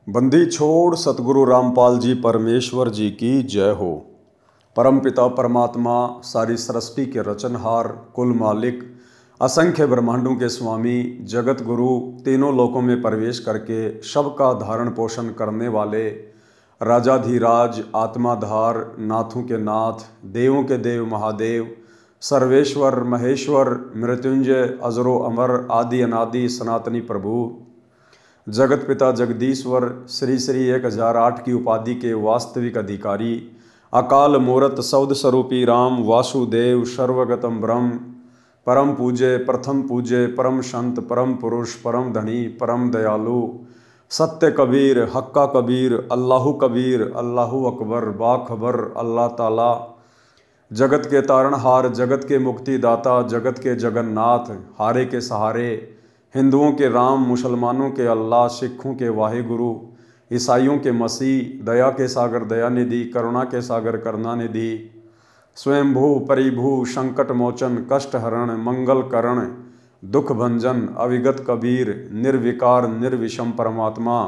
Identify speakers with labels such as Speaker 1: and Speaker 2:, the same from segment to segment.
Speaker 1: बंदी छोड़ सतगुरु रामपाल जी परमेश्वर जी की जय हो। परमपिता परमात्मा सारी सृष्टि के रचनहार, कुल मालिक, असंख्य ब्रह्मांडों के स्वामी, जगत गुरु, तीनों लोकों में प्रवेश करके सबका धारण पोषण करने वाले, राजाधिराज, आत्माधार, नाथों के नाथ, देवों के देव महादेव, सर्वेश्वर महेश्वर, मृत्युंजय, अजरो अमर, आदि अनादि सनातनी प्रभु, जगत पिता जगदीश्वर, श्री श्री 1008 की उपाधि के वास्तविक अधिकारी, अकाल मूरत सौद स्वरूपी राम वासुदेव, सर्वगतम ब्रह्म, परम पूज्य, प्रथम पूज्य, परम संत, परम पुरुष, परम धनी, परम दयालु, सत्य कबीर, हक्का कबीर, अल्लाहु कबीर, अल्लाहु अकबर, बाखबर अल्लाह ताला, जगत के तारणहार, जगत के मुक्तिदाता, जगत के जगन्नाथ, हारे के सहारे, हिंदुओं के राम, मुसलमानों के अल्लाह, सिखों के वाहिगुरु, ईसाइयों के मसीह, दया के सागर दयानिधि, करुणा के सागर करुणानिधि, स्वयंभू परिभू, संकट मोचन, कष्ट हरण, मंगल करण, दुख भंजन, अविगत कबीर, निर्विकार निर्विषम परमात्मा,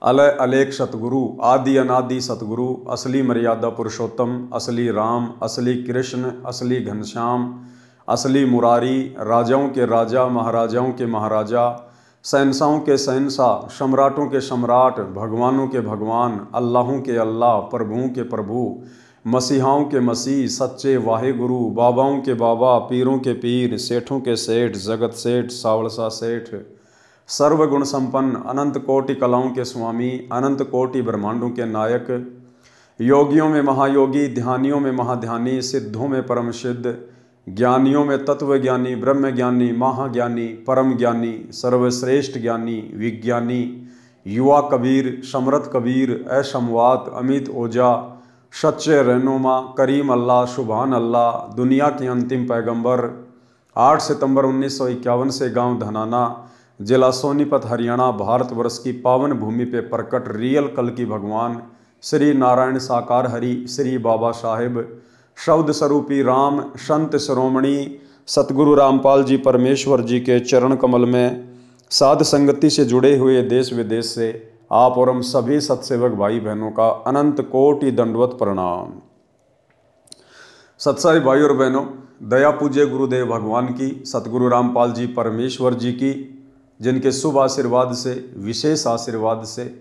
Speaker 1: अलय अलेख सतगुरु, आदि अनादि सतगुरु, असली मर्यादा पुरुषोत्तम, असली राम, असली कृष्ण, असली घनश्याम, असली मुरारी, राजाओं के राजा, महाराजाओं के महाराजा, शहंशाहों के शहंशाह, सम्राटों के सम्राट, भगवानों के भगवान, अल्लाहों के अल्लाह, प्रभुओं के प्रभु, मसीहाओं के मसीह, सच्चे वाहिगुरु, बाबाओं के बाबा, पीरों के पीर, सेठों के सेठ, जगत सेठ, सावलसा सेठ, सर्वगुण संपन्न, अनंत कोटि कलाओं के स्वामी, अनंत कोटि ब्रह्मांडों के नायक, योगियों में महायोगी, ध्यानियों में महाध्यानी, सिद्धों में परम सिद्ध, ज्ञानियों में तत्व ज्ञानी, ब्रह्म ज्ञानी, महाज्ञानी, परम ज्ञानी, सर्वश्रेष्ठ ज्ञानी, विज्ञानी, युवा कबीर, समरथ कबीर, असमवात, अमित ओझा, सच्चे रहनुमा, करीम अल्लाह, सुभान अल्लाह, दुनिया के अंतिम पैगंबर, 8 सितंबर 1951 से गांव धनाना, जिला सोनीपत, हरियाणा, भारतवर्ष की पावन भूमि पे प्रकट रियल कल की भगवान श्री नारायण साकार हरि, श्री बाबा साहेब, शब्द स्वरूपी राम, संत शिरोमणि सतगुरु रामपाल जी परमेश्वर जी के चरण कमल में साध संगति से जुड़े हुए देश विदेश से आप और हम सभी सत्सेवक भाई बहनों का अनंत कोटि दंडवत प्रणाम। सत्साई भाई और बहनों, दया पूज्य गुरुदेव भगवान की, सतगुरु रामपाल जी परमेश्वर जी की, जिनके शुभ आशीर्वाद से, विशेष आशीर्वाद से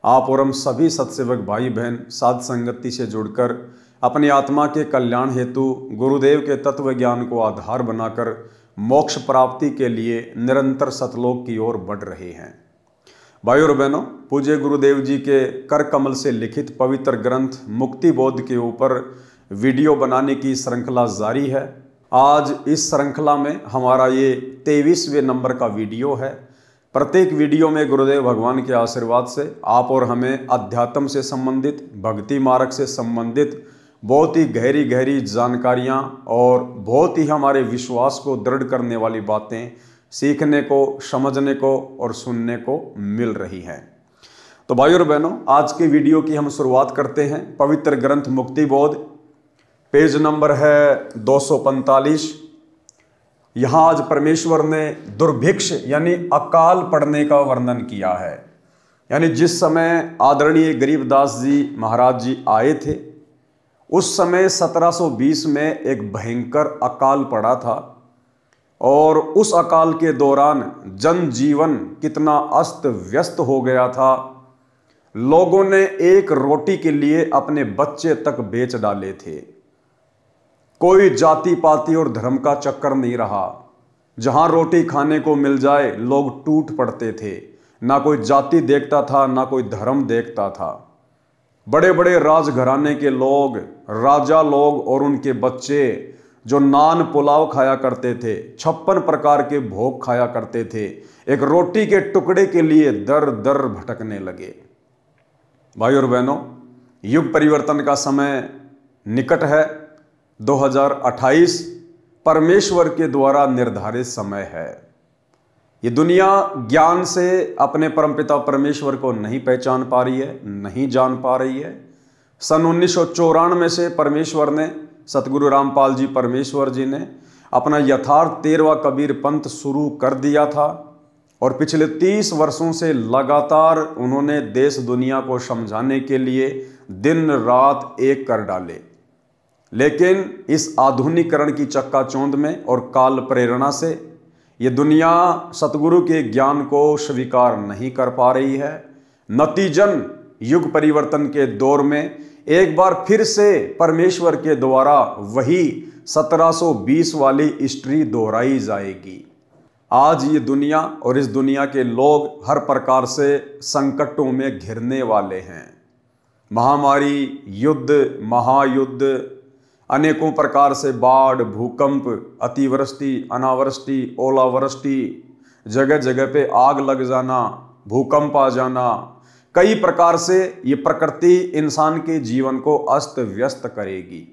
Speaker 1: आप और हम सभी सत्सेवक भाई बहन साध संगति से जुड़कर अपनी आत्मा के कल्याण हेतु गुरुदेव के तत्व ज्ञान को आधार बनाकर मोक्ष प्राप्ति के लिए निरंतर सतलोक की ओर बढ़ रहे हैं। भाई और बहनों, पूज्य गुरुदेव जी के कर कमल से लिखित पवित्र ग्रंथ मुक्ति बोध के ऊपर वीडियो बनाने की श्रृंखला जारी है। आज इस श्रृंखला में हमारा ये 23वें नंबर का वीडियो है। प्रत्येक वीडियो में गुरुदेव भगवान के आशीर्वाद से आप और हमें अध्यात्म से संबंधित, भक्ति मार्ग से संबंधित बहुत ही गहरी गहरी जानकारियाँ और बहुत ही हमारे विश्वास को दृढ़ करने वाली बातें सीखने को, समझने को और सुनने को मिल रही हैं। तो भाई और बहनों, आज के वीडियो की हम शुरुआत करते हैं। पवित्र ग्रंथ मुक्ति बोध, पेज नंबर है 245। यहाँ आज परमेश्वर ने दुर्भिक्ष यानी अकाल पड़ने का वर्णन किया है। यानी जिस समय आदरणीय गरीबदास जी महाराज जी आए थे, उस समय 1720 में एक भयंकर अकाल पड़ा था और उस अकाल के दौरान जनजीवन कितना अस्त व्यस्त हो गया था। लोगों ने एक रोटी के लिए अपने बच्चे तक बेच डाले थे। कोई जाति पाति और धर्म का चक्कर नहीं रहा। जहां रोटी खाने को मिल जाए लोग टूट पड़ते थे। ना कोई जाति देखता था, ना कोई धर्म देखता था। बड़े बड़े राजघराने के लोग, राजा लोग और उनके बच्चे जो नान पुलाव खाया करते थे, 56 प्रकार के भोग खाया करते थे, एक रोटी के टुकड़े के लिए दर दर भटकने लगे। भाई और बहनों, युग परिवर्तन का समय निकट है। 2028 परमेश्वर के द्वारा निर्धारित समय है। ये दुनिया ज्ञान से अपने परमपिता परमेश्वर को नहीं पहचान पा रही है, नहीं जान पा रही है। सन 1994 से परमेश्वर ने, सतगुरु रामपाल जी परमेश्वर जी ने अपना यथार्थ 13वां कबीर पंथ शुरू कर दिया था और पिछले 30 वर्षों से लगातार उन्होंने देश दुनिया को समझाने के लिए दिन रात एक कर डाले। लेकिन इस आधुनिकीकरण की चक्काचौंध में और काल प्रेरणा से ये दुनिया सतगुरु के ज्ञान को स्वीकार नहीं कर पा रही है। नतीजन युग परिवर्तन के दौर में एक बार फिर से परमेश्वर के द्वारा वही 1720 वाली हिस्ट्री दोहराई जाएगी। आज ये दुनिया और इस दुनिया के लोग हर प्रकार से संकटों में घिरने वाले हैं। महामारी, युद्ध, महायुद्ध, अनेकों प्रकार से बाढ़, भूकंप, अतिवृष्टि, अनावृष्टि, ओलावृष्टि, जगह जगह पे आग लग जाना, भूकंप आ जाना, कई प्रकार से ये प्रकृति इंसान के जीवन को अस्त व्यस्त करेगी।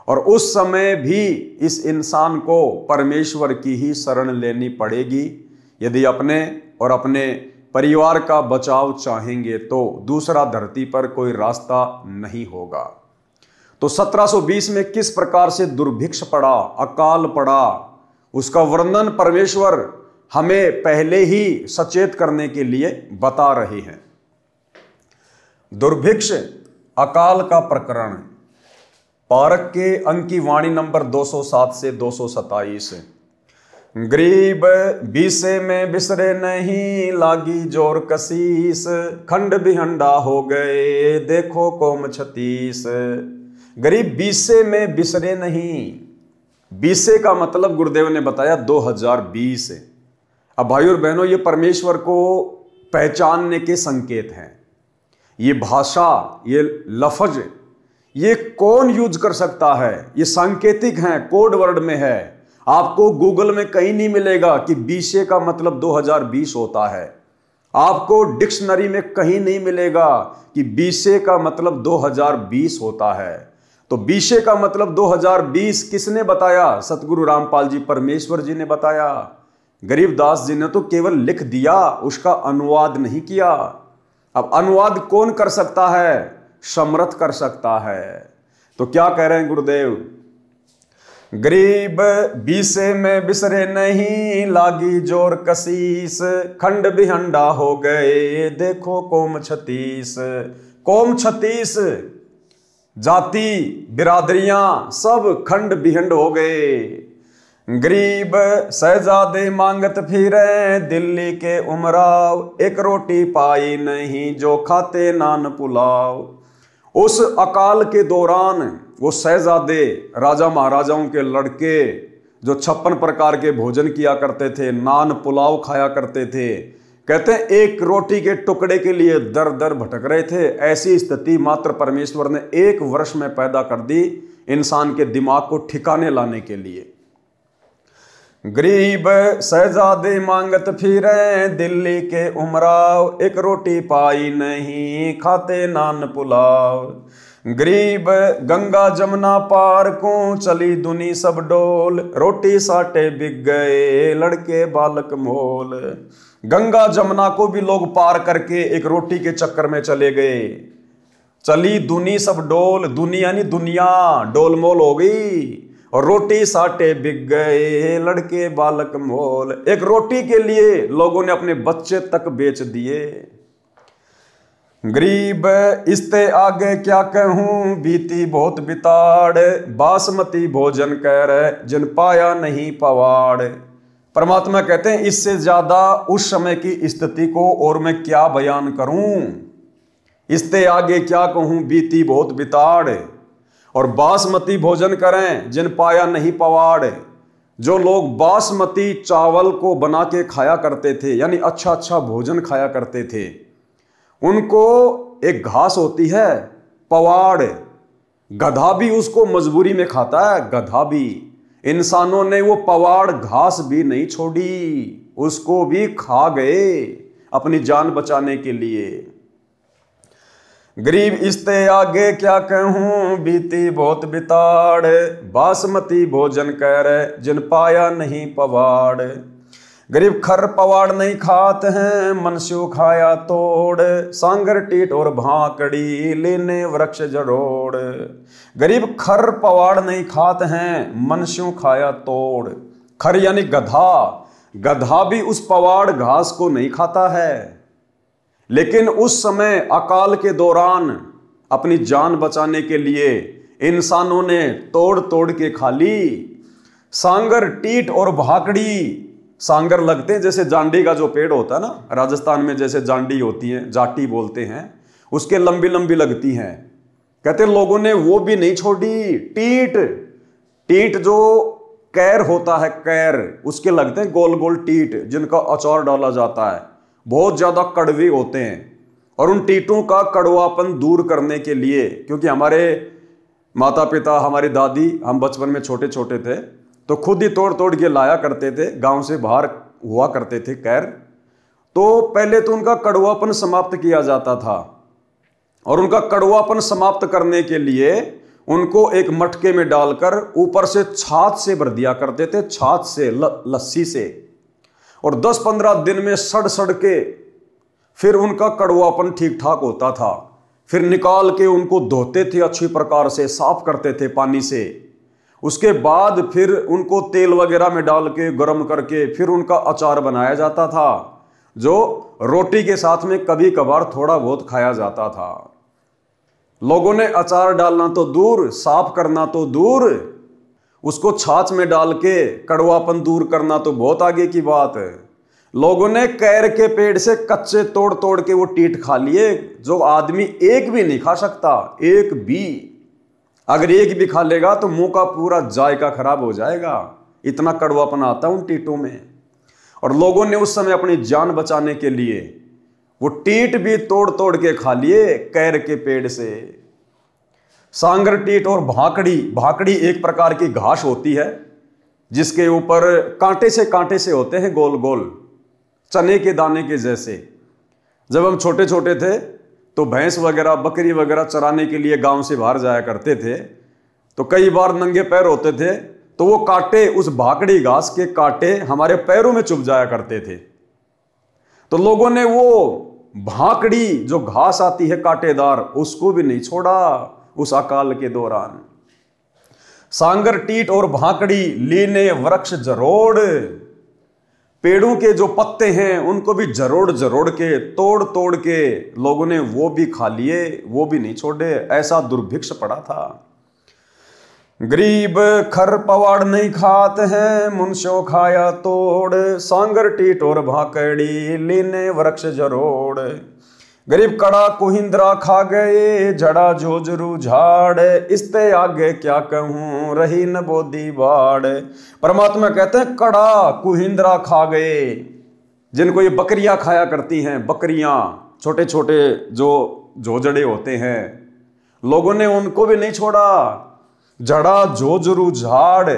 Speaker 1: और उस समय भी इस इंसान को परमेश्वर की ही शरण लेनी पड़ेगी। यदि अपने और अपने परिवार का बचाव चाहेंगे तो दूसरा धरती पर कोई रास्ता नहीं होगा। तो 1720 में किस प्रकार से दुर्भिक्ष पड़ा, अकाल पड़ा, उसका वर्णन परमेश्वर हमें पहले ही सचेत करने के लिए बता रहे हैं। दुर्भिक्ष अकाल का प्रकरण पारक के अंक की वाणी नंबर 207 से 227। गरीब बीसे में बिसरे नहीं, लागी जोर कसीस, खंड बिहंडा हो गए देखो कोम 36। गरीब बीसे में बिसरे नहीं। बीसे का मतलब गुरुदेव ने बताया 2020। अब भाई और बहनों, ये परमेश्वर को पहचानने के संकेत हैं। ये भाषा, ये लफ्ज, ये कौन यूज कर सकता है? ये सांकेतिक हैं, कोड वर्ड में है। आपको गूगल में कहीं नहीं मिलेगा कि बीसे का मतलब 2020 होता है। आपको डिक्शनरी में कहीं नहीं मिलेगा कि बीसे का मतलब 2020 होता है। तो बीसे का मतलब 2020 किसने बताया? सतगुरु रामपाल जी परमेश्वर जी ने बताया। गरीबदास जी ने तो केवल लिख दिया, उसका अनुवाद नहीं किया। अब अनुवाद कौन कर सकता है? समर्थ कर सकता है। तो क्या कह रहे हैं गुरुदेव? गरीब बीसे में बिसरे नहीं, लागी जोर कसीस, खंड बिहंडा हो गए देखो कोम 36। कोम 36 जाति बिरादरियां सब खंड बिहंड हो गए। गरीब शहजादे मांगत फिरे दिल्ली के उमराव, एक रोटी पाई नहीं जो खाते नान पुलाव। उस अकाल के दौरान वो शहजादे, राजा महाराजाओं के लड़के जो 56 प्रकार के भोजन किया करते थे, नान पुलाव खाया करते थे, कहते हैं एक रोटी के टुकड़े के लिए दर दर भटक रहे थे। ऐसी स्थिति मात्र परमेश्वर ने 1 वर्ष में पैदा कर दी इंसान के दिमाग को ठिकाने लाने के लिए। गरीब शहजादे मांगत फिरे दिल्ली के उमराव, एक रोटी पाई नहीं खाते नान पुलाव। गरीब गंगा जमुना पार को चली दुनी सब डोल, रोटी साटे बिक गए लड़के बालक मोल। गंगा जमुना को भी लोग पार करके एक रोटी के चक्कर में चले गए। चली दुनी सब डोल, दुनी यानी दुनिया डोलमोल हो गई, और रोटी साटे बिक गए लड़के बालक मोल। एक रोटी के लिए लोगों ने अपने बच्चे तक बेच दिए। गरीब इसते आगे क्या कहूं, बीती बहुत बिताड़, बासमती भोजन कर जिन पाया नहीं पवाड़। परमात्मा कहते हैं इससे ज्यादा उस समय की स्थिति को और मैं क्या बयान करूं। इसते आगे क्या कहूं, बीती बहुत बिताड़, और बासमती भोजन करें जिन पाया नहीं पवाड़। जो लोग बासमती चावल को बना के खाया करते थे, यानी अच्छा अच्छा भोजन खाया करते थे, उनको एक घास होती है पवाड़। गधा भी उसको मजबूरी में खाता है, गधा भी। इंसानों ने वो पवाड़ घास भी नहीं छोड़ी, उसको भी खा गए अपनी जान बचाने के लिए। गरीब इसते आगे क्या कहूं, बीती बहुत बिताड़, बासमती भोजन कर जिन पाया नहीं पवाड़। गरीब खर पवाड़ नहीं खाते हैं, मनस्यु खाया तोड़, सांगर टीट और भाकड़ी लेने वृक्ष जड़ोड़। गरीब खर पवाड़ नहीं खाते हैं, मनस्यु खाया तोड़। खर यानी गधा, गधा भी उस पवाड़ घास को नहीं खाता है। लेकिन उस समय अकाल के दौरान अपनी जान बचाने के लिए इंसानों ने तोड़ तोड़ के खा ली। सांगर, टीट और भाकड़ी। सांगर लगते हैं जैसे जांडी का जो पेड़ होता है ना, राजस्थान में जैसे जांडी होती है, जाटी बोलते हैं, उसके लंबी लंबी लगती हैं। कहते लोगों ने वो भी नहीं छोड़ी। टीट, टीट जो कैर होता है, कैर, उसके लगते हैं गोल गोल टीट, जिनका अचार डाला जाता है। बहुत ज्यादा कड़वे होते हैं और उन टीटों का कड़वापन दूर करने के लिए, क्योंकि हमारे माता पिता, हमारी दादी, हम बचपन में छोटे छोटे थे तो खुद ही तोड़ तोड़ के लाया करते थे, गांव से बाहर हुआ करते थे कैर। तो पहले तो उनका कड़वापन समाप्त किया जाता था और उनका कड़वापन समाप्त करने के लिए उनको एक मटके में डालकर ऊपर से छाछ से भर दिया करते थे, छाछ से, लस्सी से, और 10-15 दिन में सड़ सड़ के फिर उनका कड़वापन ठीक ठाक होता था। फिर निकाल के उनको धोते थे अच्छी प्रकार से, साफ करते थे पानी से। उसके बाद फिर उनको तेल वगैरह में डाल के गर्म करके फिर उनका अचार बनाया जाता था, जो रोटी के साथ में कभी कभार थोड़ा बहुत खाया जाता था। लोगों ने अचार डालना तो दूर, साफ करना तो दूर, उसको छाछ में डाल के कड़वापन दूर करना तो बहुत आगे की बात है। लोगों ने कैर के पेड़ से कच्चे तोड़ तोड़ के वो टीट खा लिए, जो आदमी एक भी नहीं खा सकता, एक भी। अगर एक भी खा लेगा तो मुंह का पूरा जायका खराब हो जाएगा, इतना कड़वापन आता है उन टीटों में। और लोगों ने उस समय अपनी जान बचाने के लिए वो टीट भी तोड़ तोड़ के खा लिए कैर के पेड़ से। सांगर, टीट और भाकड़ी। भाकड़ी एक प्रकार की घास होती है जिसके ऊपर कांटे से होते हैं, गोल गोल चने के दाने के जैसे। जब हम छोटे छोटे थे तो भैंस वगैरह, बकरी वगैरह चराने के लिए गांव से बाहर जाया करते थे, तो कई बार नंगे पैर होते थे तो वो कांटे, उस भाकड़ी घास के कांटे हमारे पैरों में चुभ जाया करते थे। तो लोगों ने वो भाकड़ी जो घास आती है कांटेदार, उसको भी नहीं छोड़ा उस अकाल के दौरान। सांगर, टीट और भाकड़ी लीने वृक्ष जरोड़। पेड़ों के जो पत्ते हैं उनको भी जरोड़ जरोड़ के, तोड़ तोड़ के लोगों ने वो भी खा लिए, वो भी नहीं छोड़े। ऐसा दुर्भिक्ष पड़ा था। गरीब खर पवाड़ नहीं खाते हैं, मुनशो खाया तोड़। सांगर, टीट और भाकड़ी लीने वृक्ष जरोड़। गरीब कड़ा कुहिंद्रा खा गए, जड़ा जोजरू झाड़। इसते आगे क्या कहूं, रही न बोदी बाड़। परमात्मा कहते हैं कड़ा कुहिंद्रा खा गए, जिनको ये बकरियां खाया करती हैं, बकरियां, छोटे छोटे जो जोजड़े होते हैं, लोगों ने उनको भी नहीं छोड़ा। जड़ा जोजरू झाड़।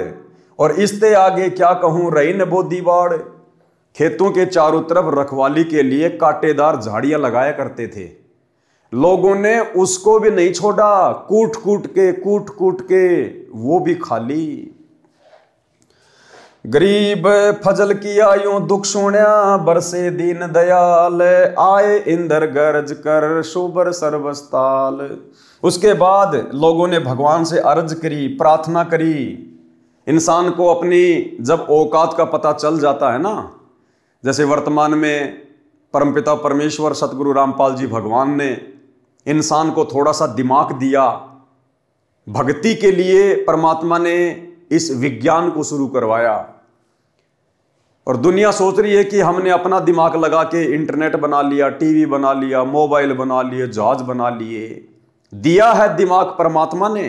Speaker 1: और इसते आगे क्या कहूं, रही न बोदी बाड़। खेतों के चारों तरफ रखवाली के लिए कांटेदार झाड़ियां लगाया करते थे, लोगों ने उसको भी नहीं छोड़ा। कूट कूट के वो भी खा ली। गरीब फजल किया यूं दुख सुण्या, बरसे दीन दयाल। आए इंदर गरज कर, शुबर सर्वस्ताल। उसके बाद लोगों ने भगवान से अर्ज करी, प्रार्थना करी। इंसान को अपनी जब औकात का पता चल जाता है ना, जैसे वर्तमान में परमपिता परमेश्वर सतगुरु रामपाल जी भगवान ने इंसान को थोड़ा सा दिमाग दिया, भक्ति के लिए परमात्मा ने इस विज्ञान को शुरू करवाया। और दुनिया सोच रही है कि हमने अपना दिमाग लगा के इंटरनेट बना लिया, टीवी बना लिया, मोबाइल बना लिए, जहाज बना लिए। दिया है दिमाग परमात्मा ने।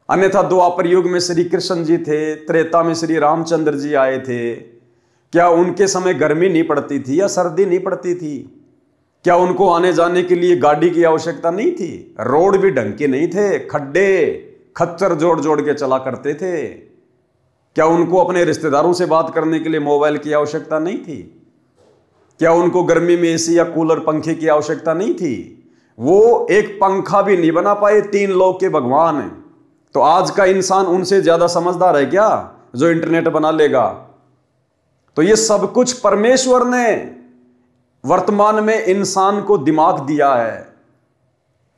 Speaker 1: अन्यथा द्वापर युग में श्री कृष्ण जी थे, त्रेता में श्री रामचंद्र जी आए थे। क्या उनके समय गर्मी नहीं पड़ती थी या सर्दी नहीं पड़ती थी? क्या उनको आने जाने के लिए गाड़ी की आवश्यकता नहीं थी? रोड भी ढंग के नहीं थे, खड्डे खच्चर जोड़ जोड़ के चला करते थे। क्या उनको अपने रिश्तेदारों से बात करने के लिए मोबाइल की आवश्यकता नहीं थी? क्या उनको गर्मी में एसी या कूलर पंखे की आवश्यकता नहीं थी? वो एक पंखा भी नहीं बना पाए, 3 लोक के भगवान। तो आज का इंसान उनसे ज्यादा समझदार है क्या, जो इंटरनेट बना लेगा? तो ये सब कुछ परमेश्वर ने वर्तमान में इंसान को दिमाग दिया है,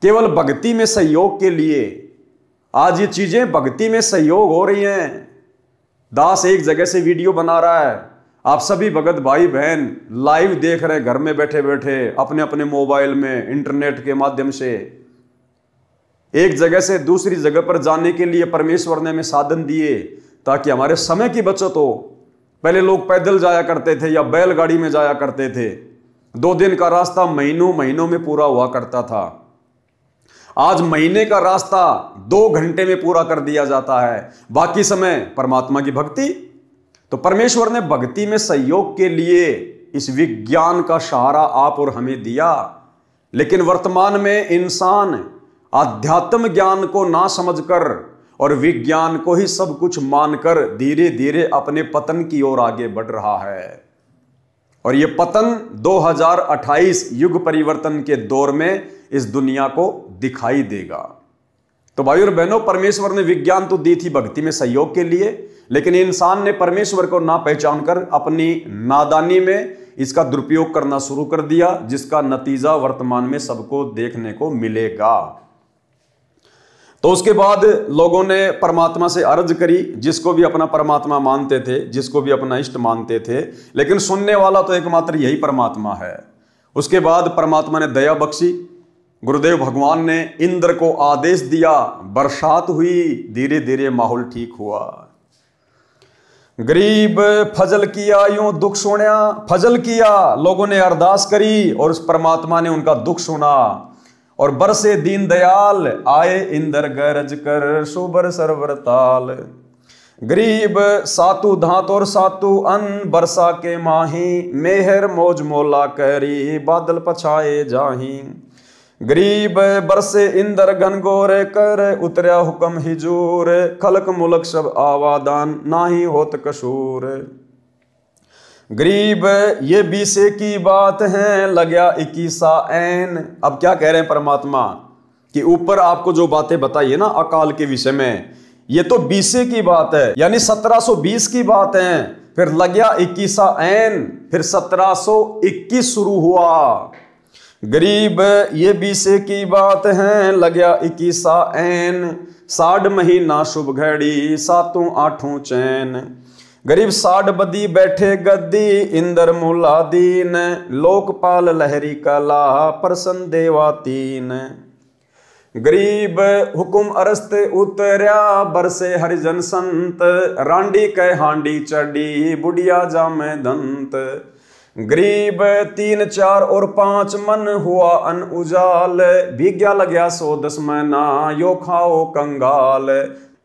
Speaker 1: केवल भक्ति में सहयोग के लिए। आज ये चीजें भक्ति में सहयोग हो रही हैं। दास एक जगह से वीडियो बना रहा है, आप सभी भगत भाई बहन लाइव देख रहे हैं घर में बैठे बैठे अपने अपने मोबाइल में इंटरनेट के माध्यम से। एक जगह से दूसरी जगह पर जाने के लिए परमेश्वर ने हमें साधन दिए ताकि हमारे समय की बचत हो। पहले लोग पैदल जाया करते थे या बैलगाड़ी में जाया करते थे। 2 दिन का रास्ता महीनों महीनों में पूरा हुआ करता था। आज महीने का रास्ता 2 घंटे में पूरा कर दिया जाता है। बाकी समय परमात्मा की भक्ति। तो परमेश्वर ने भक्ति में सहयोग के लिए इस विज्ञान का सहारा आप और हमें दिया। लेकिन वर्तमान में इंसान आध्यात्म ज्ञान को ना समझकर और विज्ञान को ही सब कुछ मानकर धीरे धीरे अपने पतन की ओर आगे बढ़ रहा है। और यह पतन 2028 युग परिवर्तन के दौर में इस दुनिया को दिखाई देगा। तो भाइयों और बहनों, परमेश्वर ने विज्ञान तो दी थी भक्ति में सहयोग के लिए, लेकिन इंसान ने परमेश्वर को ना पहचान कर अपनी नादानी में इसका दुरुपयोग करना शुरू कर दिया, जिसका नतीजा वर्तमान में सबको देखने को मिलेगा। तो उसके बाद लोगों ने परमात्मा से अर्ज करी, जिसको भी अपना परमात्मा मानते थे, जिसको भी अपना इष्ट मानते थे, लेकिन सुनने वाला तो एकमात्र यही परमात्मा है। उसके बाद परमात्मा ने दया बख्शी। गुरुदेव भगवान ने इंद्र को आदेश दिया, बरसात हुई, धीरे धीरे माहौल ठीक हुआ। गरीब फजल किया यूं दुख सुना, फजल किया, लोगों ने अरदास करी और उस परमात्मा ने उनका दुख सुना। और बरसे दीन दयाल, आए इंद्र गरज कर सुबर सरवर ताल। गरीब सातु धात और सातु अन्न, बरसा के माही, मेहर मौज मोला करी, बादल पछाए जाही। गरीब बरसे इंद्र घनघोर कर, उतरया हुक्म हिजूर, खलक मुलक सब आवादान, नाही होत कसूर। गरीब ये बीसे की बात है, लग्या 21 ऐन। अब क्या कह रहे हैं परमात्मा कि ऊपर आपको जो बातें बताई है ना अकाल के विषय में, ये तो बीसे की बात है, यानी 1720 की बात है। फिर लग्या 21 ऐन, फिर 1721 शुरू हुआ। गरीब ये बीसे की बात है, लग्या 21 ऐन, 60 महीना शुभ घड़ी, 7 8 चैन। गरीब 60 बदी बैठे गद्दी, इंद्र मूला दीन, लोकपाल लहरी कला, प्रसन्न देवा तीन। गरीब हुकुम अरस्त उतरया, बरसे हरिजन संत, रांडी कै हांडी चढ़ी, बुढ़िया जामे दंत। गरीब 3 4 और 5 मन, हुआ अन उजाल, भीग्या लग्या 110 महीना, यो खाओ कंगाल।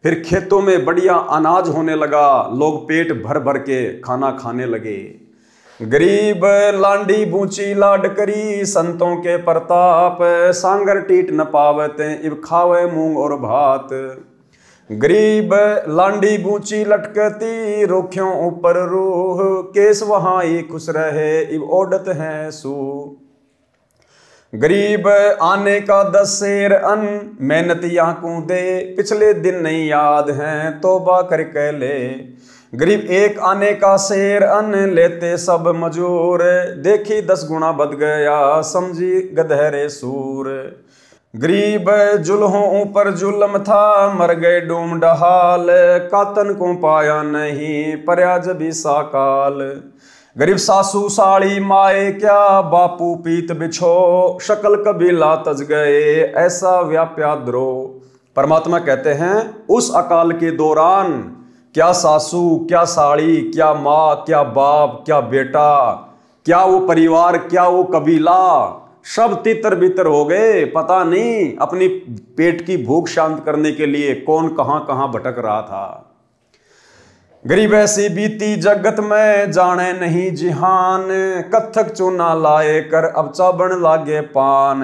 Speaker 1: फिर खेतों में बढ़िया अनाज होने लगा, लोग पेट भर भर के खाना खाने लगे। गरीब लांडी बूची लाड करी, संतों के प्रताप, सांगर टीट न पावते, इब खावे मूंग और भात। गरीब लांडी बूची लटकती, रोखियों ऊपर रूह, केस वहां ही खुश रहे, इब ओडत है सू। गरीब आने का 10 सेर अन्न, मेहनत याकू दे, पिछले दिन नहीं याद हैं, तौबा करके ले। गरीब 1 आने का सेर अन्न, लेते सब मजूर, देखी 10 गुना बद गया, समझी गधेरे सूर। गरीब जुल्हों ऊपर जुल्म था, मर गए डूम डहाल, कातन को पाया नहीं, पर्याज भी साकाल। गरीब सासू साड़ी माए क्या, बापू पीत बिछो, शकल कबीला तज गए, ऐसा व्याप्या द्रो। परमात्मा कहते हैं उस अकाल के दौरान क्या सासू, क्या साड़ी, क्या माँ, क्या बाप, क्या बेटा, क्या वो परिवार, क्या वो कबीला, सब तितर बितर हो गए। पता नहीं अपनी पेट की भूख शांत करने के लिए कौन कहां कहां भटक रहा था। गरीब ऐसी बीती जगत में, जाने नहीं जिहान, कत्थक चूना लाए कर, अब चाबण लागे पान।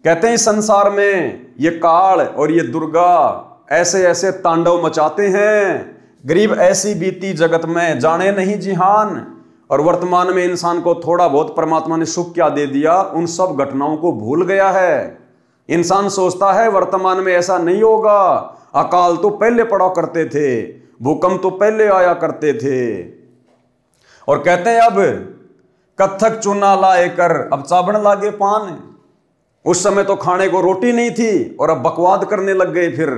Speaker 1: कहते हैं संसार में ये काल और ये दुर्गा ऐसे ऐसे तांडव मचाते हैं। गरीब ऐसी बीती जगत में, जाने नहीं जिहान। और वर्तमान में इंसान को थोड़ा बहुत परमात्मा ने सुख क्या दे दिया, उन सब घटनाओं को भूल गया है। इंसान सोचता है वर्तमान में ऐसा नहीं होगा, अकाल तो पहले पड़ा करते थे, भूकंप तो पहले आया करते थे। और कहते हैं अब कत्थक चूना लाए कर, अब चाबण लागे पान। उस समय तो खाने को रोटी नहीं थी और अब बकवाद करने लग गए। फिर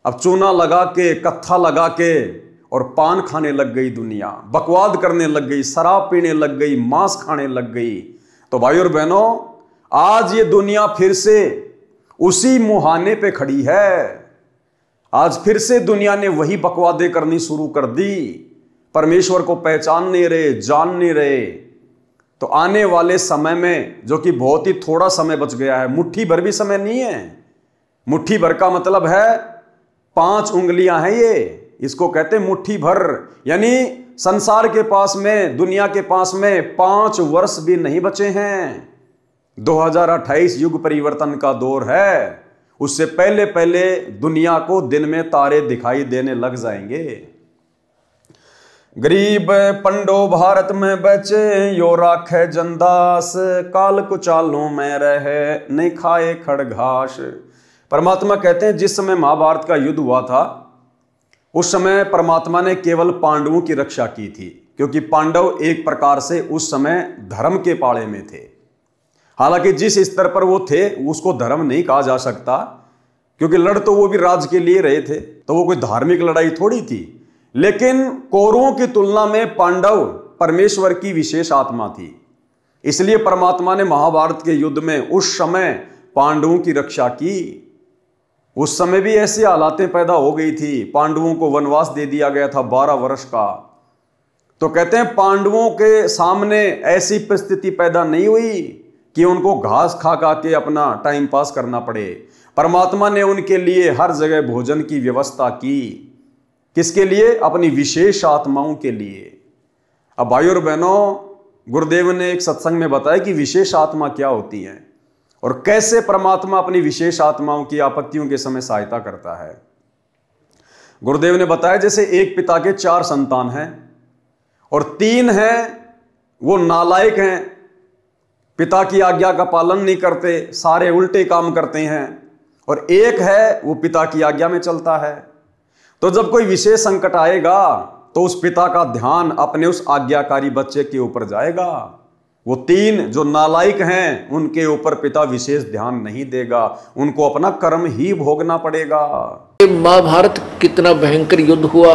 Speaker 1: अब चूना लगा के, कत्था लगा के और पान खाने लग गई दुनिया, बकवाद करने लग गई, शराब पीने लग गई, मांस खाने लग गई। तो भाई और बहनों, आज ये दुनिया फिर से उसी मुहाने पे खड़ी है। आज फिर से दुनिया ने वही बकवादे करनी शुरू कर दी, परमेश्वर को पहचान नहीं रहे, जान नहीं रहे। तो आने वाले समय में, जो कि बहुत ही थोड़ा समय बच गया है, मुट्ठी भर भी समय नहीं है, मुट्ठी भर का मतलब है 5 उंगलियां हैं ये, इसको कहते हैं मुट्ठी भर। यानी संसार के पास में, दुनिया के पास में 5 वर्ष भी नहीं बचे हैं। 2028 युग परिवर्तन का दौर है, उससे पहले पहले दुनिया को दिन में तारे दिखाई देने लग जाएंगे। गरीब पंडो भारत में बचे, यो राखे जनदास, काल कुचालों में रहे, नहीं खाए खड़घास। परमात्मा कहते हैं जिस समय महाभारत का युद्ध हुआ था, उस समय परमात्मा ने केवल पांडवों की रक्षा की थी, क्योंकि पांडव एक प्रकार से उस समय धर्म के पाले में थे। हालांकि जिस स्तर पर वो थे उसको धर्म नहीं कहा जा सकता, क्योंकि लड़ तो वो भी राज के लिए रहे थे, तो वो कोई धार्मिक लड़ाई थोड़ी थी। लेकिन कौरवों की तुलना में पांडव परमेश्वर की विशेष आत्मा थी, इसलिए परमात्मा ने महाभारत के युद्ध में उस समय पांडवों की रक्षा की। उस समय भी ऐसी हालातें पैदा हो गई थी, पांडवों को वनवास दे दिया गया था 12 वर्ष का। तो कहते हैं पांडवों के सामने ऐसी परिस्थिति पैदा नहीं हुई कि उनको घास खा खा के अपना टाइम पास करना पड़े। परमात्मा ने उनके लिए हर जगह भोजन की व्यवस्था की। किसके लिए? अपनी विशेष आत्माओं के लिए। अब भाई और बहनों, गुरुदेव ने एक सत्संग में बताया कि विशेष आत्मा क्या होती है और कैसे परमात्मा अपनी विशेष आत्माओं की आपत्तियों के समय सहायता करता है। गुरुदेव ने बताया जैसे एक पिता के 4 संतान हैं और 3 हैं वो नालायक हैं, पिता की आज्ञा का पालन नहीं करते, सारे उल्टे काम करते हैं, और एक है वो पिता की आज्ञा में चलता है। तो जब कोई विशेष संकट आएगा तो उस पिता का ध्यान अपने उस आज्ञाकारी बच्चे के ऊपर जाएगा। वो 3 जो नालायक हैं उनके ऊपर पिता विशेष ध्यान नहीं देगा, उनको अपना कर्म ही भोगना पड़ेगा।
Speaker 2: महाभारत कितना भयंकर युद्ध हुआ,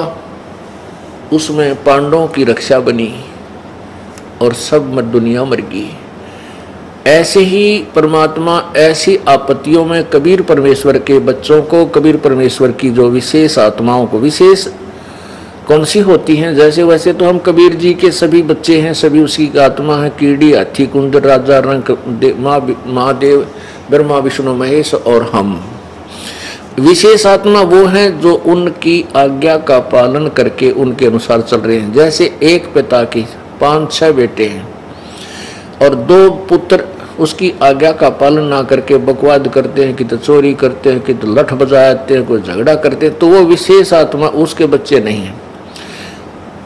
Speaker 2: उसमें पांडवों की रक्षा बनी और सब दुनिया मर गई। ऐसे ही परमात्मा ऐसी आपत्तियों में कबीर परमेश्वर के बच्चों को, कबीर परमेश्वर की जो विशेष आत्माओं को, विशेष कौन सी होती हैं, जैसे वैसे तो हम कबीर जी के सभी बच्चे हैं, सभी उसकी आत्मा है, कीड़ी, हाथी, कुंदर, राजा, रंग, महादेव, ब्रह्मा, विष्णु, महेश और हम। विशेष आत्मा वो हैं जो उनकी आज्ञा का पालन करके उनके अनुसार चल रहे हैं। जैसे एक पिता की 5-6 बेटे हैं और 2 पुत्र उसकी आज्ञा का पालन ना करके बकवाद करते हैं, कि तो चोरी करते हैं, कि तो लठ बजाते हैं, कोई झगड़ा करते हैं, तो वो विशेष आत्मा उसके बच्चे नहीं हैं।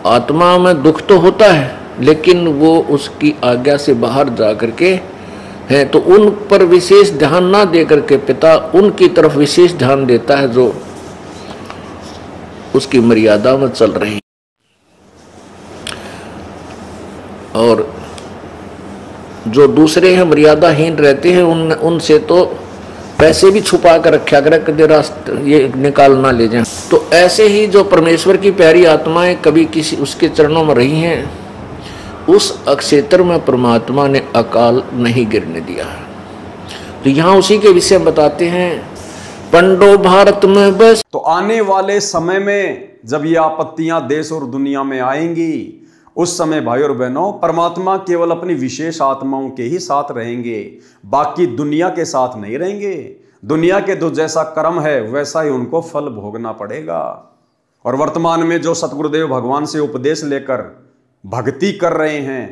Speaker 2: आत्मा में दुख तो होता है, लेकिन वो उसकी आज्ञा से बाहर जा करके हैं, तो उन पर विशेष ध्यान ना दे करके पिता उनकी तरफ विशेष ध्यान देता है जो उसकी मर्यादा में चल रहे हैं। और जो दूसरे हैं मर्यादाहीन रहते हैं, उनसे तो पैसे भी छुपा कर रखा कर कदे रास्ते ये निकाल ना ले जाएं। तो ऐसे ही जो परमेश्वर की प्यारी आत्माएं कभी किसी उसके चरणों में रही हैं, उस अक्षेत्र में परमात्मा ने अकाल नहीं गिरने दिया। तो यहाँ उसी के विषय बताते हैं, पंडो भारत में बस।
Speaker 1: तो आने वाले समय में जब ये आपत्तियां देश और दुनिया में आएंगी, उस समय भाई और बहनों परमात्मा केवल अपनी विशेष आत्माओं के ही साथ रहेंगे, बाकी दुनिया के साथ नहीं रहेंगे। दुनिया के जो जैसा कर्म है वैसा ही उनको फल भोगना पड़ेगा। और वर्तमान में जो सतगुरुदेव भगवान से उपदेश लेकर भक्ति कर रहे हैं,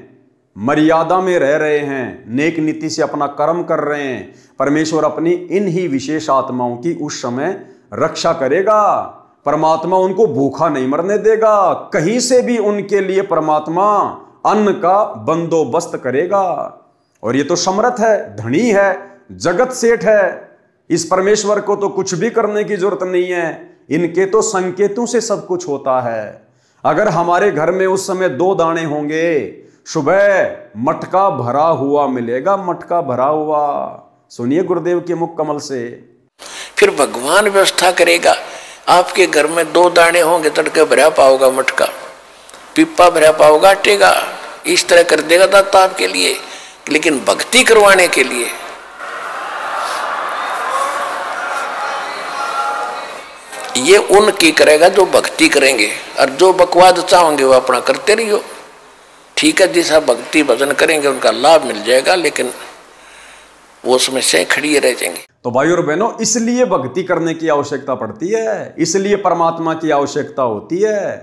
Speaker 1: मर्यादा में रह रहे हैं, नेक नीति से अपना कर्म कर रहे हैं, परमेश्वर अपनी इन ही विशेष आत्माओं की उस समय रक्षा करेगा। परमात्मा उनको भूखा नहीं मरने देगा, कहीं से भी उनके लिए परमात्मा अन्न का बंदोबस्त करेगा। और ये तो समर्थ है, धनी है, जगत सेठ है, इस परमेश्वर को तो कुछ भी करने की जरूरत नहीं है, इनके तो संकेतों से सब कुछ होता है। अगर हमारे घर में उस समय 2 दाने होंगे, सुबह मटका भरा हुआ मिलेगा, मटका भरा हुआ। सुनिए गुरुदेव के मुख कमल से।
Speaker 2: फिर भगवान व्यवस्था करेगा। आपके घर में 2 दाने होंगे तड़के भरा पाओगा मटका, पिप्पा भरा पाओगा आटे का, इस तरह कर देगा दाता आपके लिए। लेकिन भक्ति करवाने के लिए ये उनकी करेगा जो भक्ति करेंगे, और जो बकवाद चाहोगे वो अपना करते रहियो। ठीक है, जैसा भक्ति भजन करेंगे उनका लाभ मिल जाएगा, लेकिन वो समस्याएं खड़ी रह जाएंगी।
Speaker 1: तो भाई और बहनों, इसलिए भक्ति करने की आवश्यकता पड़ती है, इसलिए परमात्मा की आवश्यकता होती है।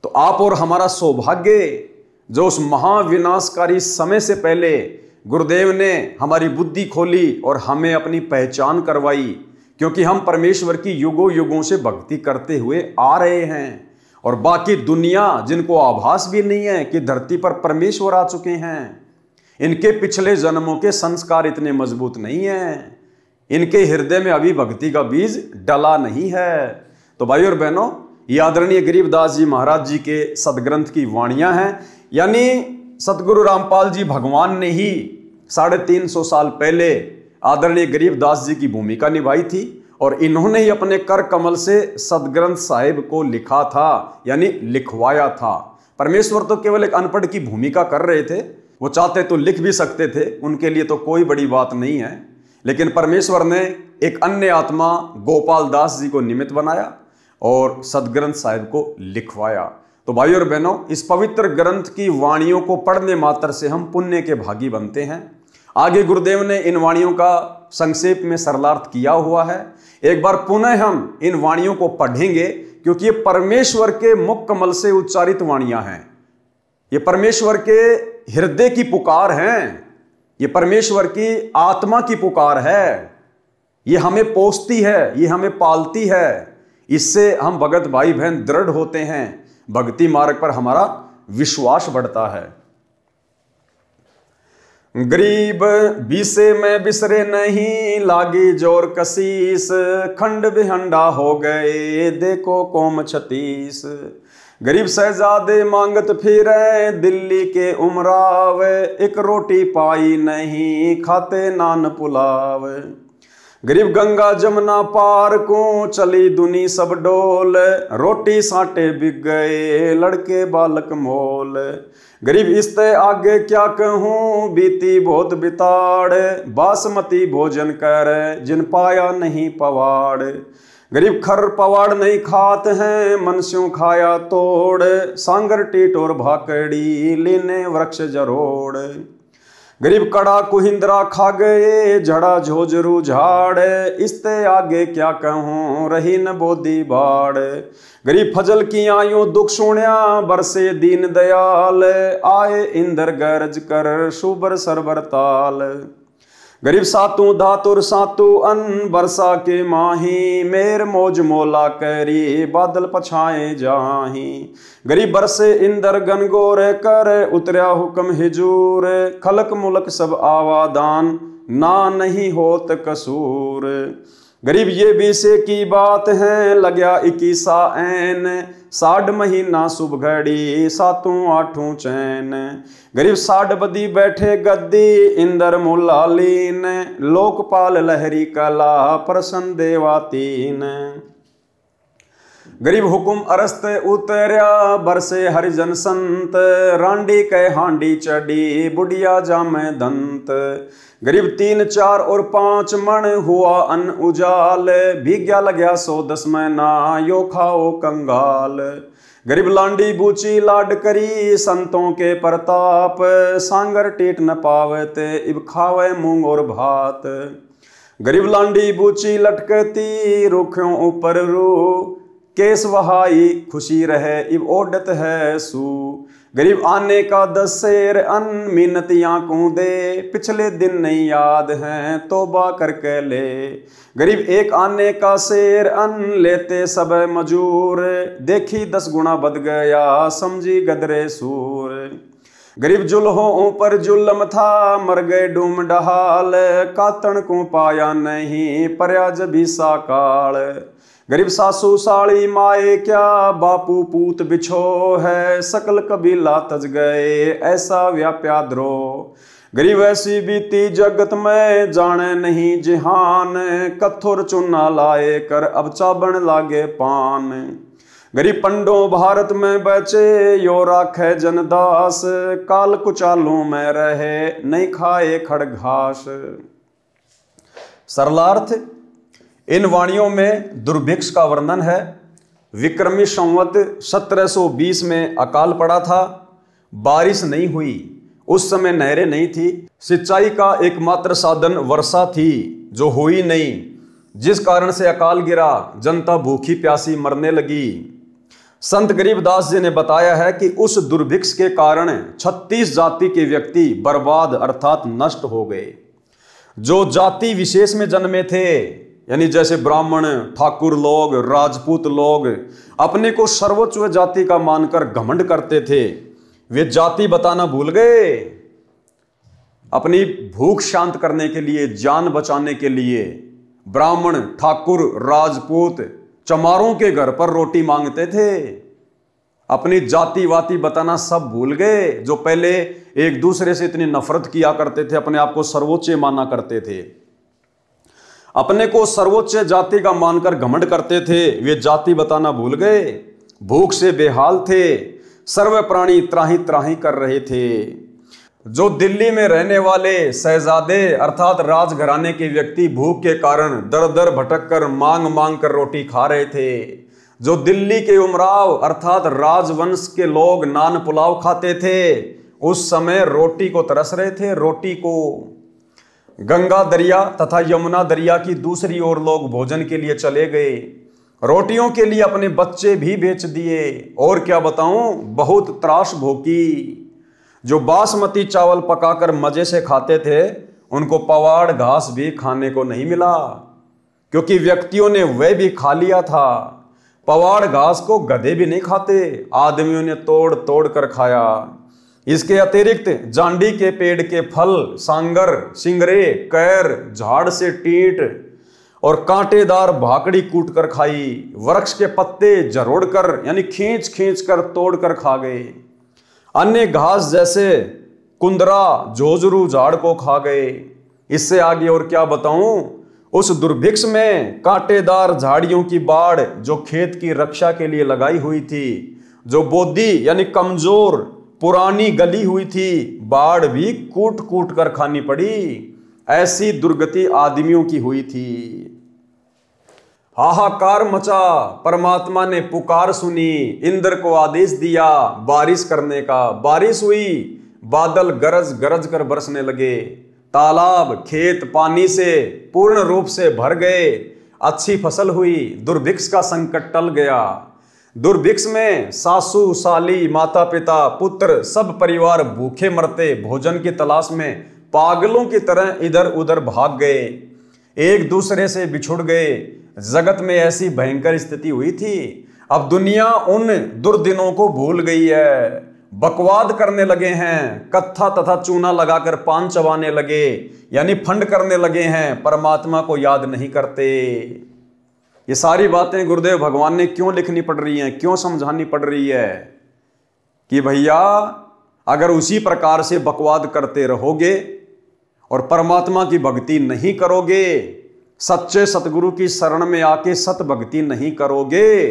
Speaker 1: तो आप और हमारा सौभाग्य जो उस महाविनाशकारी समय से पहले गुरुदेव ने हमारी बुद्धि खोली और हमें अपनी पहचान करवाई, क्योंकि हम परमेश्वर की युगों युगों से भक्ति करते हुए आ रहे हैं। और बाकी दुनिया जिनको आभास भी नहीं है कि धरती पर परमेश्वर आ चुके हैं, इनके पिछले जन्मों के संस्कार इतने मजबूत नहीं हैं, इनके हृदय में अभी भक्ति का बीज डला नहीं है। तो भाई और बहनों, ये आदरणीय गरीबदास जी महाराज जी के सदग्रंथ की वाणियां हैं, यानी सतगुरु रामपाल जी भगवान ने ही 350 साल पहले आदरणीय गरीबदास जी की भूमिका निभाई थी, और इन्होंने ही अपने कर कमल से सदग्रंथ साहिब को लिखा था, यानी लिखवाया था। परमेश्वर तो केवल एक अनपढ़ की भूमिका कर रहे थे, वो चाहते तो लिख भी सकते थे, उनके लिए तो कोई बड़ी बात नहीं है। लेकिन परमेश्वर ने एक अन्य आत्मा गोपाल दास जी को निमित्त बनाया और सदग्रंथ साहिब को लिखवाया। तो भाई और बहनों, इस पवित्र ग्रंथ की वाणियों को पढ़ने मात्र से हम पुण्य के भागी बनते हैं। आगे गुरुदेव ने इन वाणियों का संक्षेप में सरलार्थ किया हुआ है। एक बार पुनः हम इन वाणियों को पढ़ेंगे, क्योंकि ये परमेश्वर के मुख कमल से उच्चारित वाणियां हैं, ये परमेश्वर के हृदय की पुकार हैं, ये परमेश्वर की आत्मा की पुकार है, ये हमें पोसती है, ये हमें पालती है। इससे हम भगत भाई बहन दृढ़ होते हैं, भक्ति मार्ग पर हमारा विश्वास बढ़ता है। गरीब बीसे में बिसरे नहीं, लागी जोर कसीस, खंड बिहंडा हो गए देखो कौम 36। गरीब शहजादे मांगत फिरे दिल्ली के उमराव, एक रोटी पाई नहीं खाते नान पुलाव। गरीब गंगा जमुना पार को चली दुनी सब डोल, रोटी साटे बिक गए लड़के बालक मोल। गरीब इसते आगे क्या कहूँ बीती बहुत बिताड़, बासमती भोजन कर जिन पाया नहीं पवाड़। गरीब खर पवाड़ नहीं खात हैं मनस्यों खाया तोड़, सांगर टीट और भाकड़ी लीने वृक्ष जरोड़। गरीब कड़ा कुहिंद्रा खा गए झड़ा झोजरू झाड़, इसते आगे क्या कहूँ रही न बोधी बाड़। गरीब फजल की आयु दुख सुण्या बरसे दीन दयाल, आए इंद्र गरज कर सुबर सरबर ताल। गरीब सातु धातुर सातु अन्न बरसा के माही, मेर मौज मोला करी बादल पछाए जाही। गरीब बरसे इंदर गनगोर कर उतरया हुक्म हिजूर, खलक मुलक सब आवादान ना नहीं होत कसूर। गरीब ये बीसे की बात है लग्या 21 ऐन, 60 महीना शुभ घड़ी सातों आठों चैन। गरीब 60 बदी बैठे गद्दी इंदर मुलालीन, लोकपाल लहरी कला प्रसन्न देवातीन। गरीब हुकुम अरस्त उतरया बरसे हरिजन संत, रांडी कै हांडी चढ़ी बुढ़िया जामे दंत। गरीब 3, 4 और 5 मण हुआ अन्न उजाल, भीग्या लग्या 110 महीना यो खाओ कंगाल। गरीब लांडी बूची लाड करी संतों के प्रताप, सांगर टेट न पावते इब खावे मूंग और भात। गरीब लांडी बूची लटकती रुखों ऊपर रू, केस वहाई खुशी रहे इब ओडत है सू। गरीब आने का 10 शेर अन्न मिन्नतियाँ कूदे, पिछले दिन नहीं याद हैं तौबा करके ले। गरीब 1 आने का शेर अन्न लेते सब मजूर, देखी 10 गुना बद गया समझी गदरे सूर। गरीब जुल्हों ऊपर जुल्म था मर गए डूम डहाल, कातण को पाया नहीं पर्याज भी साकाल। गरीब सासू साड़ी माए क्या बापू पूत बिछो है, सकल कबीला तज गए ऐसा व्याप्या द्रोह। गरीब ऐसी बीती जगत में जाने नहीं जिहान, कथुर चुना लाए कर अब चाबन लागे पान। गरीब पंडो भारत में बचे यो राखे जनदास, काल कुचालों में रहे नहीं खाए खड़ घास। सरलार्थ, इन वाणियों में दुर्भिक्ष का वर्णन है। विक्रमी संवत 1720 में अकाल पड़ा था, बारिश नहीं हुई, उस समय नहरें नहीं थी, सिंचाई का एकमात्र साधन वर्षा थी जो हुई नहीं, जिस कारण से अकाल गिरा, जनता भूखी प्यासी मरने लगी। संत गरीबदास जी ने बताया है कि उस दुर्भिक्ष के कारण 36 जाति के व्यक्ति बर्बाद अर्थात नष्ट हो गए। जो जाति विशेष में जन्मे थे, यानी जैसे ब्राह्मण, ठाकुर लोग, राजपूत लोग अपने को सर्वोच्च जाति का मानकर घमंड करते थे, वे जाति बताना भूल गए। अपनी भूख शांत करने के लिए, जान बचाने के लिए ब्राह्मण, ठाकुर, राजपूत चमारों के घर पर रोटी मांगते थे। अपनी जाति वाति बताना सब भूल गए। जो पहले एक दूसरे से इतनी नफरत किया करते थे, अपने आप को सर्वोच्च माना करते थे, अपने को सर्वोच्च जाति का मानकर घमंड करते थे, वे जाति बताना भूल गए। भूख से बेहाल थे, सर्व प्राणी त्राही त्राही कर रहे थे। जो दिल्ली में रहने वाले शहजादे अर्थात राजघराने के व्यक्ति भूख के कारण दर दर भटक कर मांग मांग कर रोटी खा रहे थे। जो दिल्ली के उमराव अर्थात राजवंश के लोग नान पुलाव खाते थे, उस समय रोटी को तरस रहे थे, रोटी को। गंगा दरिया तथा यमुना दरिया की दूसरी ओर लोग भोजन के लिए चले गए, रोटियों के लिए अपने बच्चे भी बेच दिए। और क्या बताऊं, बहुत त्रास भोगी। जो बासमती चावल पकाकर मजे से खाते थे, उनको पवाड़ घास भी खाने को नहीं मिला, क्योंकि व्यक्तियों ने वह भी खा लिया था। पवाड़ घास को गधे भी नहीं खाते, आदमियों ने तोड़ तोड़ कर खाया। इसके अतिरिक्त जांडी के पेड़ के फल, सांगर, सिंगरे, कैर, झाड़ से टींट और कांटेदार भाकड़ी कूट कर खाई। वृक्ष के पत्ते जरोड़ कर यानी खींच खींच कर तोड़ कर खा गए। अन्य घास जैसे कुंदरा, जोजरू झाड़ को खा गए। इससे आगे और क्या बताऊं, उस दुर्भिक्ष में कांटेदार झाड़ियों की बाड़ जो खेत की रक्षा के लिए लगाई हुई थी, जो बोदी यानी कमजोर पुरानी गली हुई थी, बाड़ भी कूट कूट कर खानी पड़ी। ऐसी दुर्गति आदमियों की हुई थी। हाहाकार मचा, परमात्मा ने पुकार सुनी, इंद्र को आदेश दिया बारिश करने का। बारिश हुई, बादल गरज गरज कर बरसने लगे, तालाब खेत पानी से पूर्ण रूप से भर गए, अच्छी फसल हुई, दुर्भिक्ष का संकट टल गया। दुर्भिक्ष में सासू साली, माता पिता, पुत्र सब परिवार भूखे मरते, भोजन की तलाश में पागलों की तरह इधर उधर भाग गए, एक दूसरे से बिछुड़ गए। जगत में ऐसी भयंकर स्थिति हुई थी। अब दुनिया उन दुर्दिनों को भूल गई है, बकवाद करने लगे हैं, कत्था तथा चूना लगाकर पान चबाने लगे, यानी फंड करने लगे हैं, परमात्मा को याद नहीं करते। ये सारी बातें गुरुदेव भगवान ने क्यों लिखनी पड़ रही हैं, क्यों समझानी पड़ रही है कि भैया अगर उसी प्रकार से बकवाद करते रहोगे और परमात्मा की भक्ति नहीं करोगे, सच्चे सतगुरु की शरण में आके सत भक्ति नहीं करोगे,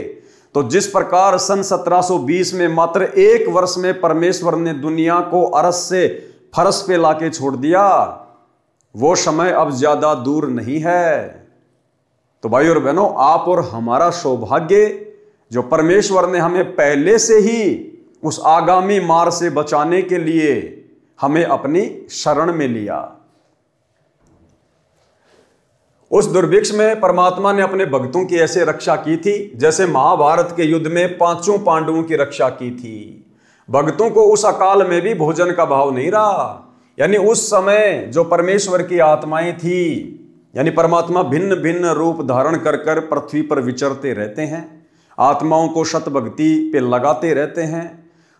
Speaker 1: तो जिस प्रकार सन 1720 में मात्र 1 वर्ष में परमेश्वर ने दुनिया को अरस से फरस पे लाके छोड़ दिया, वो समय अब ज्यादा दूर नहीं है। तो भाई और बहनों, आप और हमारा सौभाग्य जो परमेश्वर ने हमें पहले से ही उस आगामी मार से बचाने के लिए हमें अपनी शरण में लिया। उस दुर्भिक्ष में परमात्मा ने अपने भक्तों की ऐसे रक्षा की थी जैसे महाभारत के युद्ध में 5 पांडवों की रक्षा की थी। भक्तों को उस अकाल में भी भोजन का भाव नहीं रहा। यानी उस समय जो परमेश्वर की आत्माएं थी, यानी परमात्मा भिन्न भिन्न रूप धारण कर कर पृथ्वी पर विचरते रहते हैं, आत्माओं को सत भक्ति पे लगाते रहते हैं।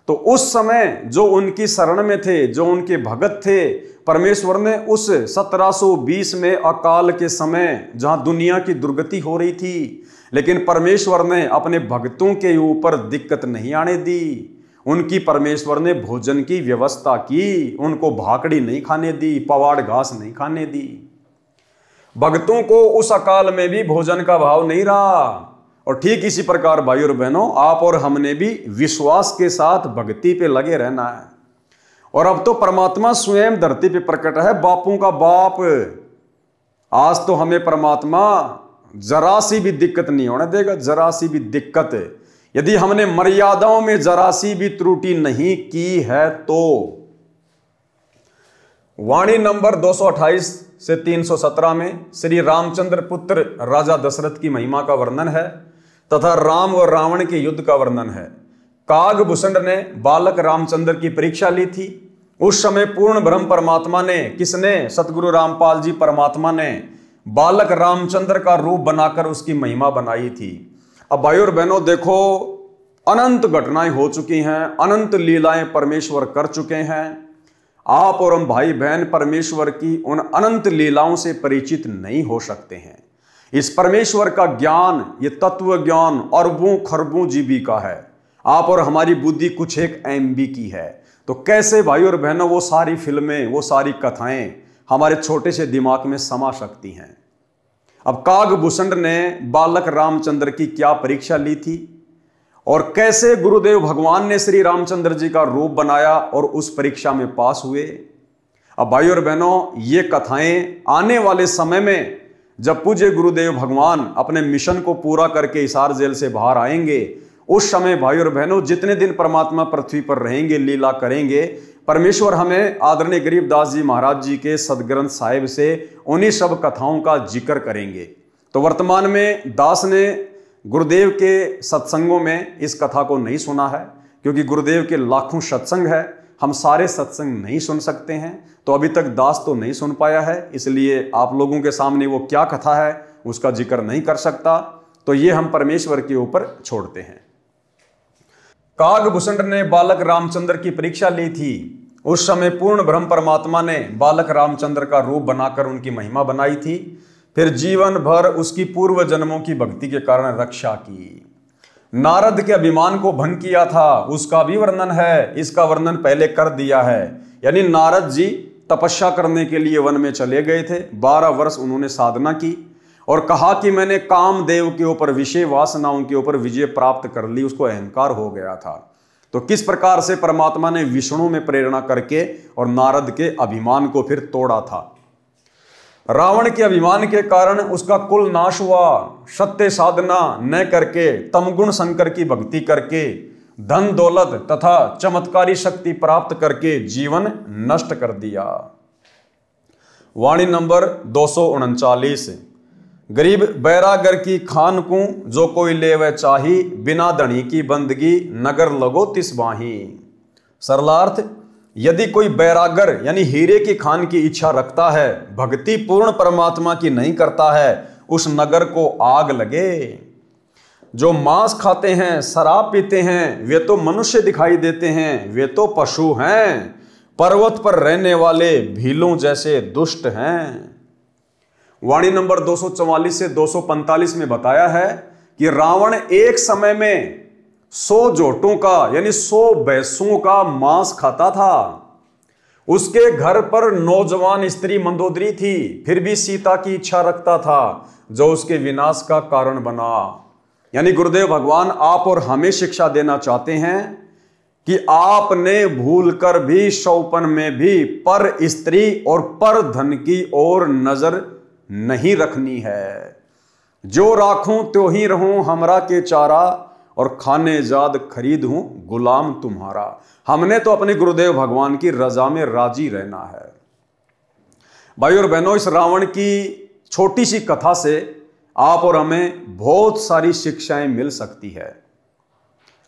Speaker 1: तो उस समय जो उनकी शरण में थे, जो उनके भगत थे, परमेश्वर ने उस 1720 में अकाल के समय जहां दुनिया की दुर्गति हो रही थी, लेकिन परमेश्वर ने अपने भक्तों के ऊपर दिक्कत नहीं आने दी। उनकी परमेश्वर ने भोजन की व्यवस्था की, उनको भाकड़ी नहीं खाने दी, पवाड़ घास नहीं खाने दी। भक्तों को उस अकाल में भी भोजन का भाव नहीं रहा। और ठीक इसी प्रकार भाई और बहनों, आप और हमने भी विश्वास के साथ भक्ति पे लगे रहना है। और अब तो परमात्मा स्वयं धरती पे प्रकट है, बापों का बाप। आज तो हमें परमात्मा जरा सी भी दिक्कत नहीं होने देगा, जरा सी भी दिक्कत। यदि हमने मर्यादाओं में जरा सी भी त्रुटि नहीं की है तो। वाणी नंबर 228 से 317 में श्री रामचंद्र पुत्र राजा दशरथ की महिमा का वर्णन है तथा राम और रावण के युद्ध का वर्णन है। कागभूषण ने बालक रामचंद्र की परीक्षा ली थी। उस समय पूर्ण ब्रह्म परमात्मा ने, किसने? सतगुरु रामपाल जी परमात्मा ने बालक रामचंद्र का रूप बनाकर उसकी महिमा बनाई थी। अब भाई और बहनों देखो, अनंत घटनाएं हो चुकी हैं, अनंत लीलाएं परमेश्वर कर चुके हैं। आप और हम भाई बहन परमेश्वर की उन अनंत लीलाओं से परिचित नहीं हो सकते हैं। इस परमेश्वर का ज्ञान, ये तत्व ज्ञान अरबों खरबों जीबी का है। आप और हमारी बुद्धि कुछ एक MB की है। तो कैसे भाई और बहनों वो सारी फिल्में, वो सारी कथाएं हमारे छोटे से दिमाग में समा सकती हैं। अब कागभूषण ने बालक रामचंद्र की क्या परीक्षा ली थी और कैसे गुरुदेव भगवान ने श्री रामचंद्र जी का रूप बनाया और उस परीक्षा में पास हुए। अब भाई और बहनों, ये कथाएं आने वाले समय में जब पूज्य गुरुदेव भगवान अपने मिशन को पूरा करके हिसार जेल से बाहर आएंगे, उस समय भाई और बहनों जितने दिन परमात्मा पृथ्वी पर रहेंगे, लीला करेंगे, परमेश्वर हमें आदरणीय गरीबदास जी महाराज जी के सदग्रंथ साहिब से उन्हीं सब कथाओं का जिक्र करेंगे। तो वर्तमान में दास ने गुरुदेव के सत्संगों में इस कथा को नहीं सुना है, क्योंकि गुरुदेव के लाखों सत्संग है, हम सारे सत्संग नहीं सुन सकते हैं। तो अभी तक दास तो नहीं सुन पाया है, इसलिए आप लोगों के सामने वो क्या कथा है उसका जिक्र नहीं कर सकता। तो ये हम परमेश्वर के ऊपर छोड़ते हैं। कागभूषण ने बालक रामचंद्र की परीक्षा ली थी। उस समय पूर्ण ब्रह्म परमात्मा ने बालक रामचंद्र का रूप बनाकर उनकी महिमा बनाई थी। फिर जीवन भर उसकी पूर्व जन्मों की भक्ति के कारण रक्षा की। नारद के अभिमान को भंग किया था, उसका भी वर्णन है। इसका वर्णन पहले कर दिया है। यानी नारद जी तपस्या करने के लिए वन में चले गए थे। 12 वर्ष उन्होंने साधना की और कहा कि मैंने कामदेव के ऊपर, विषय वासनाओं के ऊपर विजय प्राप्त कर ली। उसको अहंकार हो गया था। तो किस प्रकार से परमात्मा ने विष्णु में प्रेरणा करके और नारद के अभिमान को फिर तोड़ा था। रावण के अभिमान के कारण उसका कुल नाश हुआ। सत्य साधना न करके, तमगुण शंकर की भक्ति करके, धन दौलत तथा चमत्कारी शक्ति प्राप्त करके जीवन नष्ट कर दिया। वाणी नंबर 239। गरीब बैरागर की खान को जो कोई लेवे चाही, बिना धनी की बंदगी नगर लगो तिस बाही। सरलार्थ, यदि कोई बैरागर यानी हीरे की खान की इच्छा रखता है, भक्ति पूर्ण परमात्मा की नहीं करता है, उस नगर को आग लगे। जो मांस खाते हैं, शराब पीते हैं, वे तो मनुष्य दिखाई देते हैं, वे तो पशु हैं। पर्वत पर रहने वाले भीलों जैसे दुष्ट हैं। वाणी नंबर 244 से 245 में बताया है कि रावण एक समय में 100 जोटों का यानी 100 भैंसों का मांस खाता था। उसके घर पर नौजवान स्त्री मंदोदरी थी, फिर भी सीता की इच्छा रखता था, जो उसके विनाश का कारण बना। यानी गुरुदेव भगवान आप और हमें शिक्षा देना चाहते हैं कि आपने भूलकर भी शौपन में भी पर स्त्री और पर धन की ओर नजर नहीं रखनी है। जो राखूं त्यों ही रहूं हमरा के चारा, और खाने जाद खरीद हूं गुलाम तुम्हारा। हमने तो अपने गुरुदेव भगवान की रजा में राजी रहना है। भाई और बहनों, इस रावण की छोटी सी कथा से आप और हमें बहुत सारी शिक्षाएं मिल सकती है।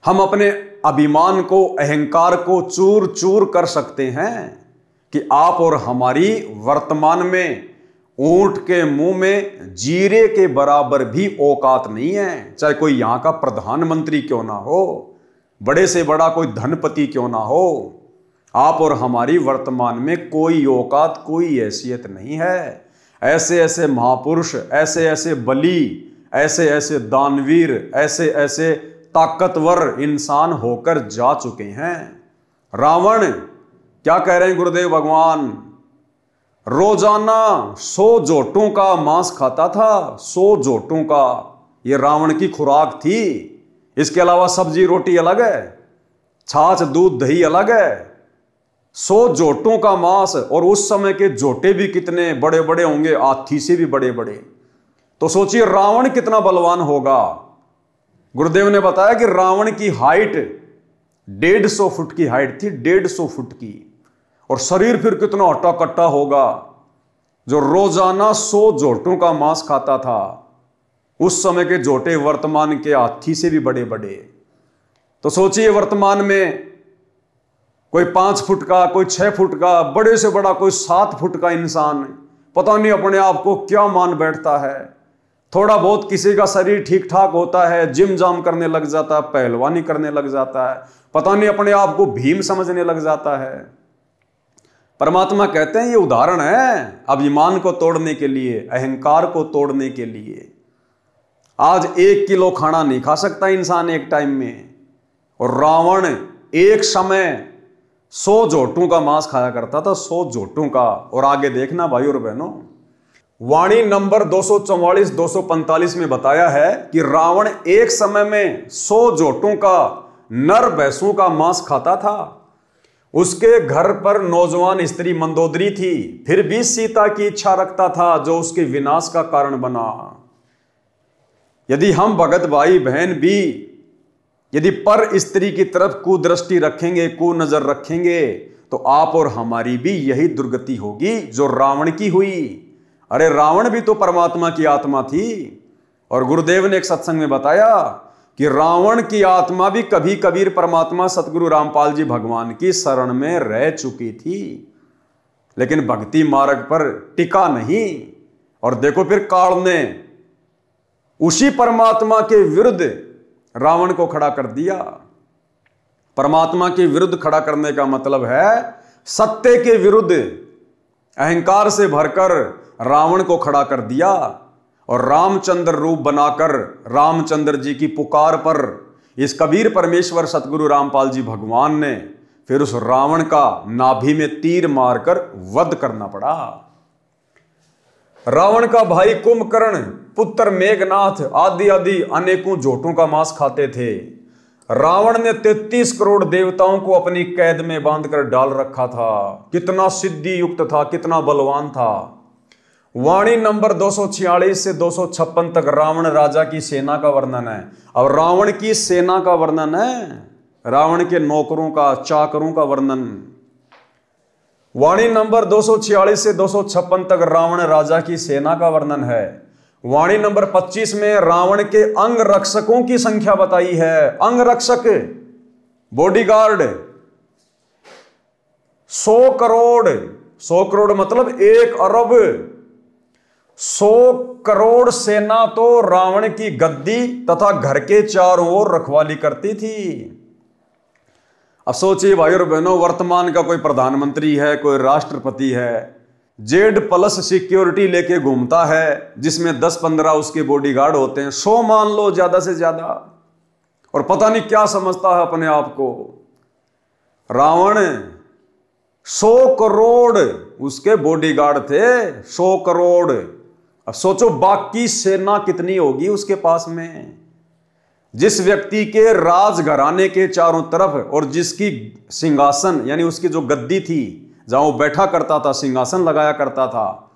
Speaker 1: हम अपने अभिमान को, अहंकार को चूर चूर कर सकते हैं कि आप और हमारी वर्तमान में ऊंट के मुंह में जीरे के बराबर भी औकात नहीं है। चाहे कोई यहां का प्रधानमंत्री क्यों ना हो, बड़े से बड़ा कोई धनपति क्यों ना हो, आप और हमारी वर्तमान में कोई औकात, कोई हैसियत नहीं है। ऐसे ऐसे महापुरुष, ऐसे ऐसे बली, ऐसे ऐसे दानवीर, ऐसे ऐसे ताकतवर इंसान होकर जा चुके हैं। रावण क्या कह रहे हैं गुरुदेव भगवान? रोजाना 100 जोटों का मांस खाता था, 100 जोटों का। ये रावण की खुराक थी। इसके अलावा सब्जी रोटी अलग है, छाछ दूध दही अलग है। 100 जोटों का मांस, और उस समय के जोटे भी कितने बड़े बड़े होंगे, हाथी से भी बड़े बड़े। तो सोचिए रावण कितना बलवान होगा। गुरुदेव ने बताया कि रावण की हाइट 150 फुट की हाइट थी, 150 फुट की। और शरीर फिर कितना हट्टा कट्टा होगा, जो रोजाना 100 जोटों का मांस खाता था। उस समय के जोटे वर्तमान के हाथी से भी बड़े बड़े। तो सोचिए वर्तमान में कोई 5 फुट का, कोई 6 फुट का, बड़े से बड़ा कोई 7 फुट का इंसान पता नहीं अपने आप को क्या मान बैठता है। थोड़ा बहुत किसी का शरीर ठीक ठाक होता है, जिम जाम करने लग जाता है, पहलवानी करने लग जाता है, पता नहीं अपने आप को भीम समझने लग जाता है। परमात्मा कहते हैं ये उदाहरण है अभिमान को तोड़ने के लिए, अहंकार को तोड़ने के लिए। आज 1 किलो खाना नहीं खा सकता इंसान एक टाइम में, और रावण एक समय 100 जोटों का मांस खाया करता था, 100 जोटों का। और आगे देखना भाई और बहनों, वाणी नंबर 244-245 में बताया है कि रावण एक समय में 100 जोटों का नर भैंसों का मांस खाता था। उसके घर पर नौजवान स्त्री मंदोदरी थी, फिर भी सीता की इच्छा रखता था, जो उसके विनाश का कारण बना। यदि हम भगत भाई बहन भी यदि पर स्त्री की तरफ कुदृष्टि रखेंगे, कुनजर रखेंगे, तो आप और हमारी भी यही दुर्गति होगी जो रावण की हुई। अरे रावण भी तो परमात्मा की आत्मा थी, और गुरुदेव ने एक सत्संग में बताया कि रावण की आत्मा भी कभी कबीर परमात्मा सतगुरु रामपाल जी भगवान की शरण में रह चुकी थी, लेकिन भक्ति मार्ग पर टिका नहीं। और देखो फिर काल ने उसी परमात्मा के विरुद्ध रावण को खड़ा कर दिया। परमात्मा के विरुद्ध खड़ा करने का मतलब है सत्य के विरुद्ध अहंकार से भरकर रावण को खड़ा कर दिया। और रामचंद्र रूप बनाकर रामचंद्र जी की पुकार पर इस कबीर परमेश्वर सतगुरु रामपाल जी भगवान ने फिर उस रावण का नाभि में तीर मारकर वध करना पड़ा। रावण का भाई कुंभकर्ण, पुत्र मेघनाथ आदि आदि अनेकों जोटों का मांस खाते थे। रावण ने 33 करोड़ देवताओं को अपनी कैद में बांधकर डाल रखा था। कितना सिद्धि युक्त था, कितना बलवान था। वाणी नंबर 246 से 256 तक रावण राजा की सेना का वर्णन है। अब रावण की सेना का वर्णन है, रावण के नौकरों का, चाकरों का वर्णन। वाणी नंबर 246 से 256 तक रावण राजा की सेना का वर्णन है। वाणी नंबर 25 में रावण के अंग रक्षकों की संख्या बताई है। अंग रक्षक, बॉडीगार्ड 100 करोड़। 100 करोड़ मतलब 1 अरब। 100 करोड़ सेना तो रावण की गद्दी तथा घर के चारों ओर रखवाली करती थी। अब सोचिए भाई और बहनों, वर्तमान का कोई प्रधानमंत्री है, कोई राष्ट्रपति है, Z+ सिक्योरिटी लेके घूमता है, जिसमें 10-15 उसके बॉडीगार्ड होते हैं, 100 मान लो ज्यादा से ज्यादा, और पता नहीं क्या समझता है अपने आप को। रावण 100 करोड़ उसके बॉडीगार्ड थे, 100 करोड़। अब सोचो बाकी सेना कितनी होगी उसके पास में। जिस व्यक्ति के राजघराने के चारों तरफ और जिसकी सिंहासन यानी उसकी जो गद्दी थी जहां वो बैठा करता था, सिंहासन लगाया करता था,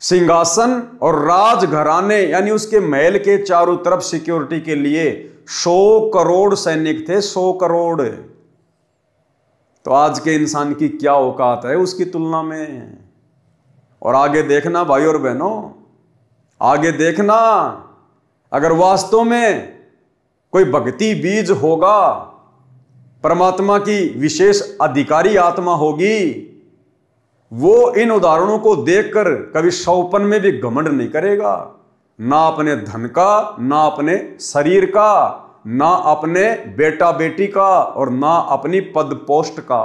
Speaker 1: सिंहासन और राजघराने यानी उसके महल के चारों तरफ सिक्योरिटी के लिए 100 करोड़ सैनिक थे, 100 करोड़। तो आज के इंसान की क्या औकात है उसकी तुलना में। और आगे देखना भाई और बहनों, आगे देखना, अगर वास्तव में कोई भक्ति बीज होगा, परमात्मा की विशेष अधिकारी आत्मा होगी, वो इन उदाहरणों को देखकर कभी शौपन में भी घमंड नहीं करेगा, ना अपने धन का, ना अपने शरीर का, ना अपने बेटा बेटी का, और ना अपनी पद पोस्ट का।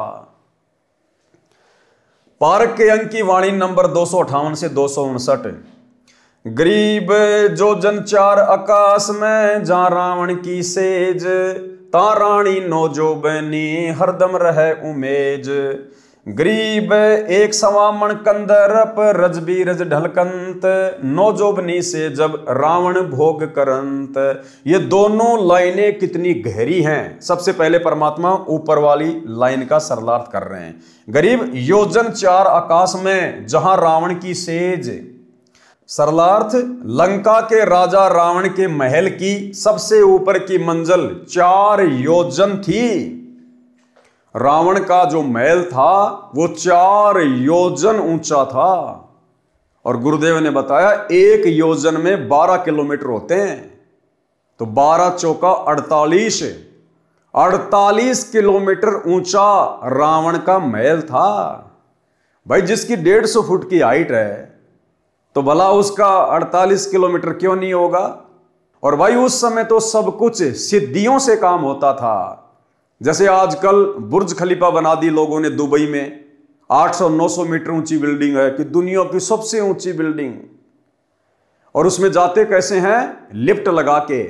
Speaker 1: पारक के अंक की वाणी नंबर 258 से 259। गरीब जो जन चार आकाश में, जहाँ रावण की सेज, ता रानी नौजो बनी हरदम रहे उमेज। गरीब एक सवामण कंदरप, रज बीरज ढलकंत, नौजोबनी से जब रावण भोग करंत। ये दोनों लाइनें कितनी गहरी हैं। सबसे पहले परमात्मा ऊपर वाली लाइन का सरलार्थ कर रहे हैं। गरीब योजन चार आकाश में, जहां रावण की सेज। सरलार्थ, लंका के राजा रावण के महल की सबसे ऊपर की मंजिल 4 योजन थी। रावण का जो महल था वो 4 योजन ऊंचा था। और गुरुदेव ने बताया 1 योजन में 12 किलोमीटर होते हैं, तो 12 चौका 48 किलोमीटर ऊंचा रावण का महल था। भाई जिसकी 150 फुट की हाइट है तो भला उसका 48 किलोमीटर क्यों नहीं होगा। और भाई उस समय तो सब कुछ सिद्धियों से काम होता था। जैसे आजकल बुर्ज खलीफा बना दी लोगों ने दुबई में, 800-900 मीटर ऊंची बिल्डिंग है कि दुनिया की सबसे ऊंची बिल्डिंग। और उसमें जाते कैसे हैं? लिफ्ट लगा के।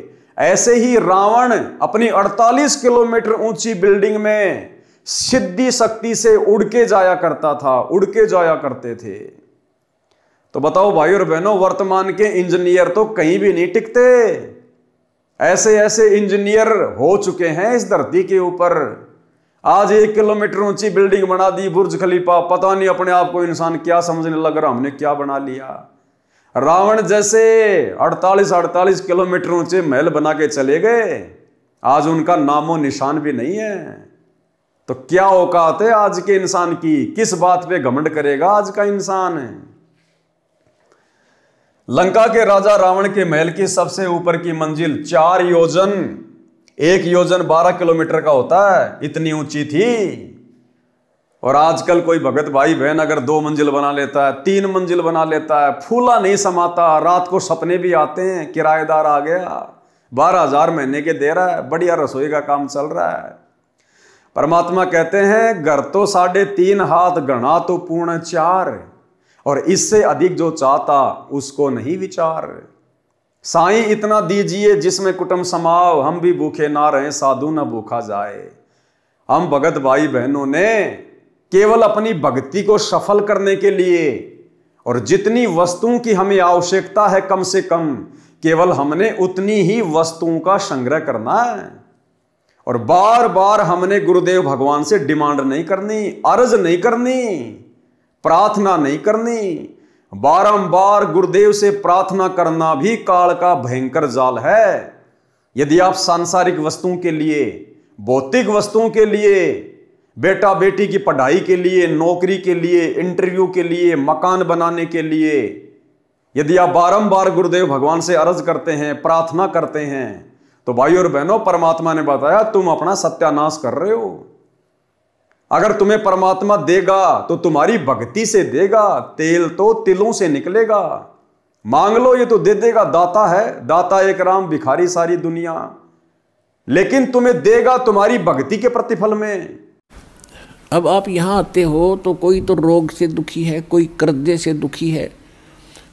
Speaker 1: ऐसे ही रावण अपनी 48 किलोमीटर ऊंची बिल्डिंग में सिद्धि शक्ति से उड़ के जाया करता था, उड़ के जाया करते थे। तो बताओ भाई और बहनों, वर्तमान के इंजीनियर तो कहीं भी नहीं टिकते। ऐसे ऐसे इंजीनियर हो चुके हैं इस धरती के ऊपर। आज 1 किलोमीटर ऊंची बिल्डिंग बना दी, बुर्ज खलीफा। पता नहीं अपने आप को इंसान क्या समझने लग रहा, हमने क्या बना लिया। रावण जैसे 48 किलोमीटर ऊंचे महल बना के चले गए, आज उनका नामो निशान भी नहीं है। तो क्या औकात है आज के इंसान की? किस बात पे घमंड करेगा आज का इंसान? लंका के राजा रावण के महल की सबसे ऊपर की मंजिल 4 योजन, 1 योजन 12 किलोमीटर का होता है, इतनी ऊंची थी। और आजकल कोई भगत भाई बहन अगर 2 मंजिल बना लेता है, 3 मंजिल बना लेता है, फूला नहीं समाता, रात को सपने भी आते हैं किराएदार आ गया, 12,000 महीने के दे रहा है, बढ़िया रसोई का काम चल रहा है। परमात्मा कहते हैं घर तो 3.5 हाथ, गणा तो पूर्ण 4, और इससे अधिक जो चाहता उसको नहीं विचार। साईं इतना दीजिए जिसमें कुटुंब समाओ, हम भी भूखे ना रहे साधु न भूखा जाए। हम भगत भाई बहनों ने केवल अपनी भक्ति को सफल करने के लिए, और जितनी वस्तुओं की हमें आवश्यकता है कम से कम, केवल हमने उतनी ही वस्तुओं का संग्रह करना है। और बार बार हमने गुरुदेव भगवान से डिमांड नहीं करनी, अर्ज नहीं करनी, प्रार्थना नहीं करनी। बारंबार गुरुदेव से प्रार्थना करना भी काल का भयंकर जाल है। यदि आप सांसारिक वस्तुओं के लिए, भौतिक वस्तुओं के लिए, बेटा बेटी की पढ़ाई के लिए, नौकरी के लिए, इंटरव्यू के लिए, मकान बनाने के लिए, यदि आप बारंबार गुरुदेव भगवान से अर्ज करते हैं, प्रार्थना करते हैं, तो भाई और बहनों परमात्मा ने बताया तुम अपना सत्यानाश कर रहे हो। अगर तुम्हें परमात्मा देगा तो तुम्हारी भक्ति से देगा, तेल तो तिलों से निकलेगा। मांग लो ये तो दे देगा, दाता है, दाता एक राम, भिखारी सारी दुनिया। लेकिन तुम्हें देगा तुम्हारी भक्ति के प्रतिफल में।
Speaker 2: अब आप यहाँ आते हो तो कोई तो रोग से दुखी है, कोई कर्जे से दुखी है,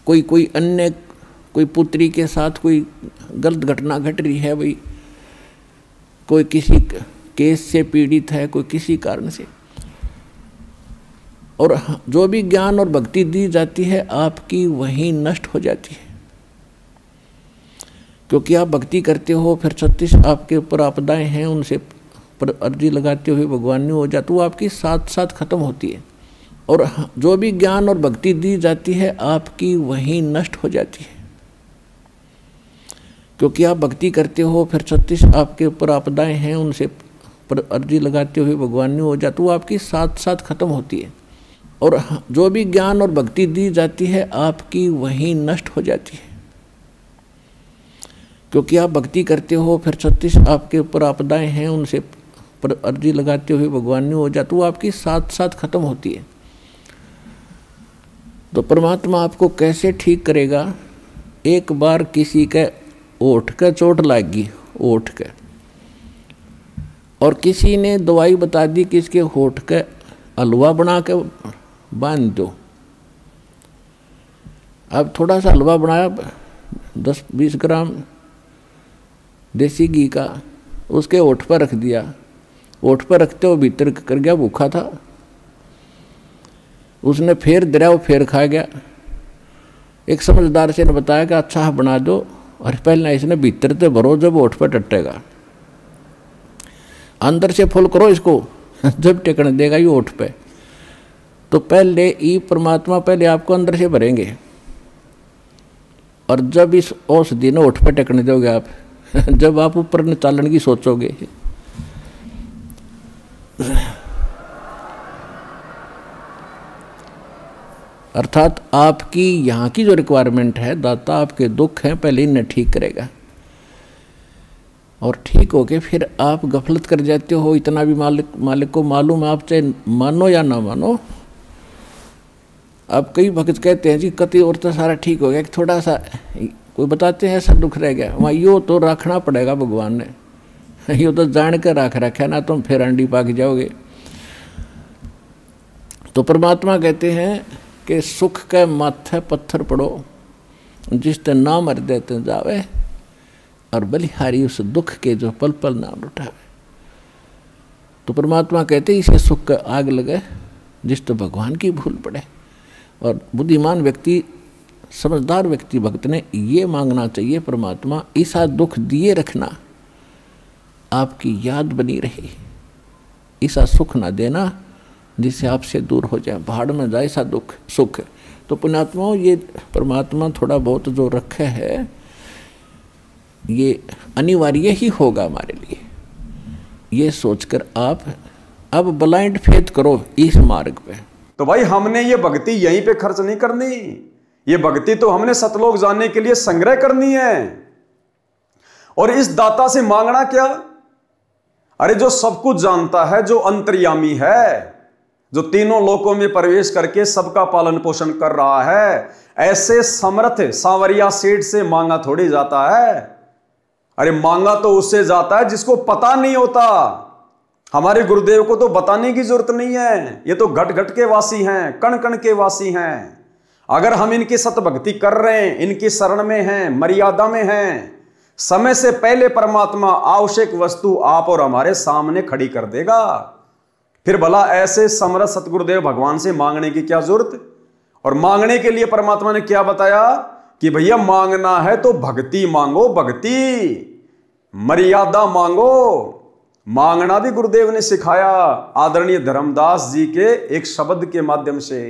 Speaker 2: कोई अन्य, कोई पुत्री के साथ कोई गलत घटना घट रही है, भाई कोई किसी केस से पीड़ित है, कोई किसी कारण से। और जो भी ज्ञान और भक्ति दी जाती है आपकी वहीं नष्ट हो जाती है, क्योंकि आप भक्ति करते हो, फिर 36 आपके ऊपर आपदाएं हैं, उनसे पर अर्जी लगाते हुए भगवान ने हो जाती, वो आपकी साथ साथ खत्म होती है। और जो भी ज्ञान और भक्ति दी जाती है आपकी वहीं नष्ट हो जाती है, क्योंकि आप भक्ति करते हो, फिर 36 आपके ऊपर आपदाएं हैं, उनसे पर अर्जी लगाते हुए भगवान ने हो जाती, वो आपकी साथ साथ खत्म होती है। और जो भी ज्ञान और भक्ति दी जाती है आपकी वहीं नष्ट हो जाती है, क्योंकि आप भक्ति करते हो, फिर 36 आपके ऊपर आपदाएं हैं, उनसे पर अर्जी लगाते हुए भगवान ने हो जाती, वो आपकी साथ साथ खत्म होती है। तो परमात्मा आपको कैसे ठीक करेगा? एक बार किसी के ओठ का चोट लगी, ओठ का, और किसी ने दवाई बता दी कि इसके होठ का हलवा बना के बांध दो, अब थोड़ा सा हलवा बनाया 10-20 ग्राम देसी घी का, उसके होठ पर रख दिया। होठ पर रखते हो भीतर कर गया, भूखा था। उसने फिर दरिया, वो फिर खा गया। एक समझदार से ने बताया कि अच्छा बना दो, और पहले इसने भीतर से भरो, जब होठ पर टटेगा अंदर से फुल करो इसको, जब टेकने देगा ये होठ पे। तो पहले ये परमात्मा पहले आपको अंदर से भरेंगे, और जब इस औषधि ने होठ पे टेकने दोगे आप, जब आप ऊपर चालन की सोचोगे। अर्थात आपकी यहाँ की जो रिक्वायरमेंट है, दाता आपके दुख हैं पहले इन्हें ठीक करेगा, और ठीक होके फिर आप गफलत कर जाते हो। इतना भी मालिक को मालूम है, आप चाहे मानो या ना मानो। अब कई भक्त कहते हैं जी कति और तो सारा ठीक हो गया, थोड़ा सा कोई बताते हैं ऐसा दुख रह गया, वहाँ यो तो रखना पड़ेगा भगवान ने, यो तो जान कर रख रखा ना, तुम फिर अंडी पाक जाओगे। तो परमात्मा कहते हैं कि सुख के माथे पत्थर पड़ो, जिसते नाम मर देते जावे, और बलिहारी उस दुख के जो पल पल नाम उठावे। तो परमात्मा कहते हैं इसे सुख का आग लगे जिस तो भगवान की भूल पड़े। और बुद्धिमान व्यक्ति, समझदार व्यक्ति, भक्त ने ये मांगना चाहिए, परमात्मा ऐसा दुख दिए रखना आपकी याद बनी रहे, ऐसा सुख ना देना जिससे आपसे दूर हो जाए, भाड़ में जाए ऐसा दुख सुख। तो पुण्यात्माओं, ये परमात्मा थोड़ा बहुत जो रखे है ये अनिवार्य ही होगा हमारे लिए। ये सोचकर आप अब ब्लाइंड फेथ करो इस मार्ग पे।
Speaker 1: तो भाई हमने ये भक्ति यहीं पे खर्च नहीं करनी, ये भक्ति तो हमने सतलोक जाने के लिए संग्रह करनी है। और इस दाता से मांगना क्या? अरे जो सब कुछ जानता है, जो अंतर्यामी है, जो तीनों लोकों में प्रवेश करके सबका पालन पोषण कर रहा है, ऐसे समर्थ सांवरिया सेठ से मांगा थोड़ी जाता है। अरे मांगा तो उससे जाता है जिसको पता नहीं होता। हमारे गुरुदेव को तो बताने की जरूरत नहीं है, ये तो घट घट के वासी हैं, कण कण के वासी हैं। अगर हम इनकी सतभक्ति कर रहे हैं, इनकी शरण में हैं, मर्यादा में हैं, समय से पहले परमात्मा आवश्यक वस्तु आप और हमारे सामने खड़ी कर देगा। फिर भला ऐसे समर्थ सतगुरुदेव भगवान से मांगने की क्या जरूरत? और मांगने के लिए परमात्मा ने क्या बताया कि भैया मांगना है तो भक्ति मांगो, भक्ति मर्यादा मांगो। मांगना भी गुरुदेव ने सिखाया आदरणीय धर्मदास जी के एक शब्द के माध्यम से।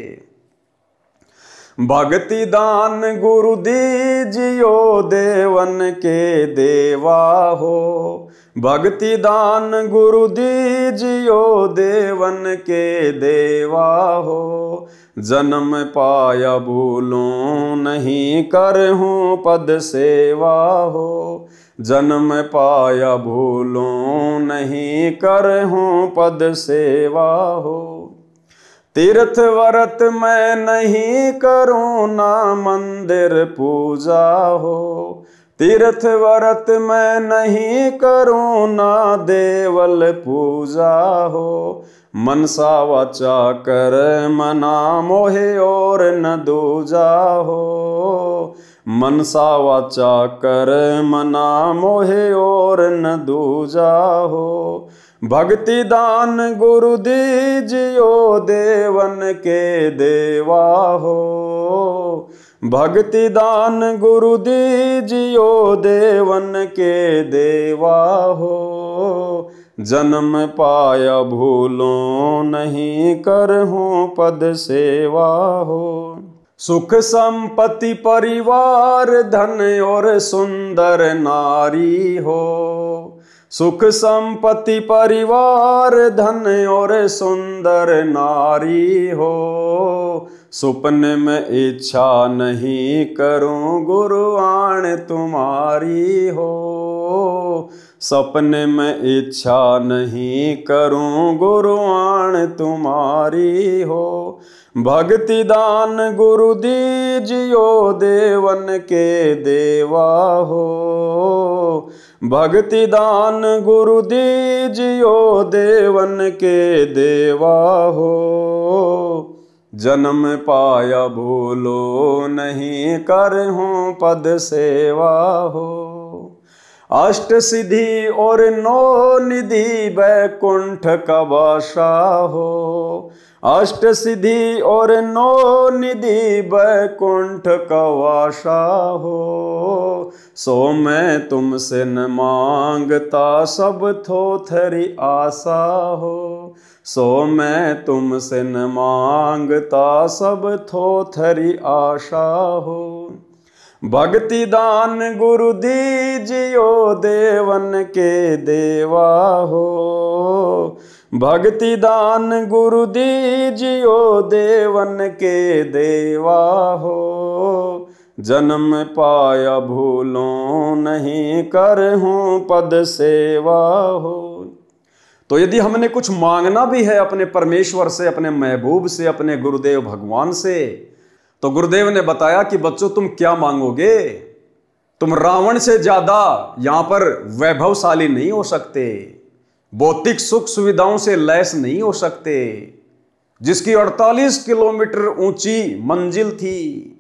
Speaker 1: भक्ति दान गुरु दीजियो देवन के देवा हो, भक्ति दान गुरु दीजियो देवन के देवा हो। जन्म पाया भूलूं नहीं करहूं पद सेवा हो, जन्म पाया भूलूं नहीं करहूं पद सेवा हो। तीर्थ व्रत मैं नहीं करूं ना मंदिर पूजा हो, तीर्थ व्रत मैं नहीं करूं ना देवल पूजा हो। मनसा वाचा कर मना मोहे और न दूजा हो, मनसा वाचा कर मना मोहे और न दूजा हो। भक्ति दान गुरु दीजियो देवन के देवा हो, भक्ति दान गुरु दीजियो देवन के देवा हो। जन्म पाया भूलों नहीं करहूं पद सेवा हो। सुख संपत्ति परिवार धन और सुंदर नारी हो, सुख संपत्ति परिवार धन और सुंदर नारी हो। सुपने में इच्छा नहीं करूं गुरुआन तुम्हारी हो, सपने में इच्छा नहीं करूं गुरुआन तुम्हारी हो। भक्ति दान गुरु दीजियो देवन के देवा हो, भक्ति दान गुरु दीजियो देवन के देवा हो। जन्म पाया भूलो नहीं, करहूँ पद सेवा हो। अष्ट सिद्धि और नौ निधि बैकुंठ का बासा हो। अष्ट सिद्धि और नौ निधि बैकुंठ का वासा हो। सो मैं तुमसे न मांगता सब थोथरी आशा हो। सो मैं तुमसे न मांगता सब थोथरी आशा हो। भक्ति दान गुरु दीजियो देवन के देवा हो। भक्ति दान गुरु दीजियो देवन के देवा हो। जन्म पाया भूलो नहीं, करहूँ पद सेवा हो। तो यदि हमने कुछ मांगना भी है अपने परमेश्वर से, अपने महबूब से, अपने गुरुदेव भगवान से, तो गुरुदेव ने बताया कि बच्चों तुम क्या मांगोगे? तुम रावण से ज्यादा यहां पर वैभवशाली नहीं हो सकते, भौतिक सुख सुविधाओं से लैस नहीं हो सकते। जिसकी 48 किलोमीटर ऊंची मंजिल थी,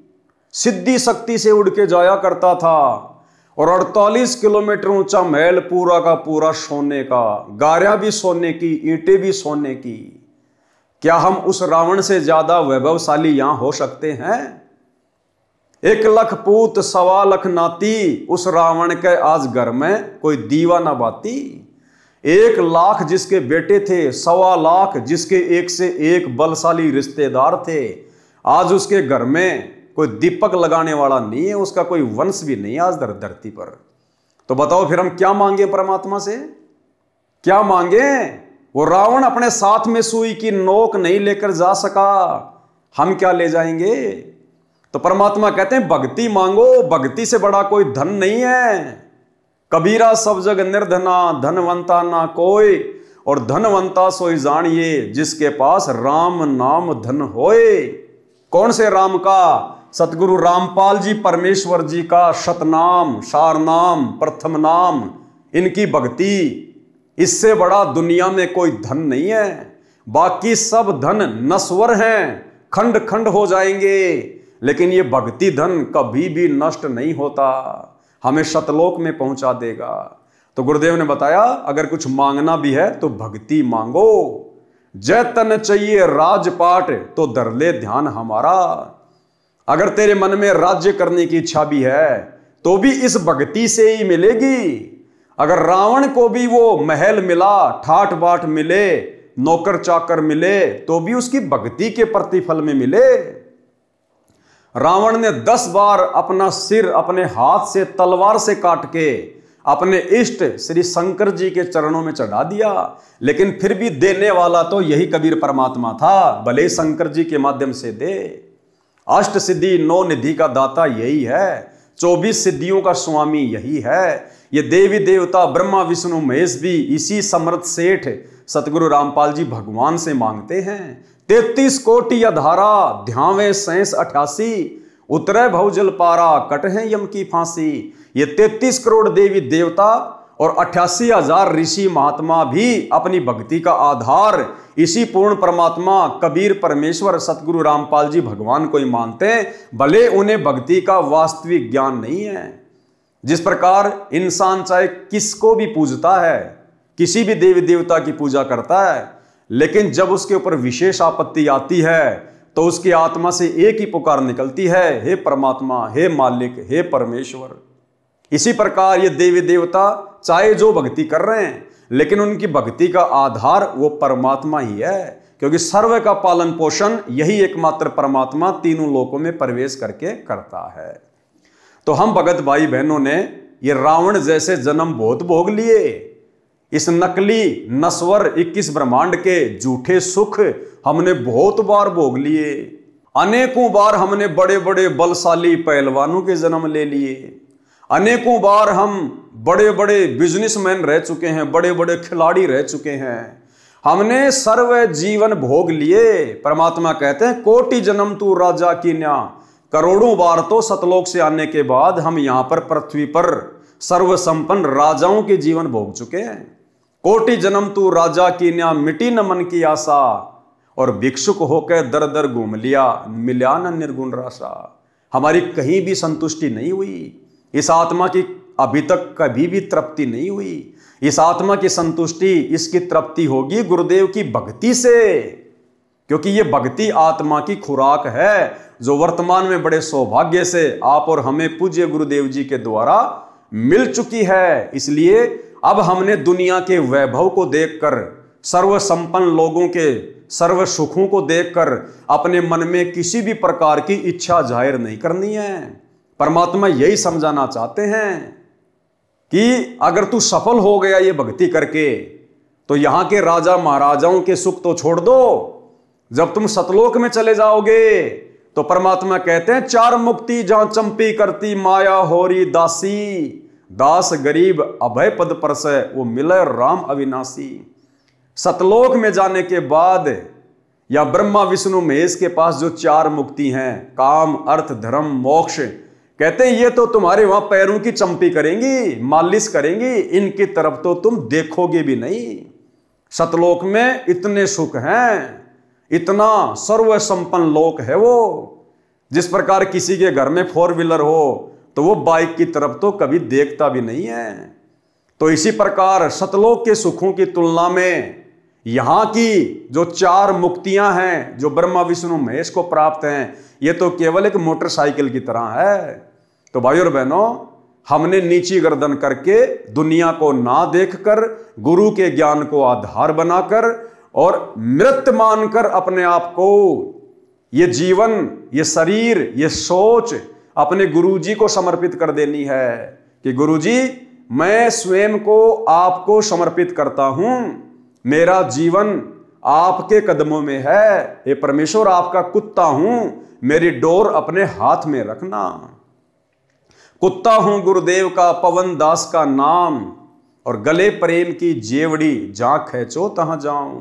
Speaker 1: सिद्धि शक्ति से उड़ के जाया करता था, और 48 किलोमीटर ऊंचा महल पूरा का पूरा सोने का, गारियां भी सोने की, ईंटें भी सोने की। क्या हम उस रावण से ज्यादा वैभवशाली यहां हो सकते हैं? 1 लाख पूत 1.25 लाख नाती, उस रावण के आज घर में कोई दीवा ना बाती। 1 लाख जिसके बेटे थे, 1.25 लाख जिसके एक से एक बलशाली रिश्तेदार थे, आज उसके घर में कोई दीपक लगाने वाला नहीं है, उसका कोई वंश भी नहीं आज धरती पर। तो बताओ फिर हम क्या मांगे परमात्मा से? क्या मांगे? वो रावण अपने साथ में सुई की नोक नहीं लेकर जा सका, हम क्या ले जाएंगे? तो परमात्मा कहते हैं भक्ति मांगो, भक्ति से बड़ा कोई धन नहीं है। कबीरा सब जग निर्धना, धनवंता ना कोई, और धनवंता सोई जानिए जिसके पास राम नाम धन होए। कौन से राम का? सतगुरु रामपाल जी परमेश्वर जी का शतनाम, सारनाम, प्रथम नाम, इनकी भक्ति, इससे बड़ा दुनिया में कोई धन नहीं है। बाकी सब धन नश्वर हैं, खंड खंड हो जाएंगे, लेकिन ये भक्ति धन कभी भी नष्ट नहीं होता, हमें शतलोक में पहुंचा देगा। तो गुरुदेव ने बताया अगर कुछ मांगना भी है तो भक्ति मांगो। जय तन चाहिए राजपाट तो धर ले ध्यान हमारा। अगर तेरे मन में राज्य करने की इच्छा भी है तो भी इस भक्ति से ही मिलेगी। अगर रावण को भी वो महल मिला, ठाट बाट मिले, नौकर चाकर मिले, तो भी उसकी भक्ति के प्रतिफल में मिले। रावण ने 10 बार अपना सिर अपने हाथ से तलवार से काट के अपने इष्ट श्री शंकर जी के चरणों में चढ़ा दिया, लेकिन फिर भी देने वाला तो यही कबीर परमात्मा था, भले शंकर जी के माध्यम से दे। अष्ट सिद्धि 9 निधि का दाता यही है, 24 सिद्धियों का स्वामी यही है। ये देवी देवता ब्रह्मा विष्णु महेश भी इसी समर्थ सेठ सतगुरु रामपाल जी भगवान से मांगते हैं। 33 कोटि अधारा ध्यावे शेष 88, उतरे भवजल पारा कटहे यम की फांसी। ये 33 करोड़ देवी देवता और 88,000 ऋषि महात्मा भी अपनी भक्ति का आधार इसी पूर्ण परमात्मा कबीर परमेश्वर सतगुरु रामपाल जी भगवान को ही मानते हैं, भले उन्हें भक्ति का वास्तविक ज्ञान नहीं है। जिस प्रकार इंसान चाहे किसको भी पूजता है, किसी भी देवी देवता की पूजा करता है, लेकिन जब उसके ऊपर विशेष आपत्ति आती है तो उसकी आत्मा से एक ही पुकार निकलती है, हे परमात्मा, हे मालिक, हे परमेश्वर। इसी प्रकार ये देवी देवता चाहे जो भक्ति कर रहे हैं, लेकिन उनकी भक्ति का आधार वो परमात्मा ही है, क्योंकि सर्व का पालन पोषण यही एकमात्र परमात्मा तीनों लोकों में प्रवेश करके करता है। तो हम भगत भाई बहनों ने ये रावण जैसे जन्म बहुत भोग लिए। इस नकली नश्वर 21 ब्रह्मांड के झूठे सुख हमने बहुत बार भोग लिए। अनेकों बार हमने बड़े बड़े बलशाली पहलवानों के जन्म ले लिए। अनेकों बार हम बड़े बड़े बिजनेसमैन रह चुके हैं, बड़े बड़े खिलाड़ी रह चुके हैं। हमने सर्व जीवन भोग लिए। परमात्मा कहते हैं कोटि जन्म तू राजा की न्या। करोड़ों बार तो सतलोक से आने के बाद हम यहां पर पृथ्वी पर सर्व संपन्न राजाओं के जीवन भोग चुके हैं। कोटि जन्म तू राजा की न्या, मिटी न मन की आशा। और भिक्षुक होकर दर दर घूम लिया, मिला न निर्गुण रासा। हमारी कहीं भी संतुष्टि नहीं हुई, इस आत्मा की अभी तक कभी भी तृप्ति नहीं हुई। इस आत्मा की संतुष्टि, इसकी तृप्ति होगी गुरुदेव की भक्ति से, क्योंकि ये भक्ति आत्मा की खुराक है, जो वर्तमान में बड़े सौभाग्य से आप और हमें पूज्य गुरुदेव जी के द्वारा मिल चुकी है। इसलिए अब हमने दुनिया के वैभव को देखकर, सर्व संपन्न लोगों के सर्व सुखों को देखकर अपने मन में किसी भी प्रकार की इच्छा जाहिर नहीं करनी है। परमात्मा यही समझाना चाहते हैं कि अगर तू सफल हो गया ये भक्ति करके, तो यहां के राजा महाराजाओं के सुख तो छोड़ दो, जब तुम सतलोक में चले जाओगे तो परमात्मा कहते हैं, चार मुक्ति जहां चंपी करती माया होरी दासी, दास गरीब अभय पद पर से वो मिले राम अविनाशी। सतलोक में जाने के बाद या ब्रह्मा विष्णु महेश के पास जो चार मुक्ति हैं, काम अर्थ धर्म मोक्ष, कहते हैं ये तो तुम्हारे वहां पैरों की चंपी करेंगी, मालिश करेंगी, इनकी तरफ तो तुम देखोगे भी नहीं। सतलोक में इतने सुख हैं, इतना सर्व संपन्न लोक है वो। जिस प्रकार किसी के घर में 4 व्हीलर हो तो वो बाइक की तरफ तो कभी देखता भी नहीं है। तो इसी प्रकार सतलोक के सुखों की तुलना में यहां की जो चार मुक्तियां हैं, जो ब्रह्मा विष्णु महेश को प्राप्त हैं, ये तो केवल एक मोटरसाइकिल की तरह है। तो भाइयों और बहनों, हमने नीची गर्दन करके दुनिया को ना देखकर, गुरु के ज्ञान को आधार बनाकर और मृत मानकर अपने आप को, ये जीवन, ये शरीर, ये सोच अपने गुरुजी को समर्पित कर देनी है कि गुरुजी मैं स्वयं को आपको समर्पित करता हूं, मेरा जीवन आपके कदमों में है, हे परमेश्वर आपका कुत्ता हूं, मेरी डोर अपने हाथ में रखना। कुत्ता हूं गुरुदेव का, पवन दास का नाम, और गले प्रेम की जेवड़ी, जहां खींचो तहां जाऊं।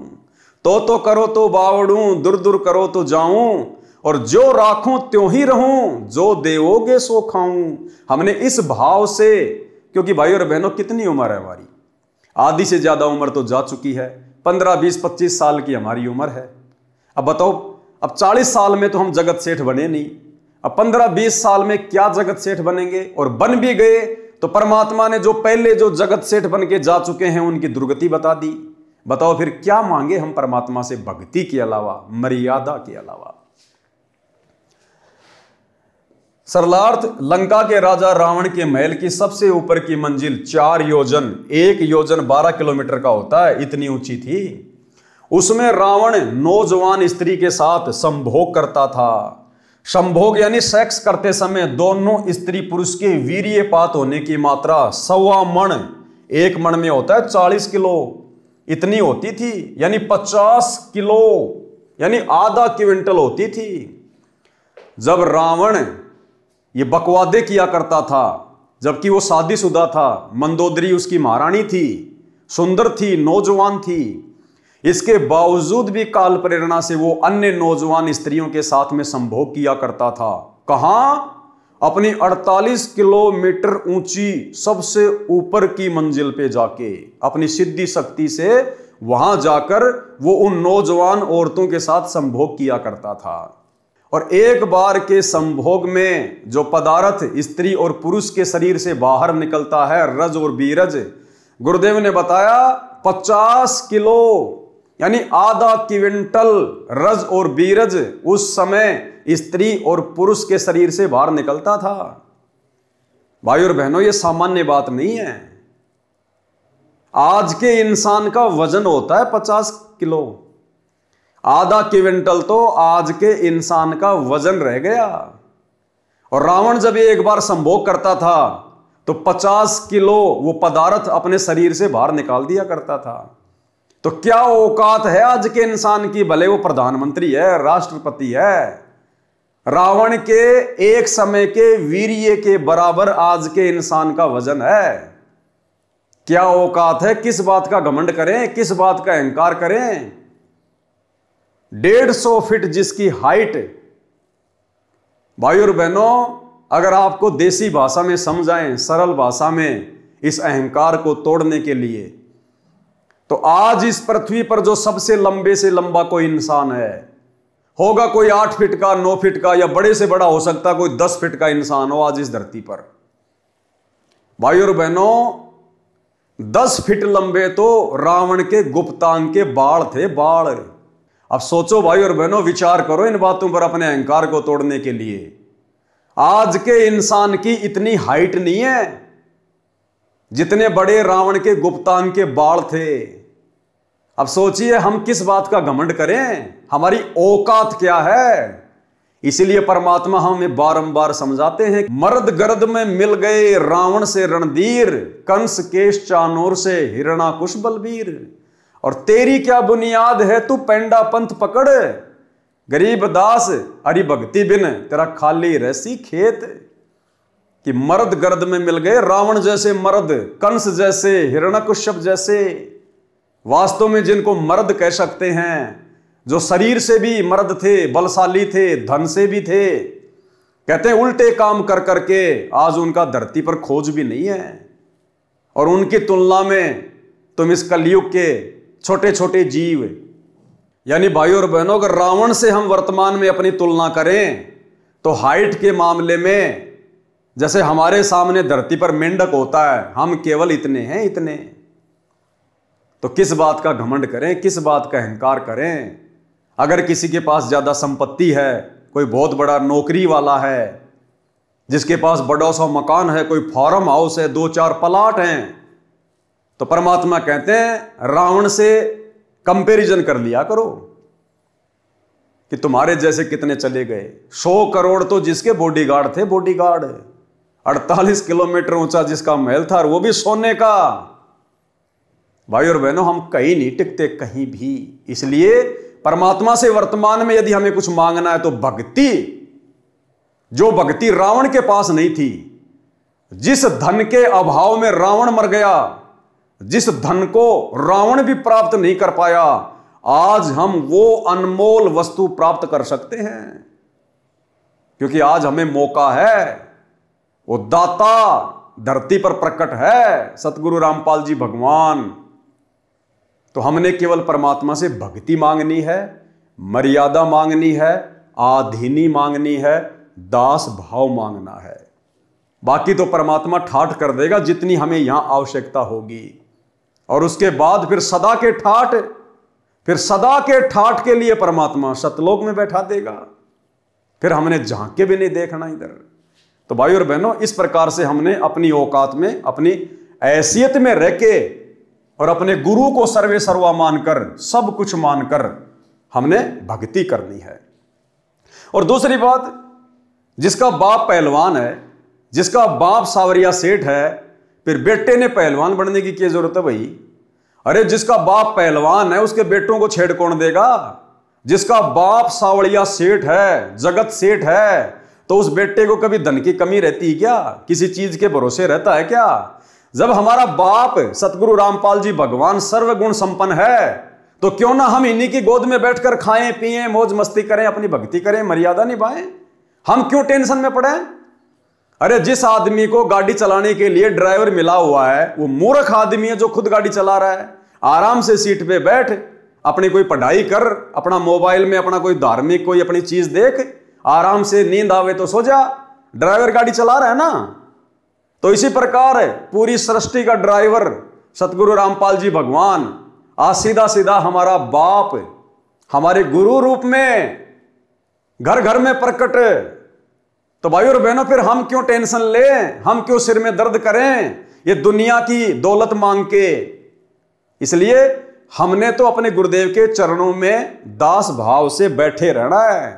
Speaker 1: तो करो तो बावड़ूं, दूर दूर करो तो जाऊं, और जो राखूं त्यों ही रहूं, जो देवोगे सो खाऊं। हमने इस भाव से, क्योंकि भाई और बहनों कितनी उम्र है हमारी, आधी से ज्यादा उम्र तो जा चुकी है, 15, 20, 25 साल की हमारी उम्र है। अब बताओ, अब 40 साल में तो हम जगत सेठ बने नहीं, अब 15, 20 साल में क्या जगत सेठ बनेंगे? और बन भी गए तो परमात्मा ने जो पहले जो जगत सेठ बन के जा चुके हैं उनकी दुर्गति बता दी। बताओ फिर क्या मांगे हम परमात्मा से भक्ति के अलावा, मर्यादा के अलावा। सरलार्थ, लंका के राजा रावण के महल की सबसे ऊपर की मंजिल 4 योजन, 1 योजन 12 किलोमीटर का होता है, इतनी ऊंची थी। उसमें रावण नौजवान स्त्री के साथ संभोग करता था। संभोग यानी सेक्स करते समय दोनों स्त्री पुरुष के वीर्यपात होने की मात्रा 1.25 मण, 1 मण में होता है 40 किलो, इतनी होती थी, यानी 50 किलो, यानी आधा क्विंटल होती थी। जब रावण ये बकवादे किया करता था, जबकि वो शादीशुदा था, मंदोदरी उसकी महारानी थी, सुंदर थी, नौजवान थी, इसके बावजूद भी काल प्रेरणा से वो अन्य नौजवान स्त्रियों के साथ में संभोग किया करता था। कहां? अपनी 48 किलोमीटर ऊंची सबसे ऊपर की मंजिल पे जाके, अपनी सिद्धि शक्ति से वहां जाकर वो उन नौजवान औरतों के साथ संभोग किया करता था। और एक बार के संभोग में जो पदार्थ स्त्री और पुरुष के शरीर से बाहर निकलता है, रज और बीरज, गुरुदेव ने बताया 50 किलो, यानी आधा क्विंटल रज और बीरज उस समय स्त्री और पुरुष के शरीर से बाहर निकलता था। भाई और बहनों, यह सामान्य बात नहीं है। आज के इंसान का वजन होता है 50 किलो, आधा क्विंटल तो आज के इंसान का वजन रह गया। और रावण जब एक बार संभोग करता था तो 50 किलो वो पदार्थ अपने शरीर से बाहर निकाल दिया करता था। तो क्या औकात है आज के इंसान की, भले वो प्रधानमंत्री है, राष्ट्रपति है, रावण के एक समय के वीर्य के बराबर आज के इंसान का वजन है। क्या औकात है? किस बात का घमंड करें, किस बात का अहंकार करें? 150 फीट जिसकी हाइट। भाई और बहनों, अगर आपको देसी भाषा में समझाएं, सरल भाषा में, इस अहंकार को तोड़ने के लिए, तो आज इस पृथ्वी पर जो सबसे लंबे से लंबा कोई इंसान है, होगा कोई 8 फीट का, 9 फीट का, या बड़े से बड़ा हो सकता कोई 10 फीट का इंसान हो आज इस धरती पर। भाई और बहनों, 10 फीट लंबे तो रावण के गुप्तांग के बाल थे, बाल। अब सोचो भाई और बहनों, विचार करो इन बातों पर अपने अहंकार को तोड़ने के लिए। आज के इंसान की इतनी हाइट नहीं है जितने बड़े रावण के गुप्तांग के बाल थे। अब सोचिए हम किस बात का घमंड करें, हमारी औकात क्या है। इसीलिए परमात्मा हमें बारंबार समझाते हैं, मर्द गर्द में मिल गए रावण से रणधीर, कंस केश चानूर से हिरणाकुश बलबीर। और तेरी क्या बुनियाद है, तू पेंडा पंथ पकड़, गरीब दास हरि भक्ति बिन तेरा खाली रहसी खेत। कि मर्द गर्द में मिल गए रावण जैसे मर्द, कंस जैसे, हिरण्यकश्यप जैसे, वास्तव में जिनको मर्द कह सकते हैं, जो शरीर से भी मर्द थे, बलशाली थे, धन से भी थे। कहते हैं उल्टे काम कर करके आज उनका धरती पर खोज भी नहीं है। और उनकी तुलना में तुम इस कलयुग के छोटे छोटे जीव, यानी भाइयों और बहनों, अगर रावण से हम वर्तमान में अपनी तुलना करें तो हाइट के मामले में जैसे हमारे सामने धरती पर मेंढक होता है, हम केवल इतने हैं, इतने। तो किस बात का घमंड करें, किस बात का अहंकार करें। अगर किसी के पास ज्यादा संपत्ति है, कोई बहुत बड़ा नौकरी वाला है, जिसके पास बड़ा सा मकान है, कोई फार्म हाउस है, 2-4 प्लाट हैं, तो परमात्मा कहते हैं रावण से कंपैरिजन कर लिया करो कि तुम्हारे जैसे कितने चले गए। 100 करोड़ तो जिसके बॉडीगार्ड थे, बॉडीगार्ड। 48 किलोमीटर ऊंचा जिसका महल था, वो भी सोने का। भाई और बहनों, हम कहीं नहीं टिकते, कहीं भी। इसलिए परमात्मा से वर्तमान में यदि हमें कुछ मांगना है तो भक्ति, जो भक्ति रावण के पास नहीं थी, जिस धन के अभाव में रावण मर गया, जिस धन को रावण भी प्राप्त नहीं कर पाया, आज हम वो अनमोल वस्तु प्राप्त कर सकते हैं। क्योंकि आज हमें मौका है, वो दाता धरती पर प्रकट है, सतगुरु रामपाल जी भगवान। तो हमने केवल परमात्मा से भक्ति मांगनी है, मर्यादा मांगनी है, आधीनी मांगनी है, दास भाव मांगना है। बाकी तो परमात्मा ठाठ कर देगा जितनी हमें यहां आवश्यकता होगी। और उसके बाद फिर सदा के ठाठ, फिर सदा के ठाठ के लिए परमात्मा सतलोक में बैठा देगा। फिर हमने झांक के भी नहीं देखना इधर। तो भाई और बहनों, इस प्रकार से हमने अपनी औकात में, अपनी हैसियत में रह के और अपने गुरु को सर्वे सर्वा मानकर, सब कुछ मानकर हमने भक्ति करनी है। और दूसरी बात, जिसका बाप पहलवान है, जिसका बाप सावरिया सेठ है, फिर बेटे ने पहलवान बनने की क्या जरूरत है भाई। अरे जिसका बाप पहलवान है उसके बेटों को छेड़ कौन देगा। जिसका बाप सावरिया सेठ है, जगत सेठ है, तो उस बेटे को कभी धन की कमी रहती है क्या, किसी चीज के भरोसे रहता है क्या। जब हमारा बाप सतगुरु रामपाल जी भगवान सर्वगुण संपन्न है, तो क्यों ना हम इन्हीं की गोद में बैठकर खाएं पिएं, मौज मस्ती करें, अपनी भक्ति करें, मर्यादा निभाएं। हम क्यों टेंशन में पड़े। अरे जिस आदमी को गाड़ी चलाने के लिए ड्राइवर मिला हुआ है, वो मूर्ख आदमी है जो खुद गाड़ी चला रहा है। आराम से सीट पे बैठ, अपनी कोई पढ़ाई कर, अपना मोबाइल में अपना कोई धार्मिक कोई अपनी चीज देख, आराम से नींद आवे तो सो जा। ड्राइवर गाड़ी चला रहा है ना। तो इसी प्रकार पूरी सृष्टि का ड्राइवर सतगुरु रामपाल जी भगवान, आज सीधा सीधा हमारा बाप हमारे गुरु रूप में घर घर में प्रकट। तो भाई और बहनों, फिर हम क्यों टेंशन लें, हम क्यों सिर में दर्द करें ये दुनिया की दौलत मांग के। इसलिए हमने तो अपने गुरुदेव के चरणों में दास भाव से बैठे रहना है।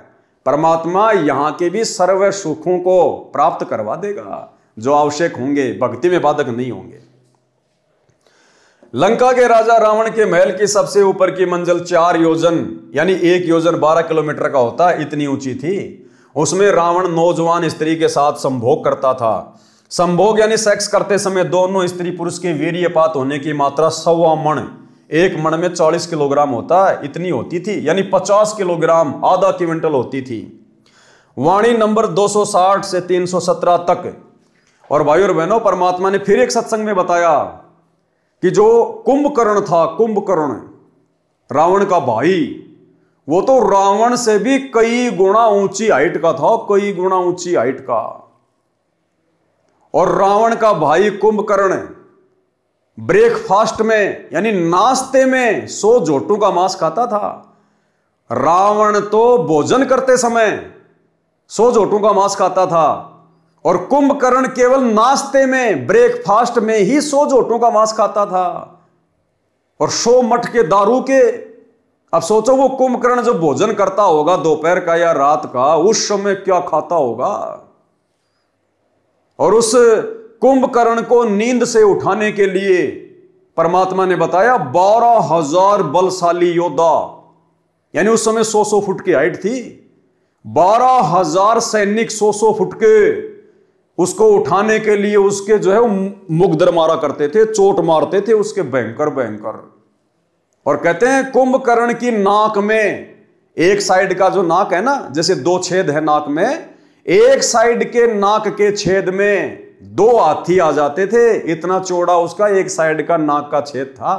Speaker 1: परमात्मा यहां के भी सर्व सुखों को प्राप्त करवा देगा जो आवश्यक होंगे, भक्ति में बाधक नहीं होंगे। लंका के राजा रावण के महल की सबसे ऊपर की मंजिल 4 योजन यानी 1 योजन 12 किलोमीटर का होता है, इतनी ऊंची थी। उसमें रावण नौजवान स्त्री के साथ संभोग करता था। संभोग यानी सेक्स करते समय दोनों स्त्री पुरुष के वीर्यपात होने की मात्रा 1.25 मण, 1 मण में 40 किलोग्राम होता है, इतनी होती थी, यानी 50 किलोग्राम, आधा क्विंटल होती थी। वाणी नंबर 260 से 317 तक। और भाई और बहनों, परमात्मा ने फिर एक सत्संग में बताया कि जो कुंभकर्ण था, कुंभकर्ण रावण का भाई, वो तो रावण से भी कई गुना ऊंची हाइट का था, कई गुना ऊंची हाइट का। और रावण का भाई कुंभकर्ण ब्रेकफास्ट में यानी नाश्ते में 100 जोटों का मांस खाता था। रावण तो भोजन करते समय 100 जोटों का मांस खाता था, और कुंभकर्ण केवल नाश्ते में ब्रेकफास्ट में ही 100 जोटों का मांस खाता था, और 100 मट के दारू के। अब सोचो वो कुंभकर्ण जो भोजन करता होगा दोपहर का या रात का, उस समय क्या खाता होगा। और उस कुंभकर्ण को नींद से उठाने के लिए परमात्मा ने बताया 12,000 बलशाली योद्धा, यानी उस समय 100 फुट की हाइट थी, 12,000 सैनिक 100 फुट के उसको उठाने के लिए उसके जो है मुगदर मारा करते थे, चोट मारते थे उसके, भयंकर भयंकर। और कहते हैं कुंभकर्ण की नाक में, एक साइड का जो नाक है ना, जैसे 2 छेद है नाक में, एक साइड के नाक के छेद में 2 हाथी आ जाते थे, इतना चौड़ा उसका एक साइड का नाक का छेद था।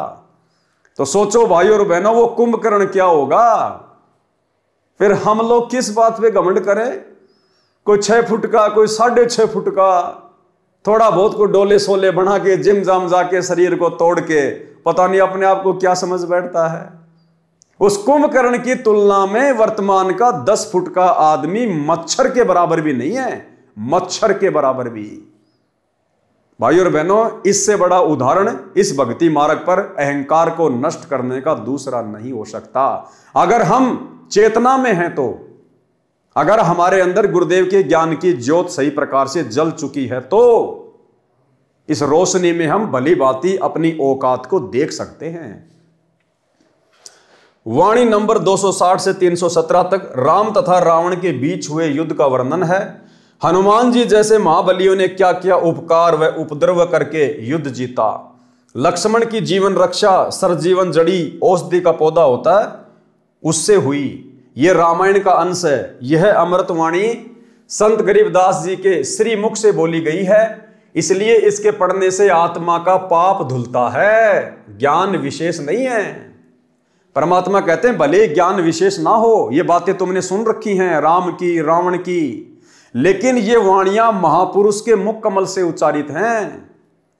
Speaker 1: तो सोचो भाई और बहनों वो कुंभकर्ण क्या होगा। फिर हम लोग किस बात पे घमंड करें, कोई 6 फुट का, कोई 6.5 फुट का, थोड़ा बहुत को डोले सोले बना के जिम जाम जाके शरीर को तोड़ के पता नहीं अपने आप को क्या समझ बैठता है। उस कुंभकर्ण की तुलना में वर्तमान का 10 फुट का आदमी मच्छर के बराबर भी नहीं है, मच्छर के बराबर भी। भाई और बहनों, इससे बड़ा उदाहरण इस भक्ति मार्ग पर अहंकार को नष्ट करने का दूसरा नहीं हो सकता। अगर हम चेतना में हैं तो, अगर हमारे अंदर गुरुदेव के ज्ञान की ज्योत सही प्रकार से जल चुकी है तो इस रोशनी में हम भली भांति अपनी औकात को देख सकते हैं। वाणी नंबर 260 से 317 तक राम तथा रावण के बीच हुए युद्ध का वर्णन है। हनुमान जी जैसे महाबलियों ने क्या क्या उपकार व उपद्रव करके युद्ध जीता। लक्ष्मण की जीवन रक्षा सरजीवन जड़ी औषधि का पौधा होता है, उससे हुई। यह रामायण का अंश है। यह अमृतवाणी संत गरीबदास जी के श्री मुख से बोली गई है, इसलिए इसके पढ़ने से आत्मा का पाप धुलता है, ज्ञान विशेष नहीं है। परमात्मा कहते हैं भले ज्ञान विशेष ना हो, ये बातें तुमने सुन रखी हैं राम की, रावण की, लेकिन ये वाणियां महापुरुष के मुख कमल से उच्चारित हैं।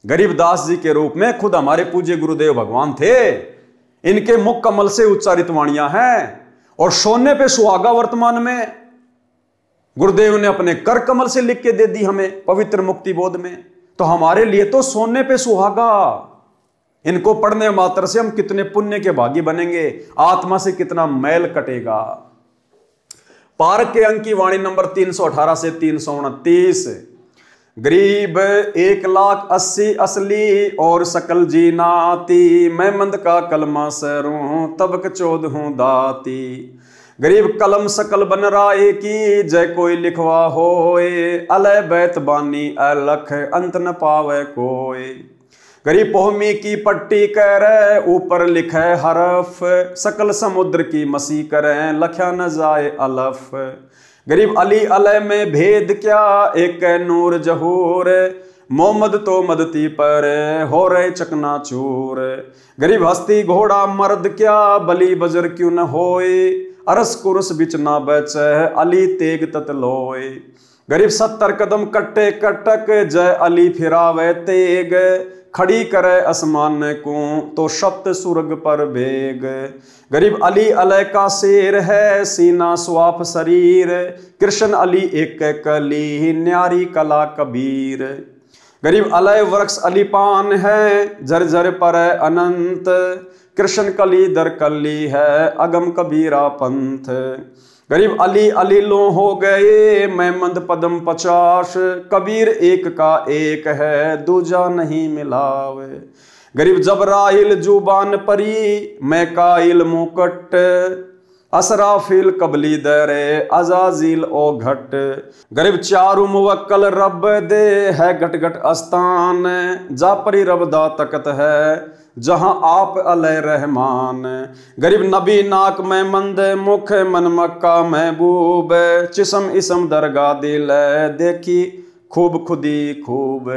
Speaker 1: गरीबदास जी के रूप में खुद हमारे पूज्य गुरुदेव भगवान थे, इनके मुख कमल से उच्चारित वाणियां हैं। और सोने पे सुहागा वर्तमान में गुरुदेव ने अपने कर कमल से लिख के दे दी हमें पवित्र मुक्ति बोध में, तो हमारे लिए तो सोने पे सुहागा। इनको पढ़ने मात्र से हम कितने पुण्य के भागी बनेंगे, आत्मा से कितना मैल कटेगा। पारक के अंक की वाणी नंबर 318 से 329। गरीब 1,80,000 असली और सकल जी नाती, मैं मंद का कलमा सरूं तबक 14 दाती। गरीब कलम सकल बन राय की, जय कोई लिखवा होए, अलय बैत बानी अलख अंत न पावे कोई। गरीब पोहमी की पट्टी करे, ऊपर लिखे हरफ, सकल समुद्र की मसी करे, लख्या न जाए अलफ। गरीब अली अलय में भेद क्या, एक नूर जहूर, मोहम्मद तो मदती पर हो रहे चकनाचूर। गरीब हस्ती घोड़ा मर्द क्या, बली बजर क्यों न होए, अरस कुरस बिच ना बचे, अली तेग ततलोए। गरीब 70 कदम कट्टे कटक, जय अली फिरावे तेग, खड़ी करे आसमान को तो शब्द सुर्ग पर भेग। गरीब अली अलय का शेर है, सीना स्वाप शरीर, कृष्ण अली एक कली, न्यारी कला कबीर। गरीब अलय वृक्ष अली पान है, झरझर पर अनंत, कृष्ण कली दर कली है, अगम कबीरा पंथ। गरीब अली अली लो हो गए, मैं मंद पदम 50, कबीर एक का एक है, दूजा नहीं मिलावे। गरीब जबराइल जुबान परी, मैं काइल मुकट, असराफिल कबली दरे, अजाजिल ओ घट। गरीब चारु मुवक्कल रब दे, है घट घट अस्तान, जा परी रबदा तकत है, जहां आप अलय रहमान। गरीब नबी नाक में मंद मुख, मन मक्का महबूब, चिसम इसम दरगा दिल, देखी खूब खुदी खूब,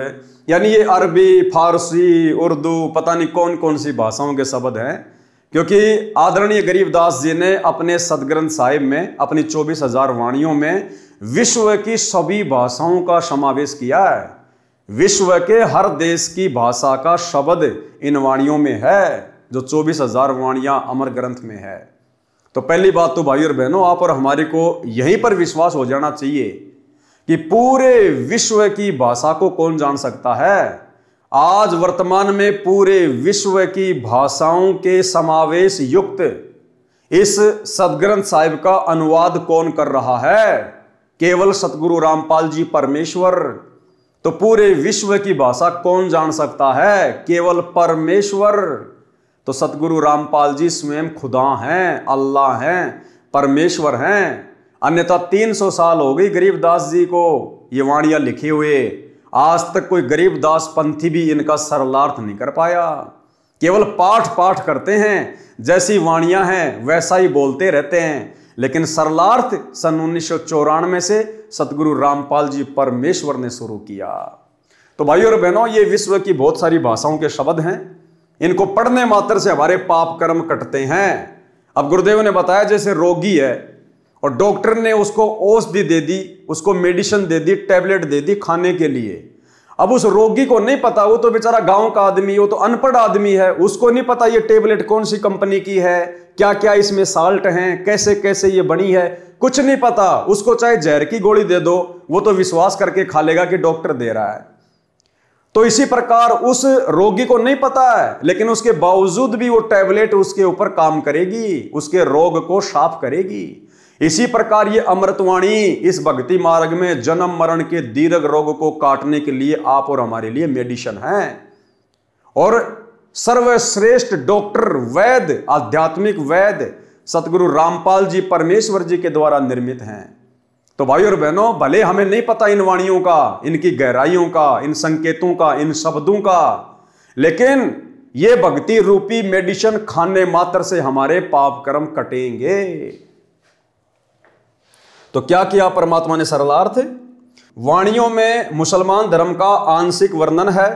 Speaker 1: यानी ये अरबी, फारसी, उर्दू, पता नहीं कौन कौन सी भाषाओं के शब्द हैं, क्योंकि आदरणीय गरीबदास जी ने अपने सदग्रंथ साहिब में अपनी 24,000 वाणियों में विश्व की सभी भाषाओं का समावेश किया है। विश्व के हर देश की भाषा का शब्द इन वाणियों में है, जो 24,000 वाणियां अमर ग्रंथ में है। तो पहली बात तो भाई और बहनों, आप और हमारे को यहीं पर विश्वास हो जाना चाहिए कि पूरे विश्व की भाषा को कौन जान सकता है। आज वर्तमान में पूरे विश्व की भाषाओं के समावेश युक्त इस सदग्रंथ साहिब का अनुवाद कौन कर रहा है? केवल सतगुरु रामपाल जी परमेश्वर। तो पूरे विश्व की भाषा कौन जान सकता है? केवल परमेश्वर। तो सतगुरु रामपाल जी स्वयं खुदा हैं, अल्लाह हैं, परमेश्वर हैं। अन्यथा 300 साल हो गई गरीबदास जी को ये वाणियां लिखे हुए, आज तक कोई गरीबदास पंथी भी इनका सरलार्थ नहीं कर पाया। केवल पाठ पाठ करते हैं, जैसी वाणियां हैं वैसा ही बोलते रहते हैं, लेकिन सरलार्थ सन 1994 से सतगुरु रामपाल जी परमेश्वर ने शुरू किया। तो भाइयों और बहनों, ये विश्व की बहुत सारी भाषाओं के शब्द हैं, इनको पढ़ने मात्र से हमारे पाप कर्म कटते हैं। अब गुरुदेव ने बताया जैसे रोगी है और डॉक्टर ने उसको औषधि दे दी, उसको मेडिसिन दे दी, टैबलेट दे दी खाने के लिए। अब उस रोगी को नहीं पता, वो तो बेचारा गांव का आदमी, वो तो अनपढ़ आदमी है, उसको नहीं पता ये टैबलेट कौन सी कंपनी की है, क्या क्या इसमें साल्ट हैं, कैसे कैसे ये बनी है, कुछ नहीं पता। उसको चाहे जहर की गोली दे दो, वो तो विश्वास करके खा लेगा कि डॉक्टर दे रहा है। तो इसी प्रकार उस रोगी को नहीं पता है, लेकिन उसके बावजूद भी वो टैबलेट उसके ऊपर काम करेगी, उसके रोग को साफ करेगी। इसी प्रकार ये अमृतवाणी इस भक्ति मार्ग में जन्म मरण के दीर्घ रोग को काटने के लिए आप और हमारे लिए मेडिसिन है। और सर्वश्रेष्ठ डॉक्टर, वैद्य, आध्यात्मिक वैद्य सतगुरु रामपाल जी परमेश्वर जी के द्वारा निर्मित हैं। तो भाई और बहनों, भले हमें नहीं पता इन वाणियों का, इनकी गहराइयों का, इन संकेतों का, इन शब्दों का, लेकिन ये भक्ति रूपी मेडिसिन खाने मात्र से हमारे पाप कर्म कटेंगे। तो क्या किया परमात्मा ने सरलार्थ? वाणियों में मुसलमान धर्म का आंशिक वर्णन है।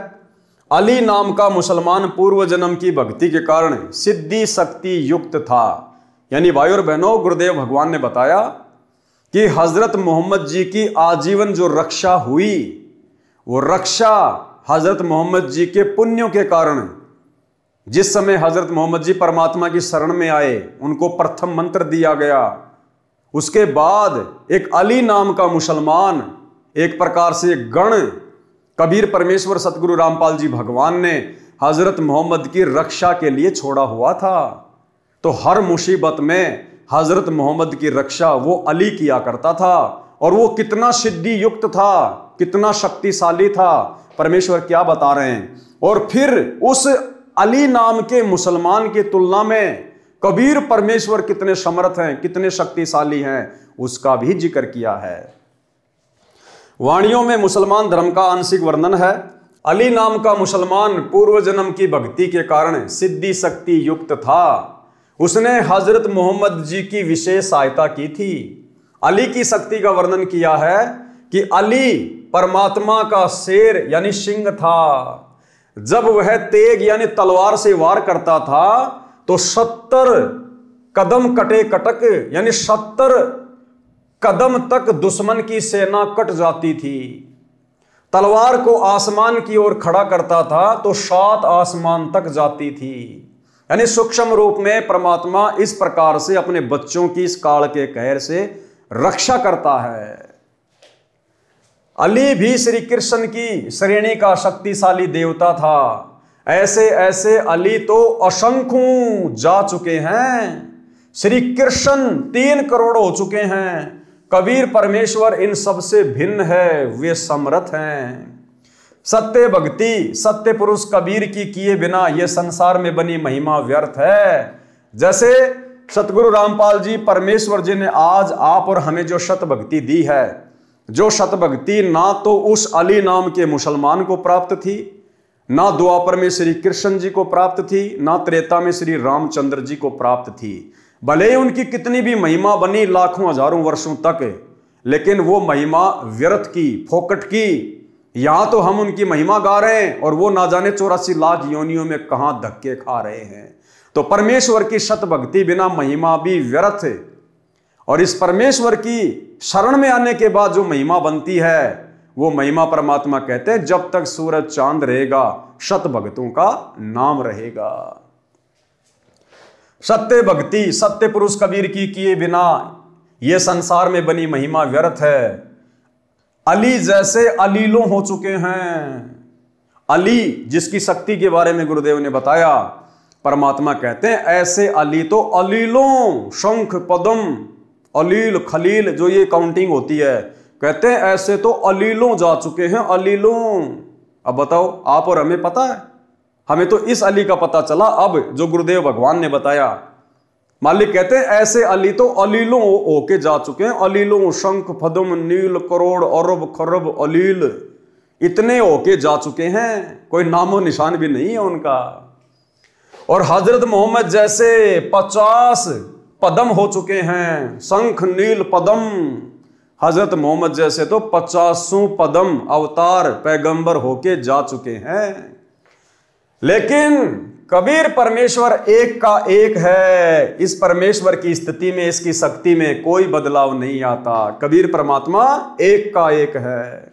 Speaker 1: अली नाम का मुसलमान पूर्व जन्म की भक्ति के कारण सिद्धि शक्ति युक्त था। यानी भाई और बहनों, गुरुदेव भगवान ने बताया कि हजरत मोहम्मद जी की आजीवन जो रक्षा हुई, वो रक्षा हजरत मोहम्मद जी के पुण्यों के कारण, जिस समय हजरत मोहम्मद जी परमात्मा की शरण में आए, उनको प्रथम मंत्र दिया गया। उसके बाद एक अली नाम का मुसलमान, एक प्रकार से गण, कबीर परमेश्वर सतगुरु रामपाल जी भगवान ने हजरत मोहम्मद की रक्षा के लिए छोड़ा हुआ था। तो हर मुसीबत में हजरत मोहम्मद की रक्षा वो अली किया करता था। और वो कितना सिद्धि युक्त था, कितना शक्तिशाली था, परमेश्वर क्या बता रहे हैं। और फिर उस अली नाम के मुसलमान की तुलना में कबीर परमेश्वर कितने समर्थ हैं, कितने शक्तिशाली हैं, उसका भी जिक्र किया है। वाणियों में मुसलमान धर्म का आंशिक वर्णन है। अली नाम का मुसलमान पूर्व जन्म की भक्ति के कारण सिद्धि शक्ति युक्त था। उसने हजरत मोहम्मद जी की विशेष सहायता की थी। अली की शक्ति का वर्णन किया है कि अली परमात्मा का शेर यानी सिंह था। जब वह तेग यानी तलवार से वार करता था तो 70 कदम कटे कटक, यानी 70 कदम तक दुश्मन की सेना कट जाती थी। तलवार को आसमान की ओर खड़ा करता था तो 7 आसमान तक जाती थी। यानी सूक्ष्म रूप में परमात्मा इस प्रकार से अपने बच्चों की इस काल के कहर से रक्षा करता है। अली भी श्री कृष्ण की श्रेणी का शक्तिशाली देवता था। ऐसे ऐसे अली तो असंख्यों जा चुके हैं। श्री कृष्ण 3 करोड़ हो चुके हैं। कबीर परमेश्वर इन सबसे भिन्न है, वे समर्थ हैं। सत्य भक्ति सत्य पुरुष कबीर की किए बिना यह संसार में बनी महिमा व्यर्थ है। जैसे सतगुरु रामपाल जी परमेश्वर जी ने आज आप और हमें जो शत भक्ति दी है, जो शत भक्ति ना तो उस अली नाम के मुसलमान को प्राप्त थी, ना द्वापर में श्री कृष्ण जी को प्राप्त थी, ना त्रेता में श्री रामचंद्र जी को प्राप्त थी। भले ही उनकी कितनी भी महिमा बनी लाखों हजारों वर्षों तक, लेकिन वो महिमा व्यर्थ की, फोकट की। यहां तो हम उनकी महिमा गा रहे हैं और वो ना जाने 84 लाख योनियों में कहां धक्के खा रहे हैं। तो परमेश्वर की शत भक्ति बिना महिमा भी व्यर्थ है। और इस परमेश्वर की शरण में आने के बाद जो महिमा बनती है वो महिमा परमात्मा कहते हैं जब तक सूरज चांद रहेगा शत भक्तों का नाम रहेगा। सत्य भक्ति सत्य पुरुष कबीर की किए बिना ये संसार में बनी महिमा व्यर्थ है। अली जैसे अलीलों हो चुके हैं। अली जिसकी शक्ति के बारे में गुरुदेव ने बताया, परमात्मा कहते हैं ऐसे अली तो अलीलों, शंख पदम अलील खलील जो ये काउंटिंग होती है, कहते हैं ऐसे तो अलीलों जा चुके हैं, अलीलों। अब बताओ आप और हमें पता है? हमें तो इस अली का पता चला अब जो गुरुदेव भगवान ने बताया। मालिक कहते हैं ऐसे अली तो अलीलों होके जा चुके हैं, अलीलों शंख पद्म नील करोड़ अरब खरब अलील, इतने होके जा चुके हैं, कोई नामो निशान भी नहीं है उनका। और हजरत मोहम्मद जैसे 50 पदम हो चुके हैं, शंख नील पदम। हजरत मोहम्मद जैसे तो 50 पदम अवतार पैगंबर होके जा चुके हैं। लेकिन कबीर परमेश्वर एक का एक है। इस परमेश्वर की स्थिति में, इसकी शक्ति में कोई बदलाव नहीं आता। कबीर परमात्मा एक का एक है।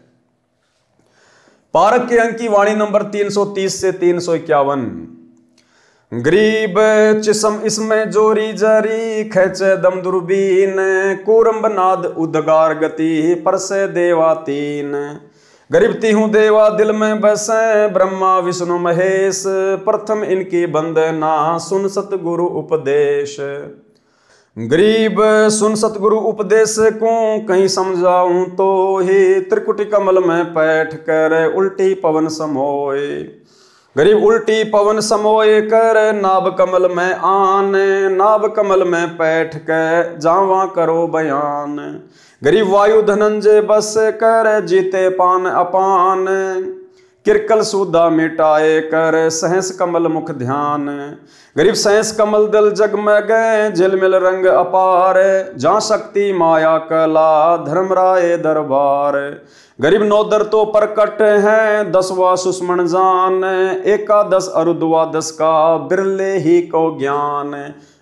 Speaker 1: पारक के अंक की वाणी नंबर 330 से 351। गरीब चिसम इसमें जोरी जरी खेचे दम दुर्बीन, कूरम्ब नाद उद्गार गति परसे देवातीन। गरीब तीहूं देवा दिल में बसे ब्रह्मा विष्णु महेश, प्रथम इनकी बंदना सुन सतगुरु उपदेश। गरीब सुन सतगुरु उपदेश को कहीं समझाऊं तो ही, त्रिकुटी कमल में बैठ कर उल्टी पवन समोए। गरीब उल्टी पवन समोए कर नाभ कमल में आन, नाभ कमल में बैठ कर जावा करो बयान। गरीब वायु धनंजय बस कर जीते पान अपान, किरकल सूदा मिटाए कर सहस कमल मुख ध्यान। गरीब सहस कमल दल जग में गए झिलमिल रंग अपार, जहाँ शक्ति माया कला धर्मराय दरबार। गरीब नौदर तो प्रकट हैं 10वां सुषमण जान, एकादश अरु द्वादश का बिरले ही को ज्ञान।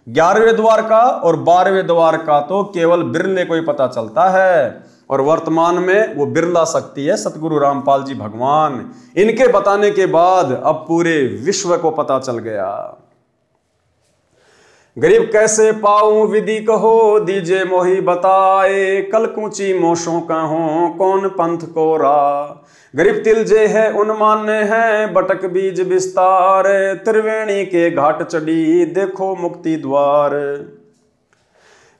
Speaker 1: 11वें द्वार का और 12वें द्वार का तो केवल बिरले को ही पता चलता है, और वर्तमान में वो बिरला शक्ति है सतगुरु रामपाल जी भगवान। इनके बताने के बाद अब पूरे विश्व को पता चल गया। गरीब कैसे पाऊं विधि कहो दीजे मोही बताए, कल कूची मोशों कहो कौन पंथ को रा। गरीब तिलजे है उन्मान्य है बटक बीज विस्तार, त्रिवेणी के घाट चढ़ी देखो मुक्ति द्वार।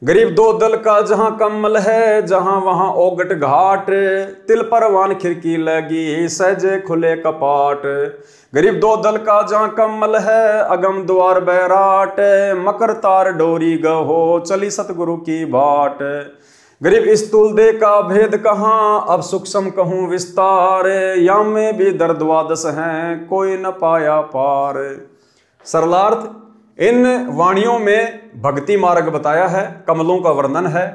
Speaker 1: गरीब दो दल का जहां कमल है जहां वहां ओगट घाट, तिल परवान खिड़की लगी सहजे खुले कपाट। गरीब दो दल का जहां कमल है अगम द्वार बैराट, मकर तार डोरी गहो चली सतगुरु की बाट। गरीब स्थूल दे का भेद कहाँ अब सूक्ष्म कहूं विस्तार, या में भी दर्दवादस हैं कोई न पाया पार। सरलार्थ इन वाणियों में भक्ति मार्ग बताया है, कमलों का वर्णन है।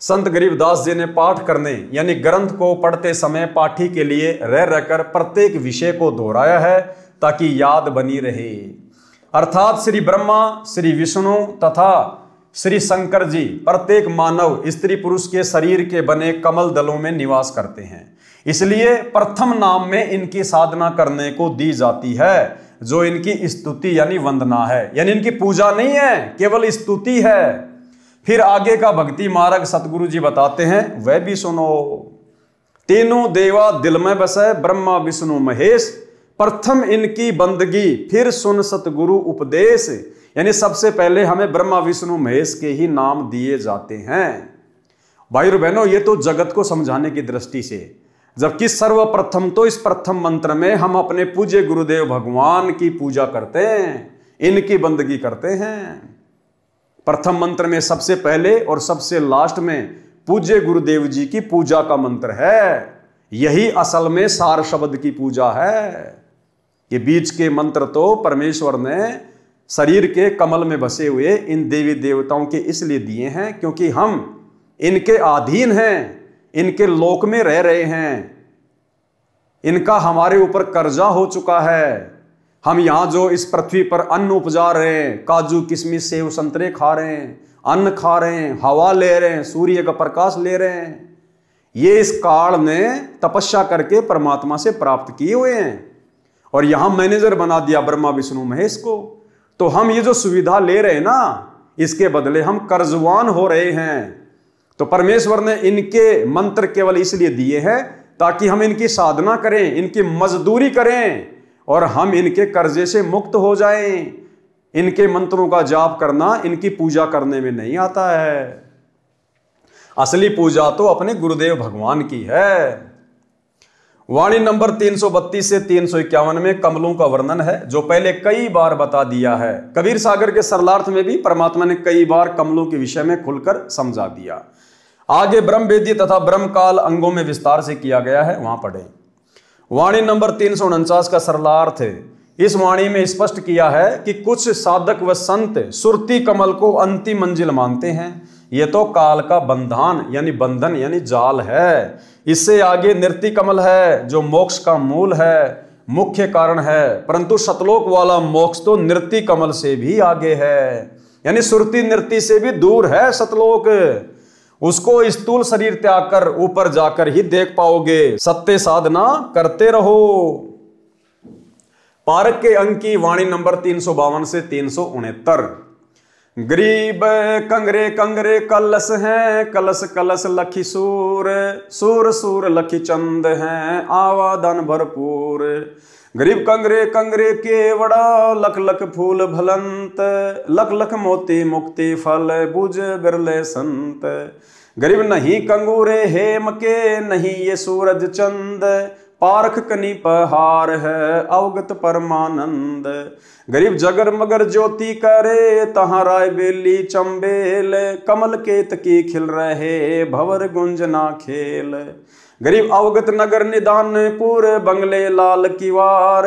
Speaker 1: संत गरीबदास जी ने पाठ करने यानी ग्रंथ को पढ़ते समय पाठी के लिए रह रहकर प्रत्येक विषय को दोहराया है ताकि याद बनी रहे। अर्थात श्री ब्रह्मा, श्री विष्णु तथा श्री शंकर जी प्रत्येक मानव स्त्री पुरुष के शरीर के बने कमल दलों में निवास करते हैं। इसलिए प्रथम नाम में इनकी साधना करने को दी जाती है, जो इनकी स्तुति यानी वंदना है, यानी इनकी पूजा नहीं है, केवल स्तुति है। फिर आगे का भक्ति मार्ग सतगुरु जी बताते हैं, वह भी सुनो। तीनों देवा दिल में बसे ब्रह्मा विष्णु महेश, प्रथम इनकी बंदगी फिर सुन सतगुरु उपदेश। यानी सबसे पहले हमें ब्रह्मा विष्णु महेश के ही नाम दिए जाते हैं। भाई और बहनों, ये तो जगत को समझाने की दृष्टि से, जबकि सर्वप्रथम तो इस प्रथम मंत्र में हम अपने पूज्य गुरुदेव भगवान की पूजा करते हैं, इनकी बंदगी करते हैं। प्रथम मंत्र में सबसे पहले और सबसे लास्ट में पूज्य गुरुदेव जी की पूजा का मंत्र है। यही असल में सार शब्द की पूजा है। ये बीच के मंत्र तो परमेश्वर ने शरीर के कमल में बसे हुए इन देवी देवताओं के इसलिए दिए हैं क्योंकि हम इनके अधीन हैं, इनके लोक में रह रहे हैं, इनका हमारे ऊपर कर्जा हो चुका है। हम यहां जो इस पृथ्वी पर अन्न उपजा रहे हैं, काजू किशमिश सेब संतरे खा रहे हैं, अन्न खा रहे हैं, हवा ले रहे हैं, सूर्य का प्रकाश ले रहे हैं, ये इस काल ने तपस्या करके परमात्मा से प्राप्त किए हुए हैं। और यहां मैनेजर बना दिया ब्रह्मा विष्णु महेश को। तो हम ये जो सुविधा ले रहे हैं ना, इसके बदले हम कर्जवान हो रहे हैं। तो परमेश्वर ने इनके मंत्र केवल इसलिए दिए हैं ताकि हम इनकी साधना करें, इनकी मजदूरी करें और हम इनके कर्जे से मुक्त हो जाएं। इनके मंत्रों का जाप करना इनकी पूजा करने में नहीं आता है। असली पूजा तो अपने गुरुदेव भगवान की है। वाणी नंबर 332 से 351 में कमलों का वर्णन है, जो पहले कई बार बता दिया है। कबीर सागर के सरलार्थ में भी परमात्मा ने कई बार कमलों के विषय में खुलकर समझा दिया। आगे ब्रह्म वेदी तथा ब्रह्म काल अंगों में विस्तार से किया गया है, वहां पढ़ें। वाणी नंबर 349 का सरलार्थ है। इस वाणी में स्पष्ट किया है कि कुछ साधक व संत सुरती कमल को अंतिम मंजिल मानते हैं। यह तो काल का बंधन यानी बंधन यानी जाल है। इससे आगे नृत्य कमल है, जो मोक्ष का मूल है, मुख्य कारण है। परंतु सतलोक वाला मोक्ष तो नृत्य कमल से भी आगे है, यानी सुरती नृत्य से भी दूर है सतलोक। उसको स्थूल शरीर त्याग कर ऊपर जाकर ही देख पाओगे। सत्य साधना करते रहो। पारक के अंक की वाणी नंबर 352 से 369। गरीब कंगरे कंगरे कलश हैं, कलश कलश लखी सूर, सूर सूर लखी चंद हैं, आवादन भरपूर। गरीब कंगरे कंगरे केवड़ा, लख लख फूल भलंत, लख लख मोती मुक्ति फल, बुझ बिरले संत। गरीब नहीं कंगूरे हेम के, नहीं ये सूरज चंद, पारख कनी पहार है, अवगत परमानंद। गरीब जगर मगर ज्योति करे, तहाँ राय बेली चंबेल, कमल केत की खिल रहे, भवर गुंजना खेल। गरीब अवगत नगर निदानपुर, बंगले लाल किवार,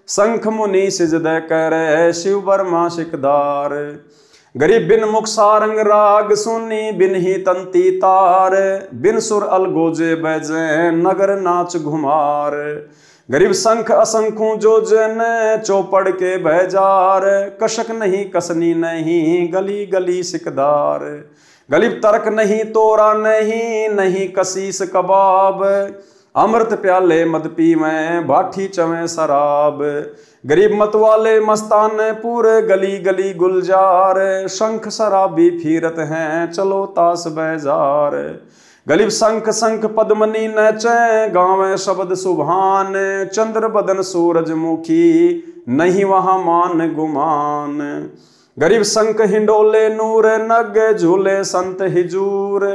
Speaker 1: शंख मुनि सिजदय करे, शिव बर्मा शिकदार। गरीब बिन मुख सारंग राग सुनी, बिन ही तंती तार, बिन सुर अलगोजे बजे, नगर नाच घुमार। गरीब शंख असंखों जो जन, चौपड़ के बहजार, कशक नहीं कसनी नहीं, गली गली सिकदार। गरीब तर्क नहीं तोरा नहीं, नहीं कसीस कबाब, अमृत प्याले मद पीवें, भाठी चवें शराब। गरीब मत वाले मस्तान पूरे, गली गली गुलजार, शंख शराबी फिरत हैं, चलो ताश बैजार। गरीब शंख शंख पद्मनी नचे, गावे शब्द सुभान, चंद्र बदन सूरजमुखी, नहीं वहां मान गुमान। गरीब शंख हिंडोले नूर नग, झूले संत हिजूर,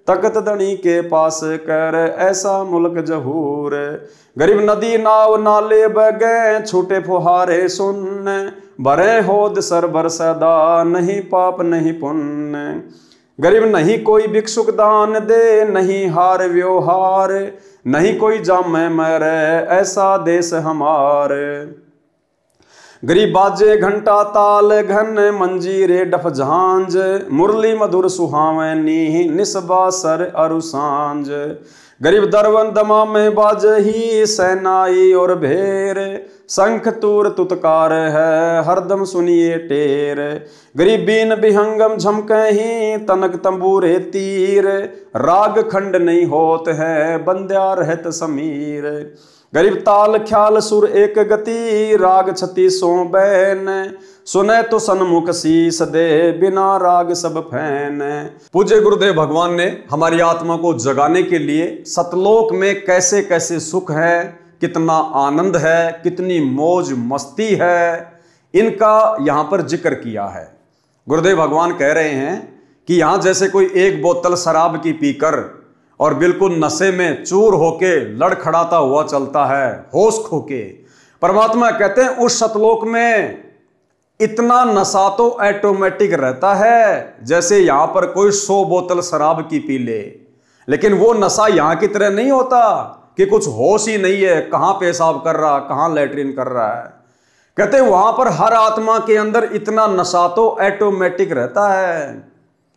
Speaker 1: तकत दणी के पास कर, ऐसा मुल्क जहूर। गरीब नदी नाव नाले बगे, छूटे फुहारे सुन, भरे होद सरबर सदा, नहीं पाप नहीं पुण्य। गरीब नहीं कोई भिक्षुक दान दे, नहीं हार व्यवहार, नहीं कोई जामे मरे, ऐसा देश हमारे। गरीब बाजे घंटा ताल घन, मंजीरे डफ झांझ, मुरली मधुर सुहावनी, निस्बा सर अरु सांझ। गरीब दरवन दमा में बाजही, सेनाई और भेर, शंख तूर तुतकार है, हरदम सुनिए टेर। गरीब बीन बिहंगम झमकही, तनक तंबूरे तीर, राग खंड नहीं होत है, बंद्या रहत समीर। गरीब ताल ख्याल सुर एक गति, राग 36 बैन, सुने तो सन्मुख शीस दे, बिना राग सब फैन। पूज्य गुरुदेव भगवान ने हमारी आत्मा को जगाने के लिए सतलोक में कैसे कैसे सुख है, कितना आनंद है, कितनी मौज मस्ती है, इनका यहाँ पर जिक्र किया है। गुरुदेव भगवान कह रहे हैं कि यहाँ जैसे कोई एक बोतल शराब की पीकर और बिल्कुल नशे में चूर होके लड़खड़ाता हुआ चलता है, होश खोके, परमात्मा कहते हैं उस सतलोक में इतना नशा तो ऑटोमेटिक रहता है जैसे यहां पर कोई 100 बोतल शराब की पी ले। लेकिन वो नशा यहां की तरह नहीं होता कि कुछ होश ही नहीं है, कहां पेशाब कर रहा, कहां लैट्रिन कर रहा है। कहते वहां पर हर आत्मा के अंदर इतना नशा तो ऑटोमेटिक रहता है,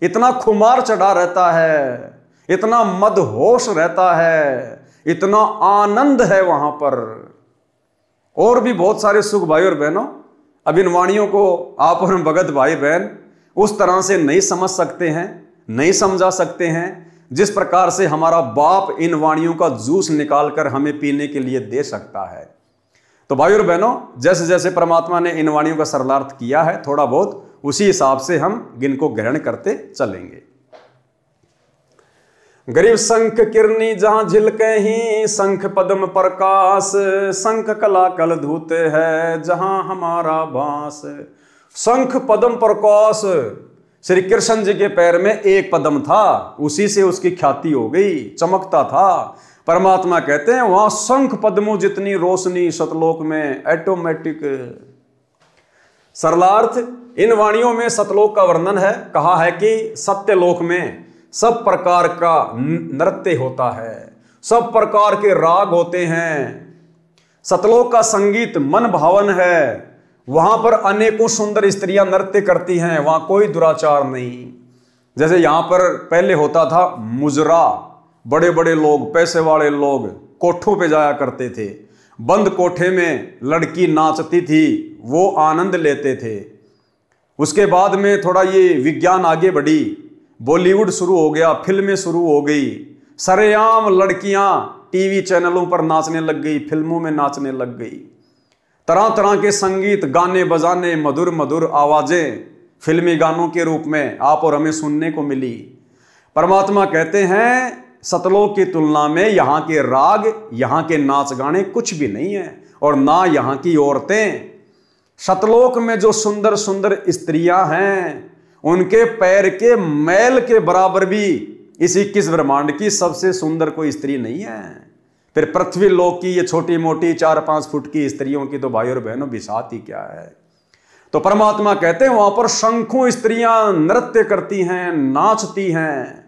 Speaker 1: इतना खुमार चढ़ा रहता है, इतना मदहोश रहता है, इतना आनंद है वहां पर। और भी बहुत सारे सुख भाई और बहनों, अब इन वाणियों को आप और भगत भाई बहन उस तरह से नहीं समझ सकते हैं, नहीं समझा सकते हैं जिस प्रकार से हमारा बाप इन वाणियों का जूस निकालकर हमें पीने के लिए दे सकता है। तो भाई और बहनों, जैसे जैसे परमात्मा ने इन वाणियों का सरलार्थ किया है, थोड़ा बहुत उसी हिसाब से हम इनको ग्रहण करते चलेंगे। गरीब शंख किरनी जहां झिलके ही, शंख पद्म प्रकाश, शंख कला कल धूते है जहां हमारा बास। शंख पद्म प्रकाश, श्री कृष्ण जी के पैर में एक पद्म था, उसी से उसकी ख्याति हो गई, चमकता था। परमात्मा कहते हैं वहां शंख पद्मों जितनी रोशनी सतलोक में ऑटोमेटिक। सरलार्थ, इन वाणियों में सतलोक का वर्णन है। कहा है कि सत्यलोक में सब प्रकार का नृत्य होता है, सब प्रकार के राग होते हैं। सतलोक का संगीत मन भावन है, वहां पर अनेकों सुंदर स्त्रियां नृत्य करती हैं, वहां कोई दुराचार नहीं। जैसे यहां पर पहले होता था मुजरा, बड़े बड़े लोग, पैसे वाले लोग कोठों पे जाया करते थे, बंद कोठे में लड़की नाचती थी, वो आनंद लेते थे। उसके बाद में थोड़ा ये विज्ञान आगे बढ़ी, बॉलीवुड शुरू हो गया, फिल्में शुरू हो गई, सरेआम लड़कियां टीवी चैनलों पर नाचने लग गई, फिल्मों में नाचने लग गई। तरह तरह के संगीत, गाने बजाने, मधुर मधुर आवाजें फिल्मी गानों के रूप में आप और हमें सुनने को मिली। परमात्मा कहते हैं सतलोक की तुलना में यहाँ के राग, यहाँ के नाच गाने कुछ भी नहीं है, और ना यहाँ की औरतें। सतलोक में जो सुंदर सुंदर स्त्रियां हैं, उनके पैर के मैल के बराबर भी इस 21 ब्रह्मांड की सबसे सुंदर कोई स्त्री नहीं है। फिर पृथ्वी लोक की ये छोटी मोटी 4-5 फुट की स्त्रियों की तो भाई और बहनों बिसात ही क्या है। तो परमात्मा कहते हैं वहां पर शंखों स्त्रियां नृत्य करती हैं, नाचती हैं,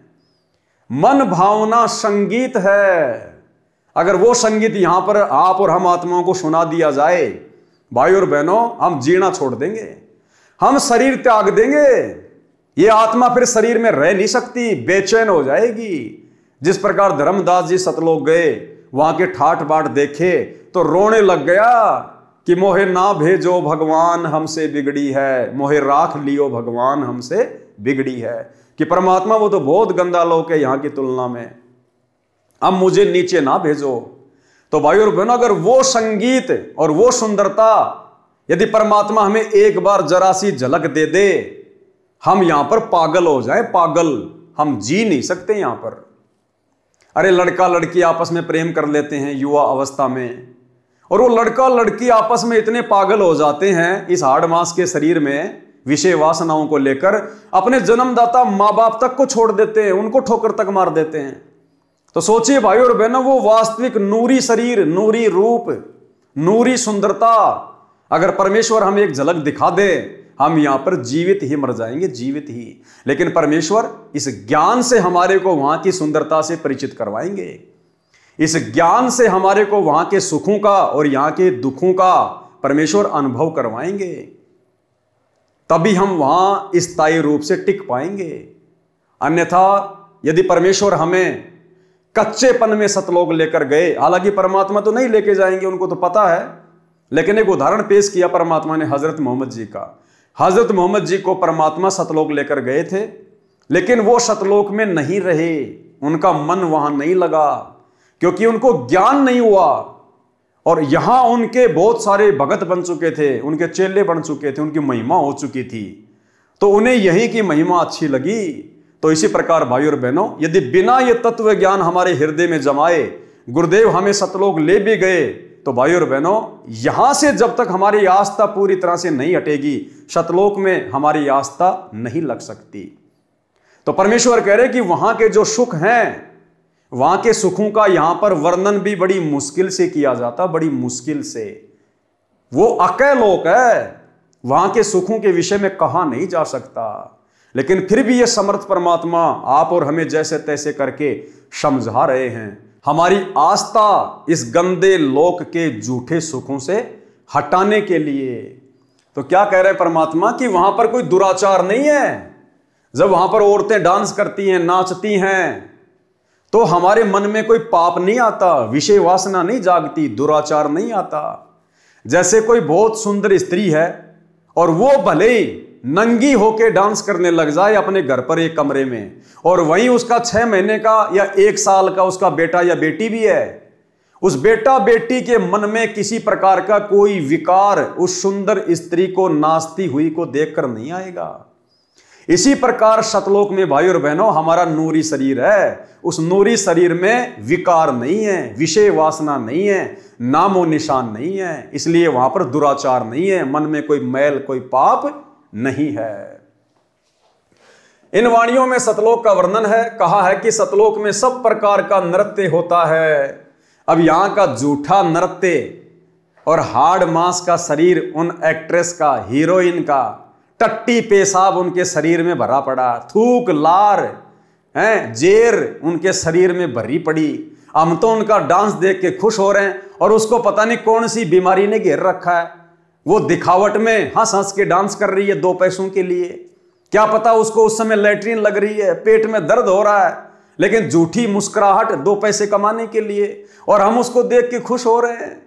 Speaker 1: मन भावना संगीत है। अगर वो संगीत यहां पर आप और हम आत्माओं को सुना दिया जाए, भाई और बहनों, हम जीना छोड़ देंगे, हम शरीर त्याग देंगे। ये आत्मा फिर शरीर में रह नहीं सकती, बेचैन हो जाएगी। जिस प्रकार धर्मदास जी सतलोक गए, वहां के ठाठ बाट देखे तो रोने लग गया कि मोहे ना भेजो भगवान हमसे बिगड़ी है, मोहे राख लियो भगवान हमसे बिगड़ी है। कि परमात्मा वो तो बहुत गंदा लोक है यहाँ की तुलना में, अब मुझे नीचे ना भेजो। तो भाई और बहनों, अगर वो संगीत और वो सुंदरता यदि परमात्मा हमें एक बार जरा सी झलक दे दे, हम यहां पर पागल हो जाएं, पागल, हम जी नहीं सकते यहां पर। अरे लड़का लड़की आपस में प्रेम कर लेते हैं युवा अवस्था में, और वो लड़का लड़की आपस में इतने पागल हो जाते हैं इस हाड़ मांस के शरीर में विषय वासनाओं को लेकर, अपने जन्मदाता माँ बाप तक को छोड़ देते हैं, उनको ठोकर तक मार देते हैं। तो सोचिए भाई और बहनों, वो वास्तविक नूरी शरीर, नूरी रूप, नूरी सुंदरता अगर परमेश्वर हमें एक झलक दिखा दे, हम यहां पर जीवित ही मर जाएंगे, जीवित ही। लेकिन परमेश्वर इस ज्ञान से हमारे को वहां की सुंदरता से परिचित करवाएंगे, इस ज्ञान से हमारे को वहां के सुखों का और यहां के दुखों का परमेश्वर अनुभव करवाएंगे, तभी हम वहां स्थायी रूप से टिक पाएंगे। अन्यथा यदि परमेश्वर हमें कच्चेपन में सतलोक लेकर गए, हालांकि परमात्मा तो नहीं लेके जाएंगे, उनको तो पता है, लेकिन एक उदाहरण पेश किया परमात्मा ने हजरत मोहम्मद जी का। हजरत मोहम्मद जी को परमात्मा सतलोक लेकर गए थे, लेकिन वो सतलोक में नहीं रहे, उनका मन वहां नहीं लगा, क्योंकि उनको ज्ञान नहीं हुआ। और यहां उनके बहुत सारे भगत बन चुके थे, उनके चेले बन चुके थे, उनकी महिमा हो चुकी थी, तो उन्हें यहीं की महिमा अच्छी लगी। तो इसी प्रकार भाई और बहनों, यदि बिना ये तत्व ज्ञान हमारे हृदय में जमाए गुरुदेव हमें सतलोक ले भी गए, तो भाई और बहनों, यहां से जब तक हमारी आस्था पूरी तरह से नहीं हटेगी, सतलोक में हमारी आस्था नहीं लग सकती। तो परमेश्वर कह रहे कि वहां के जो सुख हैं, वहां के सुखों का यहां पर वर्णन भी बड़ी मुश्किल से किया जाता, बड़ी मुश्किल से। वो अकय लोक है, वहां के सुखों के विषय में कहा नहीं जा सकता। लेकिन फिर भी ये समर्थ परमात्मा आप और हमें जैसे तैसे करके समझा रहे हैं, हमारी आस्था इस गंदे लोक के झूठे सुखों से हटाने के लिए। तो क्या कह रहे हैं परमात्मा कि वहां पर कोई दुराचार नहीं है। जब वहां पर औरतें डांस करती हैं, नाचती हैं, तो हमारे मन में कोई पाप नहीं आता, विषय वासना नहीं जागती, दुराचार नहीं आता। जैसे कोई बहुत सुंदर स्त्री है और वो भले ही नंगी होके डांस करने लग जाए अपने घर पर एक कमरे में, और वहीं उसका 6 महीने का या 1 साल का उसका बेटा या बेटी भी है, उस बेटा बेटी के मन में किसी प्रकार का कोई विकार उस सुंदर स्त्री को नाचती हुई को देखकर नहीं आएगा। इसी प्रकार सतलोक में भाई और बहनों हमारा नूरी शरीर है, उस नूरी शरीर में विकार नहीं है, विषय वासना नहीं है, नामो निशान नहीं है, इसलिए वहां पर दुराचार नहीं है, मन में कोई मैल कोई पाप नहीं है। इन वाणियों में सतलोक का वर्णन है। कहा है कि सतलोक में सब प्रकार का नृत्य होता है। अब यहां का झूठा नृत्य और हाड़ मांस का शरीर उन एक्ट्रेस का, हीरोइन का, टट्टी पेशाब उनके शरीर में भरा पड़ा, थूक लार हैं जेर उनके शरीर में भरी पड़ी। हम तो उनका डांस देख के खुश हो रहे हैं और उसको पता नहीं कौन सी बीमारी ने घेर रखा है। वो दिखावट में हंस हंस के डांस कर रही है 2 पैसों के लिए। क्या पता उसको उस समय लैट्रिन लग रही है, पेट में दर्द हो रहा है, लेकिन झूठी मुस्कुराहट 2 पैसे कमाने के लिए, और हम उसको देख के खुश हो रहे हैं।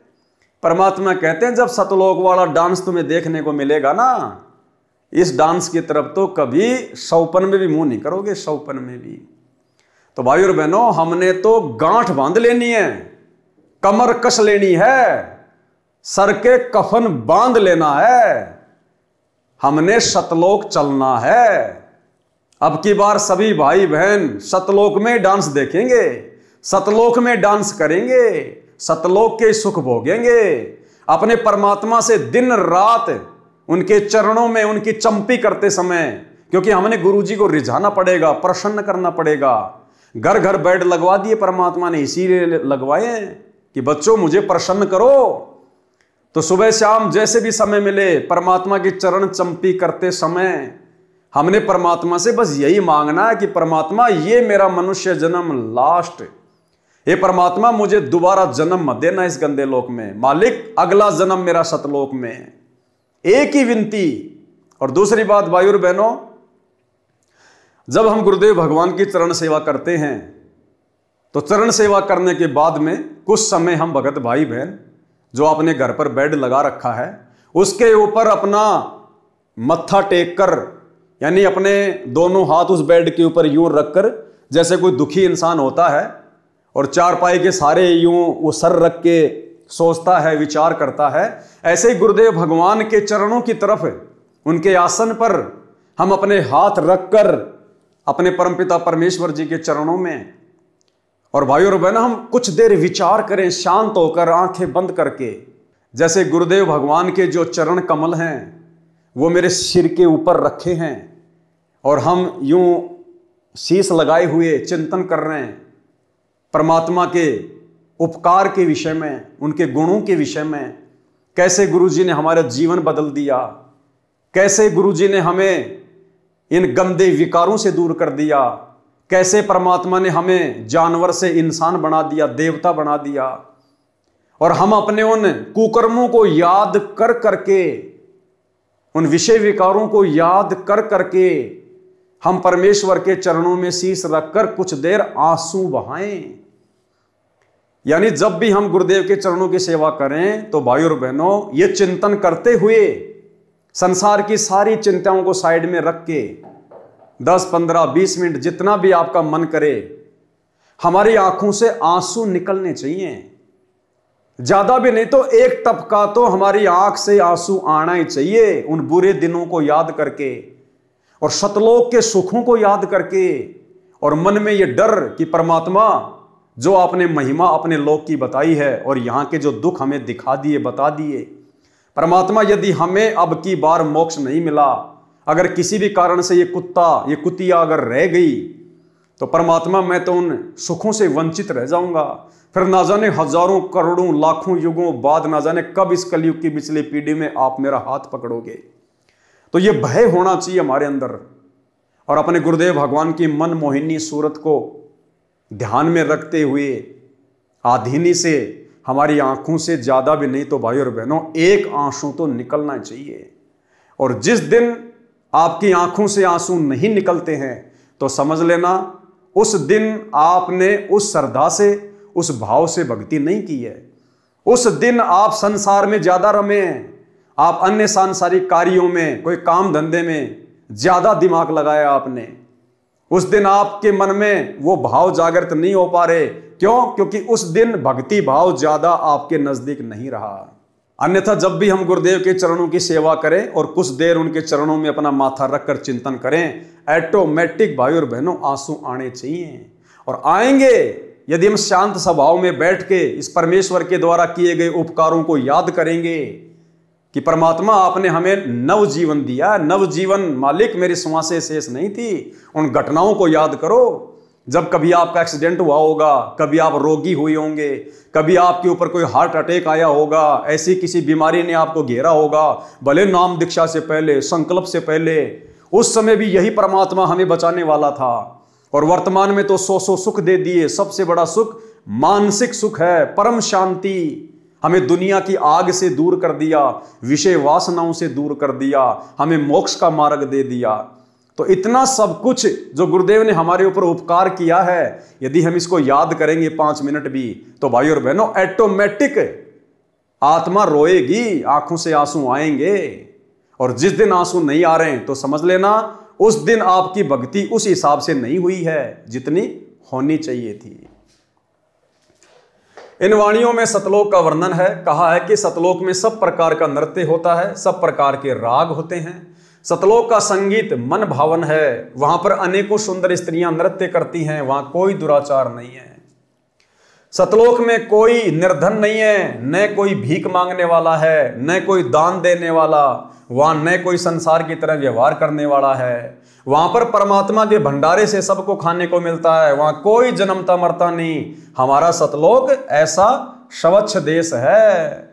Speaker 1: परमात्मा कहते हैं जब सतलोक वाला डांस तुम्हें देखने को मिलेगा ना, इस डांस की तरफ तो कभी सौपन में भी मुंह नहीं करोगे, सौपन में भी। तो भाई और बहनों हमने तो गांठ बांध लेनी है, कमर कस लेनी है, सर के कफन बांध लेना है, हमने सतलोक चलना है। अब की बार सभी भाई बहन सतलोक में डांस देखेंगे, सतलोक में डांस करेंगे, सतलोक के सुख भोगेंगे, अपने परमात्मा से दिन रात उनके चरणों में उनकी चंपी करते समय, क्योंकि हमने गुरुजी को रिझाना पड़ेगा, प्रसन्न करना पड़ेगा। घर घर बेड लगवा दिए परमात्मा ने, इसीलिए लगवाए कि बच्चों मुझे प्रसन्न करो। तो सुबह शाम जैसे भी समय मिले परमात्मा की चरण चंपी करते समय हमने परमात्मा से बस यही मांगना है कि परमात्मा ये मेरा मनुष्य जन्म लास्ट, हे परमात्मा मुझे दोबारा जन्म मत देना इस गंदे लोक में, मालिक अगला जन्म मेरा सतलोक में। एक ही विनती। और दूसरी बात भाई और बहनों, जब हम गुरुदेव भगवान की चरण सेवा करते हैं तो चरण सेवा करने के बाद में कुछ समय हम भगत भाई बहन जो अपने घर पर बेड लगा रखा है उसके ऊपर अपना मत्था टेक कर, यानी अपने दोनों हाथ उस बेड के ऊपर यूं रखकर, जैसे कोई दुखी इंसान होता है और चारपाई के सारे यूं वो सर रख के सोचता है, विचार करता है, ऐसे ही गुरुदेव भगवान के चरणों की तरफ उनके आसन पर हम अपने हाथ रखकर अपने परमपिता परमेश्वर जी के चरणों में, और भाई और बहनों हम कुछ देर विचार करें शांत होकर आंखें बंद करके, जैसे गुरुदेव भगवान के जो चरण कमल हैं वो मेरे सिर के ऊपर रखे हैं और हम यूं शीश लगाए हुए चिंतन कर रहे हैं परमात्मा के उपकार के विषय में, उनके गुणों के विषय में, कैसे गुरुजी ने हमारा जीवन बदल दिया, कैसे गुरुजी ने हमें इन गंदे विकारों से दूर कर दिया, कैसे परमात्मा ने हमें जानवर से इंसान बना दिया, देवता बना दिया, और हम अपने उन कुकर्मों को याद कर करके, उन विषय विकारों को याद कर करके हम परमेश्वर के चरणों में शीश रखकर कुछ देर आंसू बहाएं। यानी जब भी हम गुरुदेव के चरणों की सेवा करें तो भाई और बहनों ये चिंतन करते हुए संसार की सारी चिंताओं को साइड में रख के 10, 15, 20 मिनट जितना भी आपका मन करे हमारी आंखों से आंसू निकलने चाहिए। ज्यादा भी नहीं तो 1 टपका तो हमारी आंख से आंसू आना ही चाहिए, उन बुरे दिनों को याद करके और सतलोक के सुखों को याद करके, और मन में ये डर कि परमात्मा जो आपने महिमा अपने लोक की बताई है और यहाँ के जो दुख हमें दिखा दिए, बता दिए, परमात्मा यदि हमें अब की बार मोक्ष नहीं मिला, अगर किसी भी कारण से ये कुत्ता, ये कुतिया अगर रह गई, तो परमात्मा मैं तो उन सुखों से वंचित रह जाऊंगा। फिर ना जाने हजारों करोड़ों लाखों युगों बाद ना जाने कब इस कलयुग की पिछली पीढ़ी में आप मेरा हाथ पकड़ोगे। तो ये भय होना चाहिए हमारे अंदर, और अपने गुरुदेव भगवान की मन मोहिनी सूरत को ध्यान में रखते हुए आधीनी से हमारी आंखों से ज्यादा भी नहीं तो भाई और बहनों 1 आंसू तो निकलना चाहिए। और जिस दिन आपकी आंखों से आंसू नहीं निकलते हैं तो समझ लेना उस दिन आपने उस श्रद्धा से, उस भाव से भक्ति नहीं की है। उस दिन आप संसार में ज्यादा रमे हैं, आप अन्य सांसारिक कार्यों में, कोई काम धंधे में ज्यादा दिमाग लगाया आपने। उस दिन आपके मन में वो भाव जागृत नहीं हो पा रहे। क्यों? क्योंकि उस दिन भक्ति भाव ज्यादा आपके नजदीक नहीं रहा। अन्यथा जब भी हम गुरुदेव के चरणों की सेवा करें और कुछ देर उनके चरणों में अपना माथा रखकर चिंतन करें, ऑटोमेटिक भाई और बहनों आंसू आने चाहिए, और आएंगे यदि हम शांत स्वभाव में बैठ के इस परमेश्वर के द्वारा किए गए उपकारों को याद करेंगे कि परमात्मा आपने हमें नव जीवन दिया। नव जीवन मालिक, मेरी श्वासें शेष नहीं थी। उन घटनाओं को याद करो जब कभी आपका एक्सीडेंट हुआ होगा, कभी आप रोगी हुए होंगे, कभी आपके ऊपर कोई हार्ट अटैक आया होगा, ऐसी किसी बीमारी ने आपको घेरा होगा, भले नाम दीक्षा से पहले, संकल्प से पहले। उस समय भी यही परमात्मा हमें बचाने वाला था। और वर्तमान में तो सौ सुख दे दिए। सबसे बड़ा सुख मानसिक सुख है, परम शांति। हमें दुनिया की आग से दूर कर दिया, विषय वासनाओं से दूर कर दिया, हमें मोक्ष का मार्ग दे दिया। तो इतना सब कुछ जो गुरुदेव ने हमारे ऊपर उपकार किया है, यदि हम इसको याद करेंगे 5 मिनट भी, तो भाई और बहनों ऑटोमेटिक आत्मा रोएगी, आंखों से आंसू आएंगे। और जिस दिन आंसू नहीं आ रहे हैं तो समझ लेना उस दिन आपकी भक्ति उस हिसाब से नहीं हुई है जितनी होनी चाहिए थी। इन वाणियों में सतलोक का वर्णन है। कहा है कि सतलोक में सब प्रकार का नृत्य होता है, सब प्रकार के राग होते हैं। सतलोक का संगीत मन भावन है, वहां पर अनेकों सुंदर स्त्रियां नृत्य करती हैं, वहां कोई दुराचार नहीं है। सतलोक में कोई निर्धन नहीं है, न कोई भीख मांगने वाला है, न कोई दान देने वाला, वहां न कोई संसार की तरह व्यवहार करने वाला है। वहां पर परमात्मा के भंडारे से सबको खाने को मिलता है, वहां कोई जन्मता मरता नहीं। हमारा सतलोक ऐसा स्वच्छ देश है।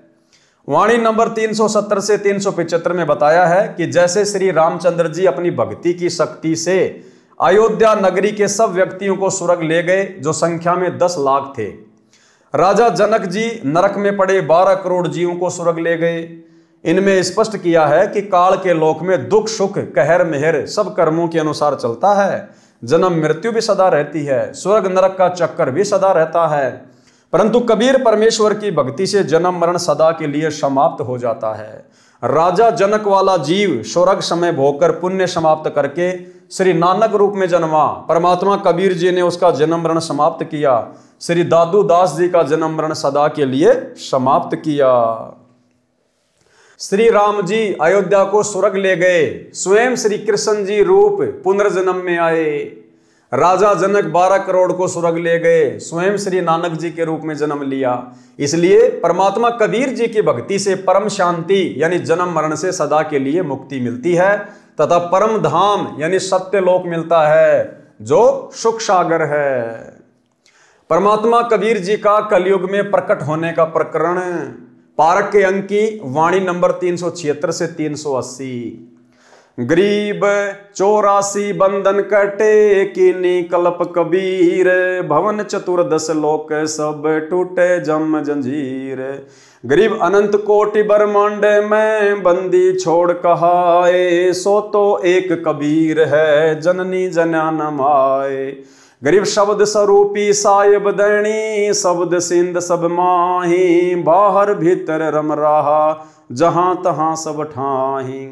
Speaker 1: वाणी नंबर 370 से 375 में बताया है कि जैसे श्री रामचंद्र जी अपनी भक्ति की शक्ति से अयोध्या नगरी के सब व्यक्तियों को स्वर्ग ले गए, जो संख्या में 10 लाख थे। राजा जनक जी नरक में पड़े 12 करोड़ जीवों को स्वर्ग ले गए। इनमें स्पष्ट किया है कि काल के लोक में दुख सुख कहर मेहर सब कर्मों के अनुसार चलता है। जन्म मृत्यु भी सदा रहती है, स्वर्ग नरक का चक्कर भी सदा रहता है। परंतु कबीर परमेश्वर की भक्ति से जन्म मरण सदा के लिए समाप्त हो जाता है। राजा जनक वाला जीव स्वर्ग समय भोगकर पुण्य समाप्त करके श्री नानक रूप में जन्मा। परमात्मा कबीर जी ने उसका जन्म मरण समाप्त किया। श्री दादू दास जी का जन्म मरण सदा के लिए समाप्त किया। श्री राम जी अयोध्या को स्वर्ग ले गए, स्वयं श्री कृष्ण जी रूप पुनर्जन्म में आए। राजा जनक 12 करोड़ को स्वर्ग ले गए, स्वयं श्री नानक जी के रूप में जन्म लिया। इसलिए परमात्मा कबीर जी की भक्ति से परम शांति यानी जन्म मरण से सदा के लिए मुक्ति मिलती है, तथा परम धाम यानी सत्य लोक मिलता है, जो सुख सागर है। परमात्मा कबीर जी का कलयुग में प्रकट होने का प्रकरण पारक के अंक की वाणी नंबर 376 से 380। गरीब 84 बंधन कटे कीनी कल्प कबीर, भवन चतुर्दश लोक सब टूटे जम जंजीर। गरीब अनंत कोटि ब्रह्मांड में बंदी छोड़ कहाए, सो तो एक कबीर है जननी जन्या न माए। गरीब शब्द स्वरूपी साहिब दैनी, शब्द सिंध सब माही, बाहर भीतर रम रहा जहां तहां सब ठाही।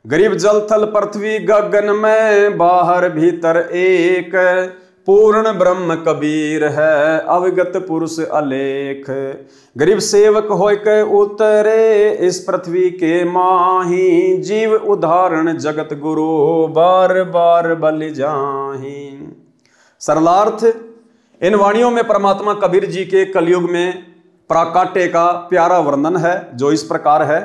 Speaker 1: गरीब जल थल पृथ्वी गगन में, बाहर भीतर एक, पूर्ण ब्रह्म कबीर है अवगत पुरुष अलेख। गरीब सेवक होय के उतरे इस पृथ्वी के माही, जीव उदाहरण जगत गुरु बार बार बलि जाही। सरलार्थ, इन वाणियों में परमात्मा कबीर जी के कलयुग में प्राकाट्य का प्यारा वर्णन है, जो इस प्रकार है।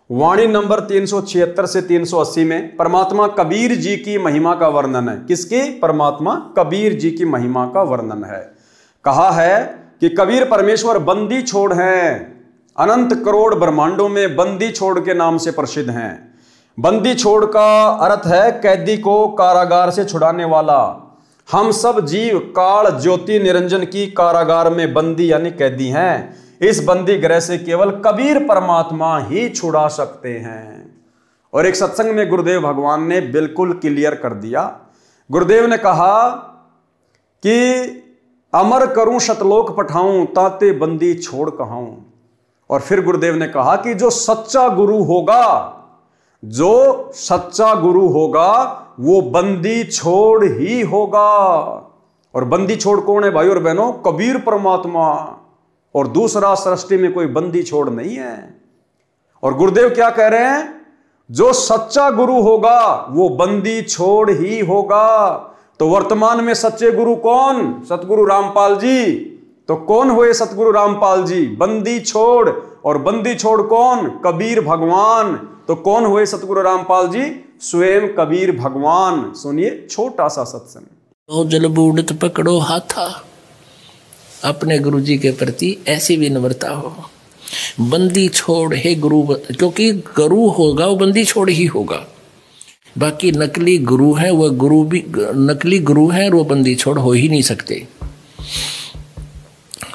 Speaker 1: वाणी नंबर 376 से 380 में परमात्मा कबीर जी की महिमा का वर्णन है। किसकी? परमात्मा कबीर जी की महिमा का वर्णन है। कहा है कि कबीर परमेश्वर बंदी छोड़ हैं, अनंत करोड़ ब्रह्मांडों में बंदी छोड़ के नाम से प्रसिद्ध हैं। बंदी छोड़ का अर्थ है कैदी को कारागार से छुड़ाने वाला। हम सब जीव काल ज्योति निरंजन की कारागार में बंदी यानी कैदी हैं। इस बंदी गृह से केवल कबीर परमात्मा ही छुड़ा सकते हैं। और एक सत्संग में गुरुदेव भगवान ने बिल्कुल क्लियर कर दिया। गुरुदेव ने कहा कि अमर करूं शतलोक पठाऊं, ताते बंदी छोड़ कहाऊं। और फिर गुरुदेव ने कहा कि जो सच्चा गुरु होगा, जो सच्चा गुरु होगा वो बंदी छोड़ ही होगा। और बंदी छोड़ कौन है भाई और बहनों? कबीर परमात्मा। और दूसरा सृष्टि में कोई बंदी छोड़ नहीं है। और गुरुदेव क्या कह रहे हैं? जो सच्चा गुरु होगा वो बंदी छोड़ ही होगा। तो वर्तमान में सच्चे गुरु कौन? सतगुरु रामपाल जी। तो कौन हुए सतगुरु रामपाल जी? बंदी छोड़। और बंदी छोड़ कौन? कबीर भगवान। तो कौन हुए सतगुरु रामपाल जी? स्वयं कबीर भगवान। सुनिए छोटा सा सत्संग।
Speaker 2: तो जल बूढ़त पकड़ो हाथा, अपने गुरु जी के प्रति ऐसी विनम्रता हो। बंदी छोड़ हे गुरु, क्योंकि गुरु होगा वो बंदी छोड़ ही होगा। बाकी नकली गुरु है, वह गुरु भी नकली गुरु है और वो बंदी छोड़ हो ही नहीं सकते।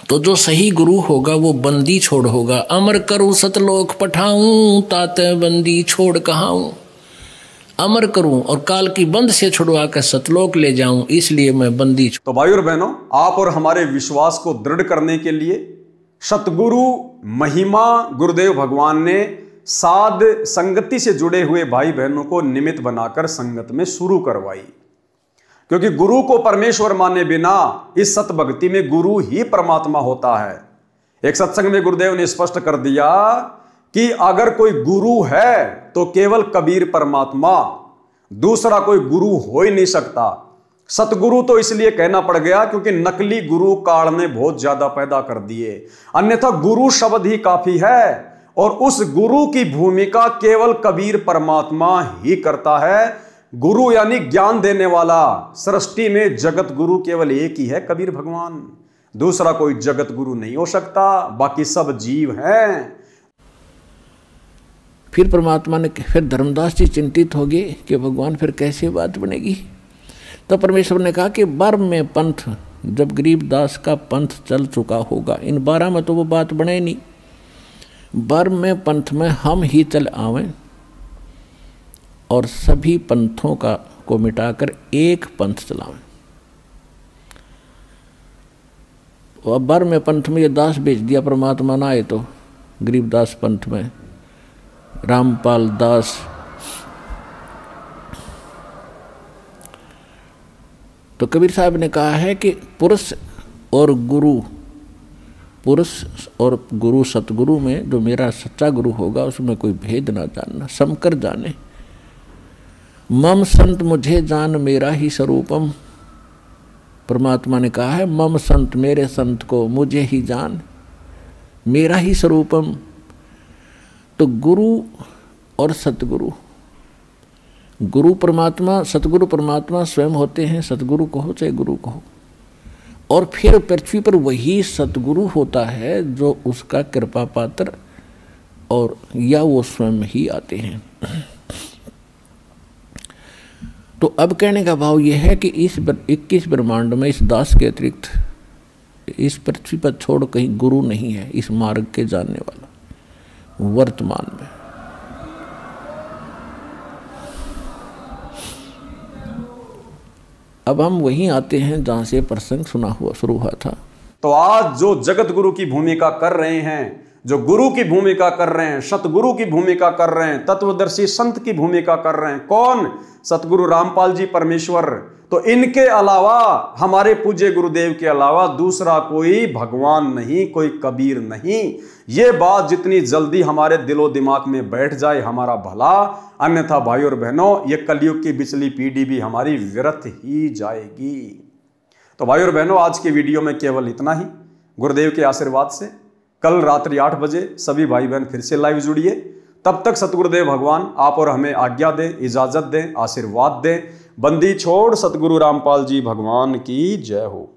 Speaker 2: तो जो सही गुरु होगा वो बंदी छोड़ होगा। अमर करूं सतलोक पठाऊं, ताते बंदी छोड़ कहाऊं। अमर करूं और काल की बंद से छुड़वा कर सतलोक ले जाऊं, इसलिए मैं बंदी।
Speaker 1: तो भाई और बहनों, आप और हमारे विश्वास को दृढ़ करने के लिए सतगुरु महिमा गुरुदेव भगवान ने साध संगति से जुड़े हुए भाई बहनों को निमित्त बनाकर संगत में शुरू करवाई। क्योंकि गुरु को परमेश्वर माने बिना इस सत भक्ति में गुरु ही परमात्मा होता है। एक सत्संग में गुरुदेव ने स्पष्ट कर दिया कि अगर कोई गुरु है तो केवल कबीर परमात्मा, दूसरा कोई गुरु हो ही नहीं सकता। सतगुरु तो इसलिए कहना पड़ गया क्योंकि नकली गुरु काल ने बहुत ज्यादा पैदा कर दिए, अन्यथा गुरु शब्द ही काफी है। और उस गुरु की भूमिका केवल कबीर परमात्मा ही करता है। गुरु यानी ज्ञान देने वाला। सृष्टि में जगत गुरु केवल एक ही है, कबीर भगवान। दूसरा कोई जगत गुरु नहीं हो सकता, बाकी सब जीव हैं।
Speaker 2: फिर परमात्मा ने, फिर धर्मदास जी चिंतित हो गए कि भगवान फिर कैसे बात बनेगी। तो परमेश्वर ने कहा कि 12 में पंथ, जब गरीबदास का पंथ चल चुका होगा, इन 12 में तो वो बात बने नहीं। 12 में पंथ में हम ही चल आवें और सभी पंथों को मिटाकर एक पंथ चलावें। अब 12 में पंथ में ये दास भेज दिया परमात्मा ना आए तो गरीबदास पंथ में रामपाल दास। तो कबीर साहब ने कहा है कि पुरुष और गुरु सतगुरु में जो मेरा सच्चा गुरु होगा उसमें कोई भेद ना जानना, समकर जाने। मम संत मुझे जान मेरा ही स्वरूपम। परमात्मा ने कहा है मम संत, मेरे संत को मुझे ही जान, मेरा ही स्वरूपम। तो गुरु और सतगुरु, गुरु परमात्मा, सतगुरु परमात्मा स्वयं होते हैं, सतगुरु कहो चाहे गुरु कहो। और फिर पृथ्वी पर वही सतगुरु होता है जो उसका कृपा पात्र और या वो स्वयं ही आते हैं। तो अब कहने का भाव यह है कि इस 21 ब्रह्मांड में इस दास के अतिरिक्त इस पृथ्वी पर छोड़ कहीं गुरु नहीं है इस मार्ग के जानने वाला वर्तमान में। अब हम वहीं आते हैं जहां से प्रसंग शुरू हुआ था।
Speaker 1: तो आज जो जगत गुरु की भूमिका कर रहे हैं, जो गुरु की भूमिका कर रहे हैं, सतगुरु की भूमिका कर रहे हैं, तत्वदर्शी संत की भूमिका कर रहे हैं, कौन? सतगुरु रामपाल जी परमेश्वर। तो इनके अलावा, हमारे पूज्य गुरुदेव के अलावा दूसरा कोई भगवान नहीं, कोई कबीर नहीं। ये बात जितनी जल्दी हमारे दिलो दिमाग में बैठ जाए हमारा भला, अन्यथा भाई और बहनों ये कलयुग की बिचली पीढ़ी भी हमारी व्यर्थ ही जाएगी। तो भाई और बहनों, आज की वीडियो में केवल इतना ही। गुरुदेव के आशीर्वाद से कल रात्रि 8 बजे सभी भाई बहन फिर से लाइव जुड़िए। तब तक सतगुरुदेव भगवान आप और हमें आज्ञा दें, इजाजत दें, आशीर्वाद दें। बंदी छोड़ सतगुरु रामपाल जी भगवान की जय हो।